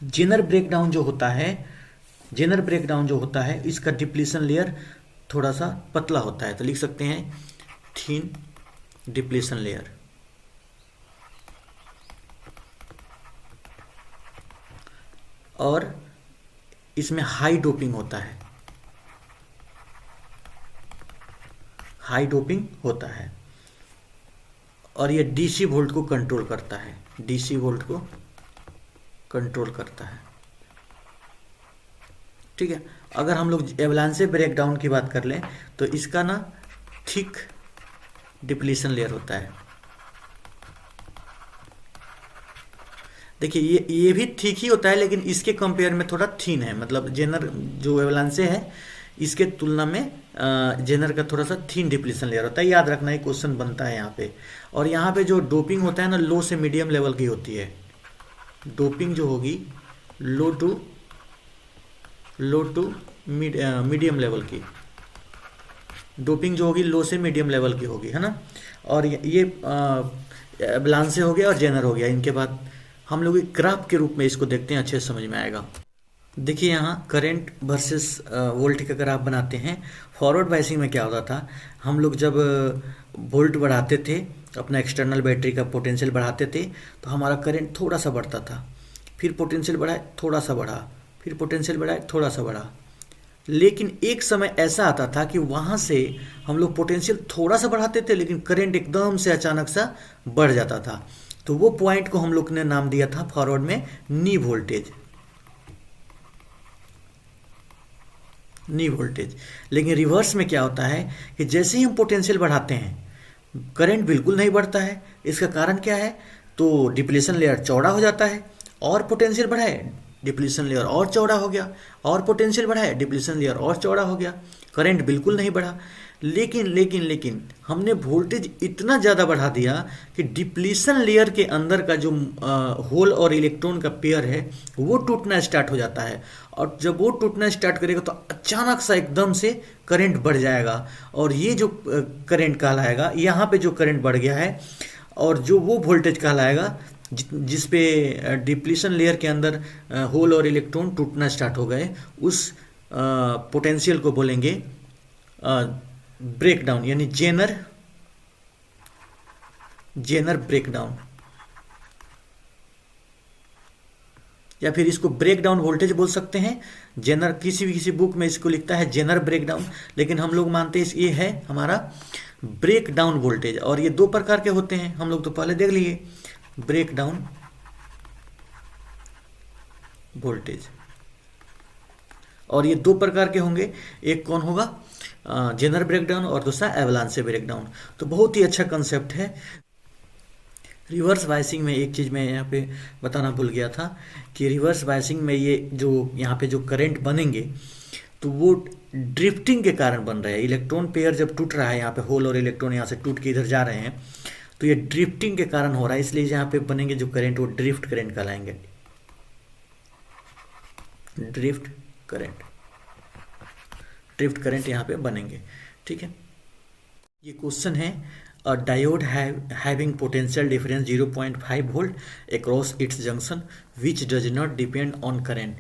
जेनर ब्रेक डाउन जो होता है, जेनर ब्रेक डाउन जो होता है, इसका डिप्लीशन लेयर थोड़ा सा पतला होता है। तो लिख सकते हैं थीन डिप्लीशन लेयर। और इसमें हाई डोपिंग होता है, हाई डोपिंग होता है, और ये डीसी वोल्ट को कंट्रोल करता है, डीसी वोल्ट को कंट्रोल करता है। ठीक है, अगर हम लोग एवलांचे ब्रेक डाउन की बात कर लें तो इसका ना थिक डिप्लीशन लेयर होता है। देखिए ये भी ठीक ही होता है, लेकिन इसके कंपेयर में थोड़ा थीन है। मतलब जेनर जो एवलांचे है इसके तुलना में जेनर का थोड़ा सा थीन डिप्लीशन लेयर होता है। याद रखना, है क्वेश्चन बनता है यहाँ पे। और यहाँ पे जो डोपिंग होता है ना, लो से मीडियम लेवल की होती है। डोपिंग जो होगी लो टू मीडियम लेवल की, डोपिंग जो होगी लो से मीडियम लेवल की होगी, है ना। और ये एवलांचे हो गया और जेनर हो गया। इनके बाद हम लोग एक ग्राफ के रूप में इसको देखते हैं, अच्छे से समझ में आएगा। देखिए यहाँ करंट वर्सेस वोल्ट का ग्राफ बनाते हैं। फॉरवर्ड बायसिंग में क्या होता था, हम लोग जब वोल्ट बढ़ाते थे, अपना एक्सटर्नल बैटरी का पोटेंशियल बढ़ाते थे, तो हमारा करंट थोड़ा सा बढ़ता था। फिर पोटेंशियल बढ़ाए, थोड़ा सा बढ़ा, फिर पोटेंशियल बढ़ाए, थोड़ा सा बढ़ा। लेकिन एक समय ऐसा आता था कि वहाँ से हम लोग पोटेंशियल थोड़ा सा बढ़ाते थे, लेकिन करंट एकदम से अचानक सा बढ़ जाता था। तो वो पॉइंट को हम लोग ने नाम दिया था फॉरवर्ड में नी वोल्टेज, नी वोल्टेज। लेकिन रिवर्स में क्या होता है कि जैसे ही हम पोटेंशियल बढ़ाते हैं करंट बिल्कुल नहीं बढ़ता है। इसका कारण क्या है, तो डिप्लीशन लेयर चौड़ा हो जाता है, और पोटेंशियल बढ़ाए डिप्लीशन लेयर और चौड़ा हो गया, और पोटेंशियल बढ़ाए डिप्लीशन लेयर और चौड़ा हो गया, करंट बिल्कुल नहीं बढ़ा। लेकिन हमने वोल्टेज इतना ज़्यादा बढ़ा दिया कि डिप्लीशन लेयर के अंदर का जो होल और इलेक्ट्रॉन का पेयर है वो टूटना स्टार्ट हो जाता है। और जब वो टूटना स्टार्ट करेगा तो अचानक सा एकदम से करंट बढ़ जाएगा, और ये जो करंट कहलाएगा, यहाँ पे जो करंट बढ़ गया है और जो वो वोल्टेज कहलाएगा जिस पे डिप्लीशन लेयर के अंदर होल और इलेक्ट्रॉन टूटना स्टार्ट हो गए, उस पोटेंशियल को बोलेंगे ब्रेकडाउन, यानी जेनर ब्रेकडाउन, या फिर इसको ब्रेकडाउन वोल्टेज बोल सकते हैं। जेनर किसी बुक में इसको लिखता है जेनर ब्रेकडाउन, लेकिन हम लोग मानते हैं ये है हमारा ब्रेकडाउन वोल्टेज। और ये दो प्रकार के होते हैं, हम लोग तो पहले देख लिए ब्रेकडाउन वोल्टेज, और ये दो प्रकार के होंगे, एक कौन होगा जेनर ब्रेकडाउन और दूसरा एवलांचे ब्रेकडाउन। तो बहुत ही अच्छा कंसेप्ट है। रिवर्स बायसिंग में एक चीज़ मैं यहाँ पे बताना भूल गया था कि रिवर्स बायसिंग में ये जो यहाँ पे जो करंट बनेंगे तो वो ड्रिफ्टिंग के कारण बन रहे हैं। इलेक्ट्रॉन पेयर जब टूट रहा है, यहाँ पे होल और इलेक्ट्रॉन यहाँ से टूट के इधर जा रहे हैं, तो ये ड्रिफ्टिंग के कारण हो रहा है, इसलिए यहाँ पे बनेंगे जो करंट वो ड्रिफ्ट करंट कहलाएंगे, ड्रिफ्ट करंट यहाँ पे बनेंगे। ठीक है, ये क्वेश्चन है a diode having potential difference 0.5 volt across its junction which does not depend on current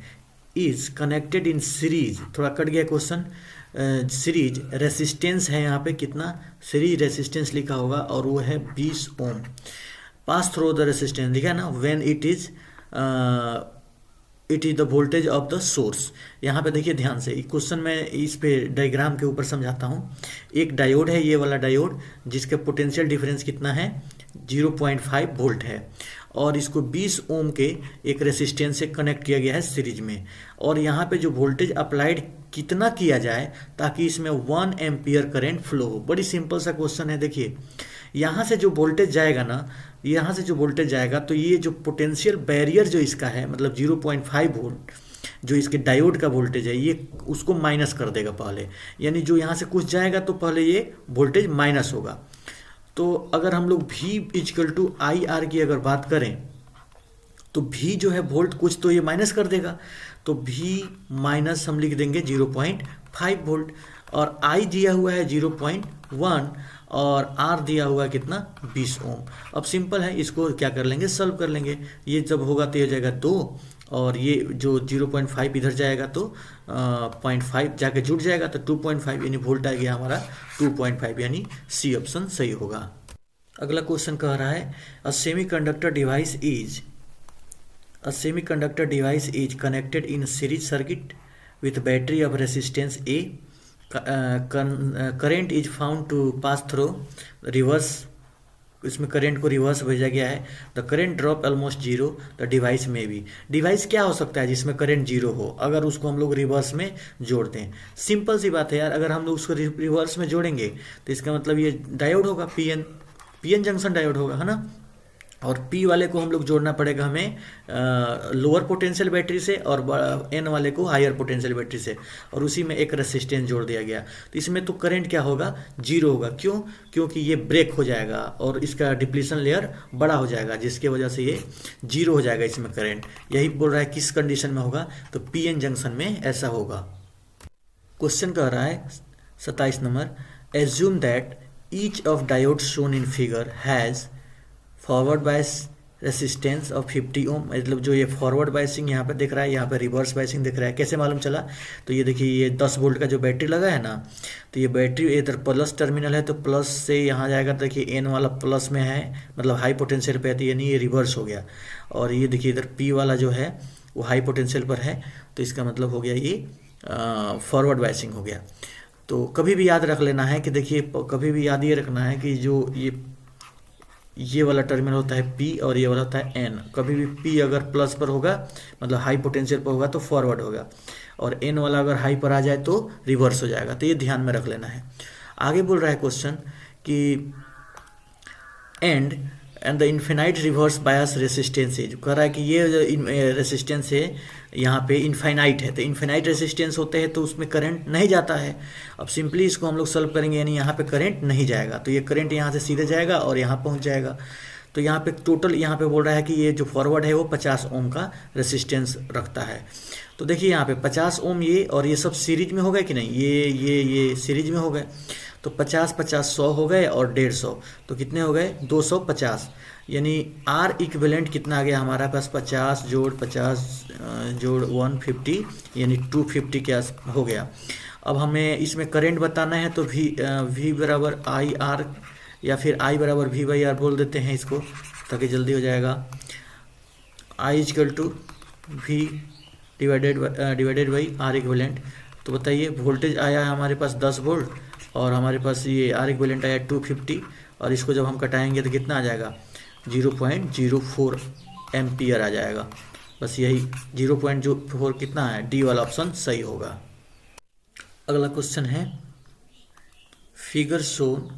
is connected in series। थोड़ा कट गया क्वेश्चन। सीरीज रेसिस्टेंस है यहाँ पे कितना, सीरीज रेसिस्टेंस लिखा होगा और वो है 20 ओम। पास थ्रू द रेसिस्टेंस लिखा है ना, when it is the voltage of the source. यहाँ पे देखिए ध्यान से, क्वेश्चन में इस पे डायग्राम के ऊपर समझाता हूँ। एक डायोड है, ये वाला डायोड, जिसका पोटेंशियल डिफरेंस कितना है 0.5 वोल्ट है, और इसको 20 ओम के एक रेसिस्टेंस से कनेक्ट किया गया है सीरीज में। और यहाँ पे जो वोल्टेज अप्लाइड कितना किया जाए ताकि इसमें 1 एम्पियर करंट फ्लो हो। बड़ी सिंपल सा क्वेश्चन है। देखिए यहाँ से जो वोल्टेज जाएगा ना, यहाँ से जो वोल्टेज जाएगा तो ये जो पोटेंशियल बैरियर जो इसका है, मतलब 0.5 वोल्ट जो इसके डायोड का वोल्टेज है, ये उसको माइनस कर देगा पहले। यानी जो यहाँ से कुछ जाएगा तो पहले ये वोल्टेज माइनस होगा। तो अगर हम लोग V equal to I R की अगर बात करें तो V जो है वोल्ट कुछ तो ये माइनस कर देगा, तो V माइनस हम लिख देंगे 0.5 वोल्ट, और I दिया हुआ है 0.1 और R दिया हुआ है कितना 20 ओम। अब सिंपल है, इसको क्या कर लेंगे, सॉल्व कर लेंगे। ये जब होगा तो ये हो जाएगा 2, और ये जो 0.5 इधर जाएगा तो 0.5 जाके जुड़ जाएगा तो 2.5, यानी वोल्ट आ गया हमारा 2.5, यानी सी ऑप्शन सही होगा। अगला क्वेश्चन कह रहा है a semiconductor device is connected in series circuit with battery of resistance A, current is found to pass through reverse, इसमें करंट को रिवर्स भेजा गया है। The current drop almost zero, the device में भी। डिवाइस क्या हो सकता है जिसमें करंट जीरो हो, अगर उसको हम लोग रिवर्स में जोड़ दें। सिंपल सी बात है यार, अगर हम लोग उसको रिवर्स में जोड़ेंगे तो इसका मतलब ये डायोड होगा, पीएन जंक्शन डायोड होगा, है ना। और P वाले को हम लोग जोड़ना पड़ेगा हमें लोअर पोटेंशियल बैटरी से, और N वाले को हायर पोटेंशियल बैटरी से, और उसी में एक रेसिस्टेंस जोड़ दिया गया। तो इसमें तो करंट क्या होगा, जीरो होगा। क्यों? क्योंकि ये ब्रेक हो जाएगा और इसका डिप्लीशन लेयर बड़ा हो जाएगा, जिसके वजह से ये जीरो हो जाएगा इसमें करंट। यही बोल रहा है किस कंडीशन में होगा, तो PN जंक्शन में ऐसा होगा। क्वेश्चन कह रहा है 27 number, assume that each of diode shown in figure has forward bias resistance of 50 ओम। मतलब जो ये फॉरवर्ड बायसिंग यहाँ पे दिख रहा है, यहाँ पे रिवर्स बायसिंग दिख रहा है। कैसे मालूम चला, तो ये देखिए ये 10 वोल्ट का जो बैटरी लगा है ना, तो ये बैटरी इधर प्लस टर्मिनल है, तो प्लस से यहाँ जाएगा, देखिए N वाला प्लस में है, मतलब हाई पोटेंशियल पे है, तो यानी ये रिवर्स हो गया। और ये देखिए इधर P वाला जो है वो हाई पोटेंशियल पर है, तो इसका मतलब हो गया ये फॉरवर्ड बायसिंग हो गया। तो कभी भी याद रख लेना है कि देखिए, कभी भी याद ये रखना है कि जो ये वाला टर्मिनल होता है P और ये वाला होता है N। कभी भी P अगर प्लस पर होगा, मतलब हाई पोटेंशियल पर होगा, तो फॉरवर्ड होगा, और N वाला अगर हाई पर आ जाए तो रिवर्स हो जाएगा। तो ये ध्यान में रख लेना है। आगे बोल रहा है क्वेश्चन कि and and the infinite reverse bias resistance है, जो कह रहा है कि ये जो रेसिस्टेंस है यहाँ पे इनफाइनाइट है, तो इनफाइनाइट रेसिस्टेंस होते हैं तो उसमें करंट नहीं जाता है। अब सिंपली इसको हम लोग सॉल्व करेंगे, यानी यहाँ पे करंट नहीं जाएगा, तो ये करंट यहाँ से सीधे जाएगा और यहाँ पहुँच जाएगा। तो यहाँ पे टोटल यहाँ पे बोल रहा है कि ये जो फॉरवर्ड है वो 50 ओम का रेसिस्टेंस रखता है। तो देखिए यहाँ पे 50 ओम ये और ये सब सीरीज में हो गए कि नहीं, ये सीरीज में हो गए, तो 50 50 100 हो गए और 150, तो कितने हो गए 250, यानी आर इक्विवेलेंट कितना आ गया हमारा पास 50 जोड़ 50 जोड़ 150 यानी 250 के आस हो गया। अब हमें इसमें करंट बताना है तो वी बराबर आई आर या फिर आई बराबर वी बाई आर बोल देते हैं इसको ताकि जल्दी हो जाएगा। I is equal to V divided by R equivalent. तो बताइए वोल्टेज आया है हमारे पास 10 वोल्ट और हमारे पास ये आर इक्विवेलेंट आया 250, और इसको जब हम कटाएंगे तो कितना आ जाएगा 0.04 एम्पियर आ जाएगा। बस यही 0.04 कितना है, डी वाला ऑप्शन सही होगा। अगला क्वेश्चन है figure show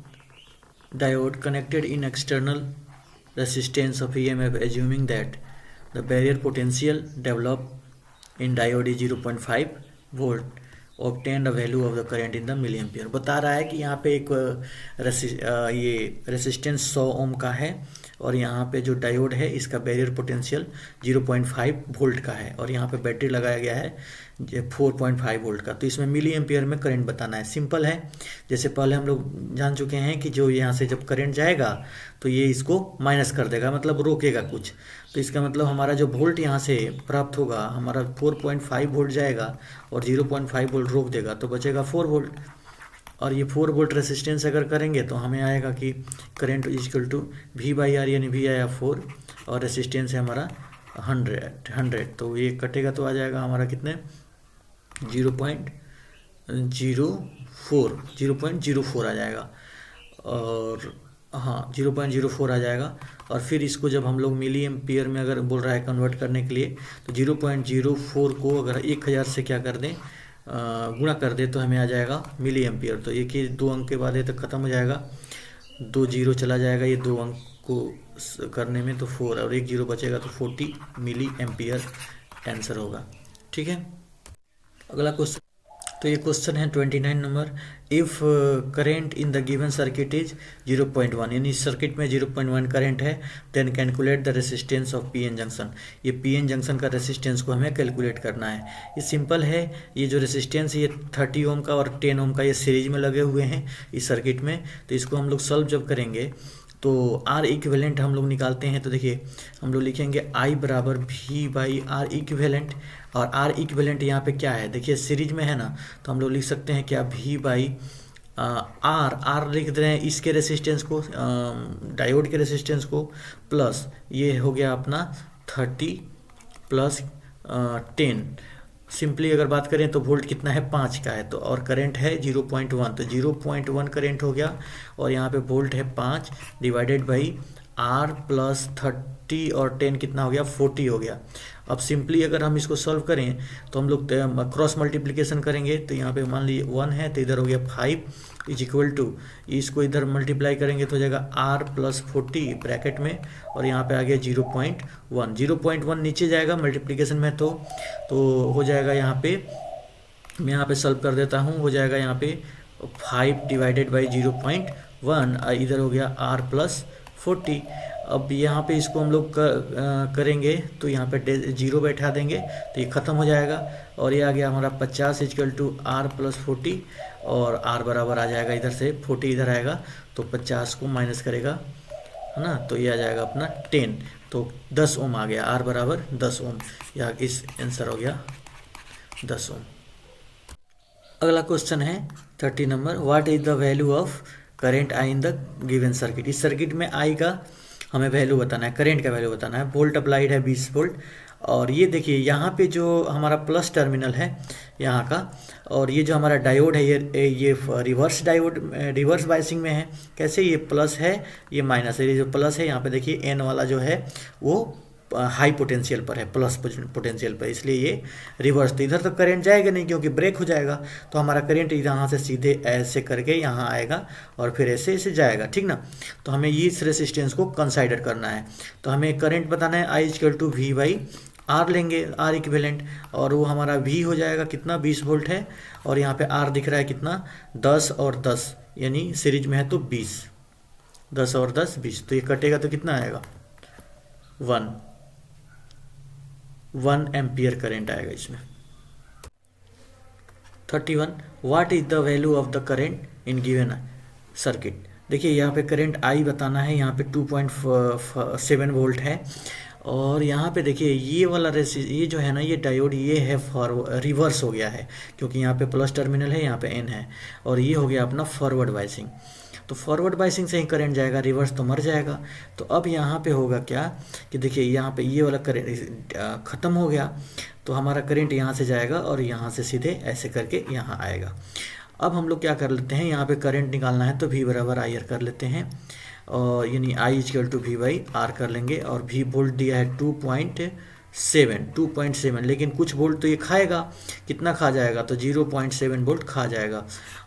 diode connected in external resistance of EMF assuming that the barrier potential developed in diode is 0.5 volt, obtain the value of the current in the milliampere। बता रहा है कि यहाँ पे एक ये रेसिस्टेंस 100 ओम का है और यहाँ पे जो डायोड है इसका बैरियर पोटेंशियल 0.5 वोल्ट का है और यहाँ पे बैटरी लगाया गया है 4.5 वोल्ट का। तो इसमें मिली एम्पियर में करंट बताना है। सिंपल है, जैसे पहले हम लोग जान चुके हैं कि जो यहाँ से जब करंट जाएगा तो ये इसको माइनस कर देगा, मतलब रोकेगा कुछ। तो इसका मतलब हमारा जो वोल्ट यहाँ से प्राप्त होगा हमारा 4.5 वोल्ट जाएगा और 0.5 वोल्ट रोक देगा, तो बचेगा 4 वोल्ट। और ये 4 वोल्ट रेसिस्टेंस अगर करेंगे तो हमें आएगा कि current equal to V by R, यानी वी आया 4 और रेसिस्टेंस है हमारा 100। तो ये कटेगा तो आ जाएगा हमारा कितने 0.04 आ जाएगा, और हाँ 0.04 आ जाएगा। और फिर इसको जब हम लोग मिली एम्पियर में अगर बोल रहा है कन्वर्ट करने के लिए, तो 0.04 को अगर 1000 से क्या कर दें गुणा कर दे तो हमें आ जाएगा मिली एम्पियर। तो एक ही 2 अंक के बाद ये तक खत्म हो जाएगा, 2 जीरो चला जाएगा ये 2 अंक को करने में, तो 4 और 1 जीरो बचेगा, तो 40 मिली एम्पियर आंसर होगा। ठीक है, अगला क्वेश्चन, तो ये क्वेश्चन है 29 number. If current in the given circuit is 0.1, यानी इस सर्किट में 0.1 करेंट है, then calculate the resistance of PN junction. ये पीएन जंक्शन का रेसिस्टेंस को हमें कैलकुलेट करना है। ये सिंपल है, ये जो रेसिस्टेंस है ये 30 ओम का और 10 ओम का ये सीरीज में लगे हुए हैं इस सर्किट में। तो इसको हम लोग सॉल्व जब करेंगे तो आर इक्विवेलेंट हम लोग निकालते हैं। तो देखिए हम लोग लिखेंगे आई बराबर वी बाई आर इक्विवेलेंट, और आर इक्विवेलेंट यहाँ पे क्या है, देखिए सीरीज में है ना, तो हम लोग लिख सकते हैं क्या वी बाई आर लिख दे रहे हैं इसके रेसिस्टेंस को, डायोड के रेसिस्टेंस को, प्लस ये हो गया अपना 30 प्लस 10। सिंपली अगर बात करें तो वोल्ट कितना है 5 का है, तो और करंट है 0.1, तो 0.1 करंट हो गया, और यहाँ पे वोल्ट है 5 डिवाइडेड बाई आर प्लस 30 और 10 कितना हो गया 40 हो गया। अब सिंपली अगर हम इसको सॉल्व करें तो हम लोग क्रॉस मल्टीप्लिकेशन करेंगे, तो यहाँ पे मान लीजिए 1 है तो इधर हो गया 5 इज इक्वल टू, इसको इधर मल्टीप्लाई करेंगे तो हो जाएगा आर प्लस 40 ब्रैकेट में, और यहाँ पे आ गया 0.1। 0.1 नीचे जाएगा मल्टीप्लिकेशन में, तो हो जाएगा यहाँ पे, मैं यहाँ पे सॉल्व कर देता हूँ, हो जाएगा यहाँ पे 5 डिवाइडेड बाई 0.1, इधर हो गया आर प्लस 40। अब यहाँ पे इसको हम लोग करेंगे तो यहाँ पे 0 बैठा देंगे तो ये ख़त्म हो जाएगा, और ये आ गया हमारा 50 इजकल टू आर प्लस 40, और आर बराबर आ जाएगा इधर से 40 इधर आएगा तो 50 को माइनस करेगा, है ना, तो ये आ जाएगा अपना 10, तो 10 ओम आ गया, आर बराबर 10 ओम, या इस आंसर हो गया 10 ओम। अगला क्वेश्चन है 30 number. What is the value of current I in the given circuit. इस सर्किट में आई का हमें वैल्यू बताना है, करंट का वैल्यू बताना है। वोल्ट अप्लाइड है 20 वोल्ट, और ये देखिए यहाँ पे जो हमारा प्लस टर्मिनल है यहाँ का, और ये जो हमारा डायोड है ये रिवर्स डायोड रिवर्स बायसिंग में है। कैसे, ये प्लस है ये माइनस है, ये जो प्लस है यहाँ पे देखिए एन वाला जो है वो हाई पोटेंशियल पर है, प्लस पोटेंशियल पर, इसलिए ये रिवर्स। तो इधर तो करंट जाएगा नहीं क्योंकि ब्रेक हो जाएगा, तो हमारा करंट यहाँ से सीधे ऐसे करके यहाँ आएगा और फिर ऐसे ऐसे जाएगा, ठीक ना। तो हमें इस रेसिस्टेंस को कंसाइडर करना है। तो हमें करंट बताना है, I equal to V by R लेंगे, आर इक्विवेलेंट, और वो हमारा वी हो जाएगा कितना, 20 वोल्ट है, और यहाँ पे आर दिख रहा है कितना, 10 और 10, यानी सीरीज में है तो 20, 10 और 10 20, तो ये कटेगा तो कितना आएगा, 1 एम्पियर करंट आएगा इसमें। 31, what is the value of the current in given circuit. देखिए यहाँ पे करंट आई बताना है, यहाँ पे 2.7 वोल्ट है, और यहाँ पे देखिए ये वाला ये जो है ना, ये डायोड ये है फॉरवर्ड, रिवर्स हो गया है, क्योंकि यहाँ पे प्लस टर्मिनल है, यहाँ पे एन है, और ये हो गया अपना फॉरवर्ड बायसिंग। तो फॉरवर्ड बायसिंग से ही करंट जाएगा, रिवर्स तो मर जाएगा। तो अब यहाँ पे होगा क्या कि देखिए यहाँ पे ये वाला करंट ख़त्म हो गया, तो हमारा करंट यहाँ से जाएगा और यहाँ से सीधे ऐसे करके यहाँ आएगा। अब हम लोग क्या कर लेते हैं, यहाँ पे करंट निकालना है तो V बराबर आई आर कर लेते हैं, और यानी I equal to V by R कर लेंगे, और V वोल्ट दिया है 2.7, लेकिन कुछ वोल्ट तो ये खाएगा, कितना खा जाएगा, तो 0.7 वोल्ट खा जाएगा।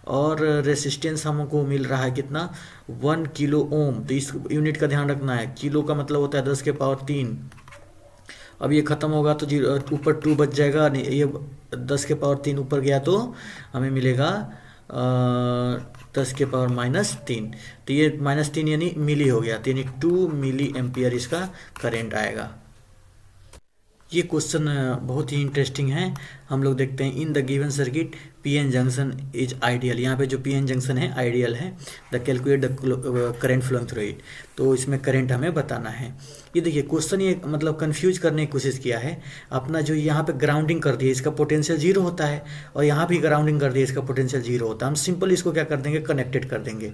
और रेसिस्टेंस हमको मिल रहा है कितना, 1 किलो ओम। तो इस यूनिट का ध्यान रखना है, किलो का मतलब होता है 10 के पावर 3। अब ये ख़त्म होगा तो ऊपर 2 बच जाएगा, नहीं ये 10 के पावर 3 ऊपर गया तो हमें मिलेगा 10 के पावर -3, तो ये -3 यानी मिली हो गया, तो यानी 2 मिली एम्पियर इसका करंट आएगा। ये क्वेश्चन बहुत ही इंटरेस्टिंग है। हम लोग देखते हैं, in the given circuit PN junction is ideal. यहाँ पे जो पीएन जंक्शन है आइडियल है, the calculate the current flowing through it. तो इसमें करंट हमें बताना है। ये देखिए क्वेश्चन ये मतलब कंफ्यूज करने की कोशिश किया है। अपना जो यहाँ पे ग्राउंडिंग कर दिया, इसका पोटेंशियल 0 होता है, और यहाँ भी ग्राउंडिंग कर दिया, इसका पोटेंशियल 0 होता है। हम सिंपल इसको क्या कर देंगे, कनेक्टेड कर देंगे।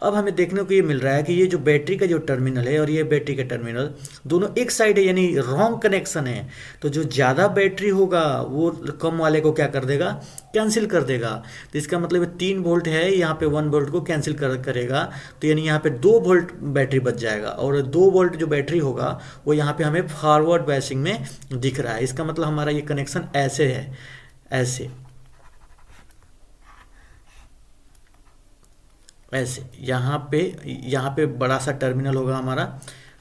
अब हमें देखने को ये मिल रहा है कि ये जो बैटरी का जो टर्मिनल है और ये बैटरी का टर्मिनल दोनों एक साइड है, यानी रॉन्ग कनेक्शन है। तो जो ज़्यादा बैटरी होगा वो कम वाले को क्या कर देगा, कैंसिल कर देगा। तो इसका मतलब 3 वोल्ट है, यहाँ पे 1 वोल्ट को कैंसिल करेगा, तो यानी यहाँ पे 2 वोल्ट बैटरी बच जाएगा, और 2 वोल्ट जो बैटरी होगा वो यहाँ पे हमें फॉरवर्ड बायसिंग में दिख रहा है। इसका मतलब हमारा ये कनेक्शन ऐसे है, ऐसे ऐसे यहाँ पे बड़ा सा टर्मिनल होगा, हमारा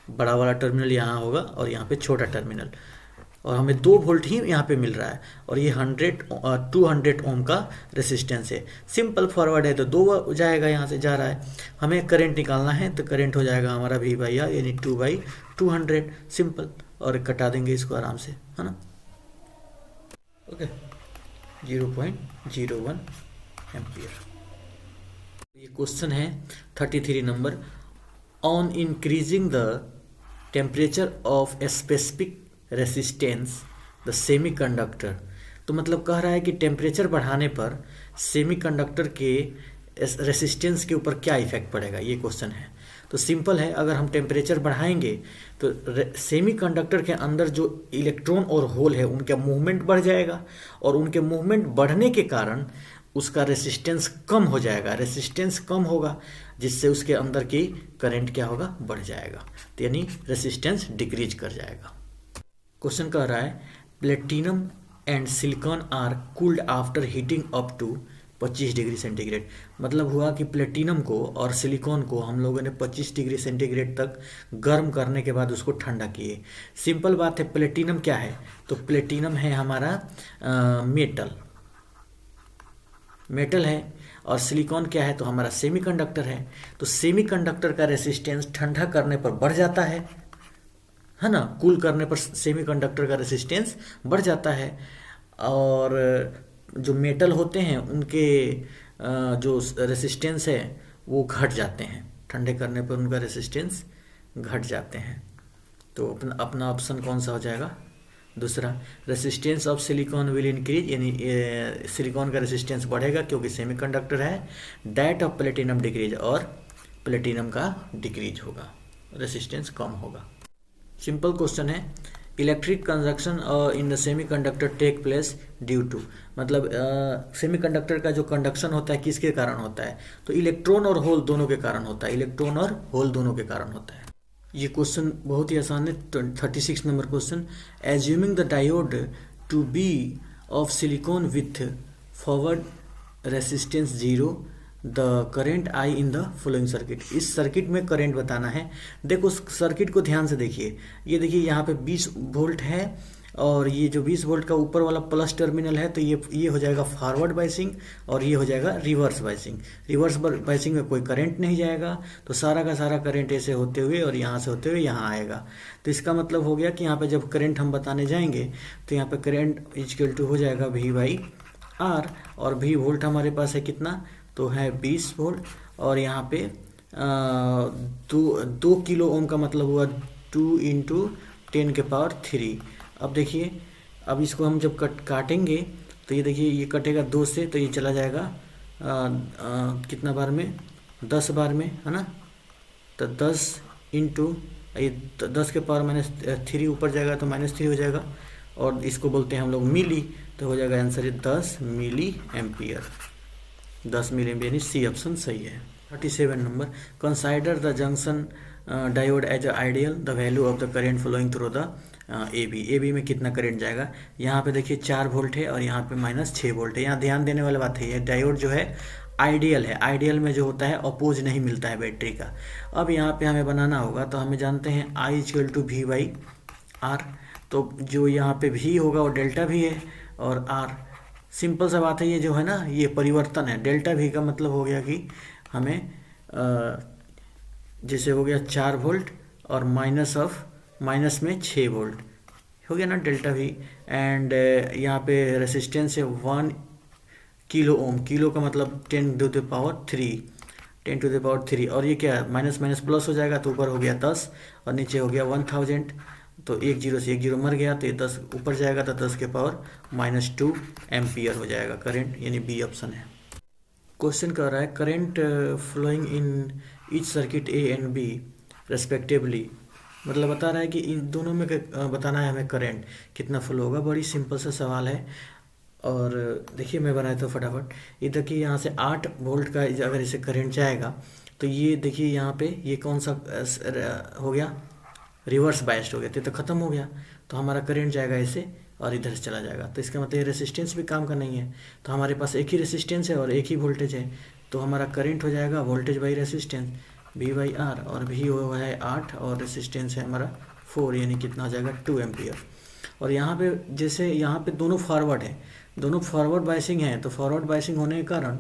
बड़ा वाला टर्मिनल यहाँ होगा, और यहाँ पे छोटा टर्मिनल, और हमें 2 वोल्ट ही यहाँ पे मिल रहा है, और ये 200 ओम का रेसिस्टेंस है। सिंपल फॉरवर्ड है तो 2 जाएगा, यहाँ से जा रहा है। हमें करंट निकालना है तो करंट हो जाएगा हमारा V बाई आर, यानी 2/200, सिंपल, और कटा देंगे इसको आराम से, है ना। Okay, 0.01 ampere. ये क्वेश्चन है 33 number, on increasing the temperature of a specific resistance the semiconductor. तो मतलब कह रहा है कि टेम्परेचर बढ़ाने पर सेमीकंडक्टर के रेसिस्टेंस के ऊपर क्या इफेक्ट पड़ेगा, ये क्वेश्चन है। तो सिंपल है, अगर हम टेम्परेचर बढ़ाएंगे तो सेमीकंडक्टर के अंदर जो इलेक्ट्रॉन और होल है उनका मूवमेंट बढ़ जाएगा, और उनके मूवमेंट बढ़ने के कारण उसका रेसिस्टेंस कम हो जाएगा। रेसिस्टेंस कम होगा जिससे उसके अंदर की करंट क्या होगा, बढ़ जाएगा, तो यानी रेसिस्टेंस डिक्रीज कर जाएगा। क्वेश्चन कह रहा है, platinum and silicon are cooled after heating up to 25 degree centigrade. मतलब हुआ कि प्लेटिनम को और सिलिकॉन को हम लोगों ने 25 डिग्री सेंटीग्रेड तक गर्म करने के बाद उसको ठंडा किए। सिंपल बात है, प्लेटिनम क्या है, तो प्लेटिनम है हमारा मेटल है, और सिलिकॉन क्या है, तो हमारा सेमीकंडक्टर है। तो सेमीकंडक्टर का रेसिस्टेंस ठंडा करने पर बढ़ जाता है ना, कूल करने पर सेमीकंडक्टर का रेसिस्टेंस बढ़ जाता है, और जो मेटल होते हैं उनके जो रेसिस्टेंस है वो घट जाते हैं, ठंडे करने पर उनका रेसिस्टेंस घट जाते हैं। तो अपना ऑप्शन कौन सा हो जाएगा, दूसरा। Resistance of silicon will increase, यानी सिलिकॉन का रेसिस्टेंस बढ़ेगा क्योंकि सेमीकंडक्टर है। दैट ऑफ प्लेटिनम डिक्रीज, और प्लेटिनम का डिक्रीज होगा, रेसिस्टेंस कम होगा। सिंपल क्वेश्चन है, electric conduction in the semiconductor take place due to. मतलब सेमीकंडक्टर का जो कंडक्शन होता है किसके कारण होता है, तो इलेक्ट्रॉन और होल दोनों के कारण होता है, इलेक्ट्रॉन और होल दोनों के कारण होता है। ये क्वेश्चन बहुत ही आसान है। 36 number question, assuming the diode to be of silicon with forward resistance 0, the current I in the following circuit. इस सर्किट में करंट बताना है। देखो उस सर्किट को ध्यान से देखिए, ये देखिए यहाँ पे 20 वोल्ट है और ये जो 20 वोल्ट का ऊपर वाला प्लस टर्मिनल है, तो ये हो जाएगा फॉरवर्ड बाइसिंग और ये हो जाएगा रिवर्स बाइसिंग। रिवर्स बाइसिंग में कोई करंट नहीं जाएगा, तो सारा का सारा करंट ऐसे होते हुए और यहाँ से होते हुए यहाँ आएगा। तो इसका मतलब हो गया कि यहाँ पे जब करंट हम बताने जाएंगे तो यहाँ पे करंट इक्वल टू हो जाएगा V/R, और V वोल्ट हमारे पास है कितना, तो है 20 वोल्ट, और यहाँ पे 2 किलो ओम का मतलब हुआ 2 × 10⁻³ अब देखिए, अब इसको हम जब काटेंगे तो ये देखिए ये कटेगा 2 से, तो ये चला जाएगा कितना बार में, 10 बार में, है ना। तो 10 × ये 10 के पावर -3 ऊपर जाएगा तो -3 हो जाएगा, और इसको बोलते हैं हम लोग मिली, तो हो जाएगा आंसर है 10 मिली एम्पियर। 10 मिली एम्पियर, यानी सी ऑप्शन सही है। 37 number, consider the junction diode as a ideal, the value of the current flowing through the A B में कितना करंट जाएगा। यहाँ पे देखिए 4 वोल्ट है और यहाँ पे -6 वोल्ट है। यहाँ ध्यान देने वाली बात है, ये डायोड जो है आइडियल है। आइडियल में जो होता है अपोज नहीं मिलता है बैटरी का। अब यहाँ पे हमें बनाना होगा, तो हमें जानते हैं I = V/R, तो जो यहाँ पे V होगा वो डेल्टा V है, और R सिंपल सा बात है, ये जो है ना ये परिवर्तन है। डेल्टा V का मतलब हो गया कि हमें जैसे हो गया 4 वोल्ट और माइनस में 6 वोल्ट हो गया ना डेल्टा V, एंड यहाँ पे रेसिस्टेंस है 1 किलो ओम। किलो का मतलब 10⁻3, और ये क्या है, माइनस प्लस हो जाएगा, तो ऊपर हो गया 10 और नीचे हो गया 1000, तो 1 0 से 1 0 मर गया, तो ये 10 ऊपर जाएगा, तो 10 के पावर -2 एम्पियर हो जाएगा करंट, यानी बी ऑप्शन है। क्वेश्चन कर रहा है current flowing in each circuit A and B respectively, मतलब बता रहा है कि इन दोनों में बताना है हमें करंट कितना फ्लो होगा। बड़ी सिंपल सा सवाल है, और देखिए मैं बनाया तो फटाफट। ये देखिए यहाँ से 8 वोल्ट का अगर इसे करंट जाएगा, तो ये देखिए यहाँ पे ये कौन सा हो गया, रिवर्स बायस्ड हो गया, तो ख़त्म हो गया। तो हमारा करंट जाएगा ऐसे और इधर से चला जाएगा, तो इसका मतलब रेसिस्टेंस भी काम का नहीं है। तो हमारे पास एक ही रेसिस्टेंस है और एक ही वोल्टेज है, तो हमारा करंट हो जाएगा वोल्टेज बाई रेसिस्टेंस V/R, और V हुआ है 8 और रेसिस्टेंस है हमारा 4, यानी कितना हो जाएगा 2 एम्पियर। और यहाँ पे जैसे यहाँ पे दोनों फॉरवर्ड है, दोनों फॉरवर्ड बाइसिंग है, तो फॉरवर्ड बाइसिंग होने के कारण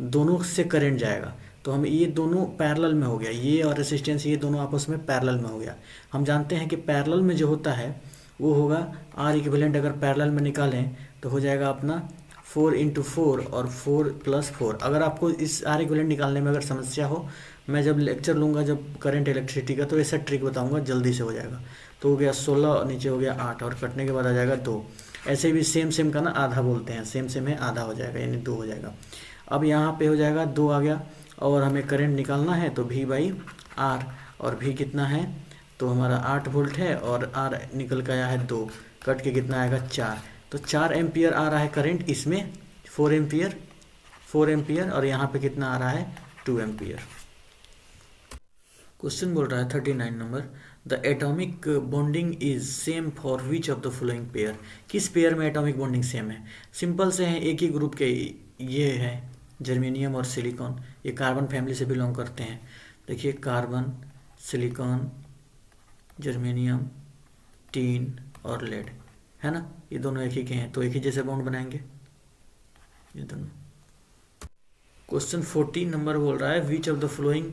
दोनों से करंट जाएगा, तो हमें ये दोनों पैरेलल में हो गया, ये और रेसिस्टेंस ये दोनों आपस में पैरेलल में हो गया। हम जानते हैं कि पैरेलल में जो होता है वो होगा R इक्विवेलेंट, अगर पैरेलल में निकालें तो हो जाएगा अपना 4 × 4 और 4 + 4। अगर आपको इस R इक्विवेलेंट निकालने में अगर समस्या हो, मैं जब लेक्चर लूँगा जब करंट इलेक्ट्रिसिटी का, तो ऐसा ट्रिक बताऊँगा, जल्दी से हो जाएगा। तो हो गया 16 और नीचे हो गया 8, और कटने के बाद आ जाएगा 2। ऐसे भी सेम का ना आधा बोलते हैं, सेम है आधा हो जाएगा, यानी 2 हो जाएगा। अब यहाँ पे हो जाएगा 2 आ गया, और हमें करंट निकालना है तो V/R, और V कितना है, तो हमारा 8 वोल्ट है और R निकल के आया है 2, कट के कितना आएगा 4, तो 4 एम्पियर आ रहा है करंट इसमें, 4 एम्पियर, और यहाँ पे कितना आ रहा है 2 एम्पियर। क्वेश्चन बोल रहा है 39 number, the atomic bonding is same for which of the following pair. किस पेयर में एटॉमिक बॉन्डिंग सेम है। सिंपल से हैं, एक ही ग्रुप के ये है जर्मेनियम और सिलिकॉन, ये कार्बन फैमिली से बिलोंग करते हैं। देखिए कार्बन, सिलिकॉन, जर्मेनियम, टीन और लेड, है ना, ये दोनों एक ही के हैं, तो एक ही जैसे बॉन्ड बनाएंगे ये दोनों। क्वेश्चन 40 नंबर बोल रहा है which of the flowing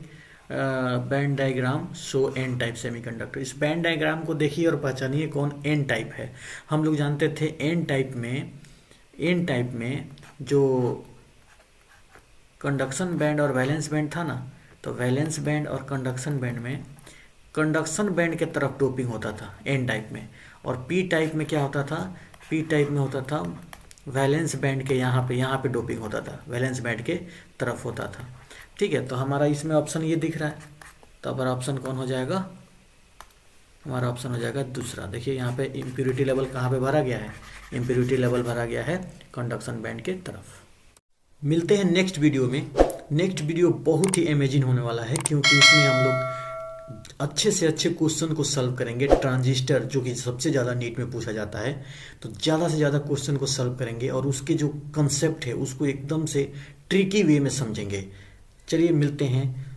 band diagram show N type semiconductor. इस बैंड डायग्राम को देखिए और पहचानिए कौन एन टाइप है। हम लोग जानते थे एन टाइप में जो कंडक्शन बैंड और वैलेंस बैंड था ना, तो वैलेंस बैंड और कंडक्शन बैंड में कंडक्शन बैंड के तरफ डोपिंग होता था एन टाइप में, और पी टाइप में क्या होता था, पी टाइप में होता था वैलेंस बैंड के यहाँ पे डोपिंग होता था, वैलेंस बैंड के तरफ होता था। ठीक है, तो हमारा इसमें ऑप्शन ये दिख रहा है, तो हमारा ऑप्शन कौन हो जाएगा, हमारा ऑप्शन हो जाएगा दूसरा। देखिए यहाँ पे इम्प्योरिटी लेवल कहाँ पे भरा गया है, इम्प्योरिटी लेवल भरा गया है कंडक्शन बैंड के तरफ। मिलते हैं नेक्स्ट वीडियो में। नेक्स्ट वीडियो बहुत ही अमेजिंग होने वाला है, क्योंकि इसमें हम लोग अच्छे से अच्छे क्वेश्चन को सॉल्व करेंगे। ट्रांजिस्टर जो कि सबसे ज़्यादा नीट में पूछा जाता है, तो ज़्यादा से ज़्यादा क्वेश्चन को सॉल्व करेंगे और उसके जो कंसेप्ट है उसको एकदम से ट्रिकी वे में समझेंगे। चलिए मिलते हैं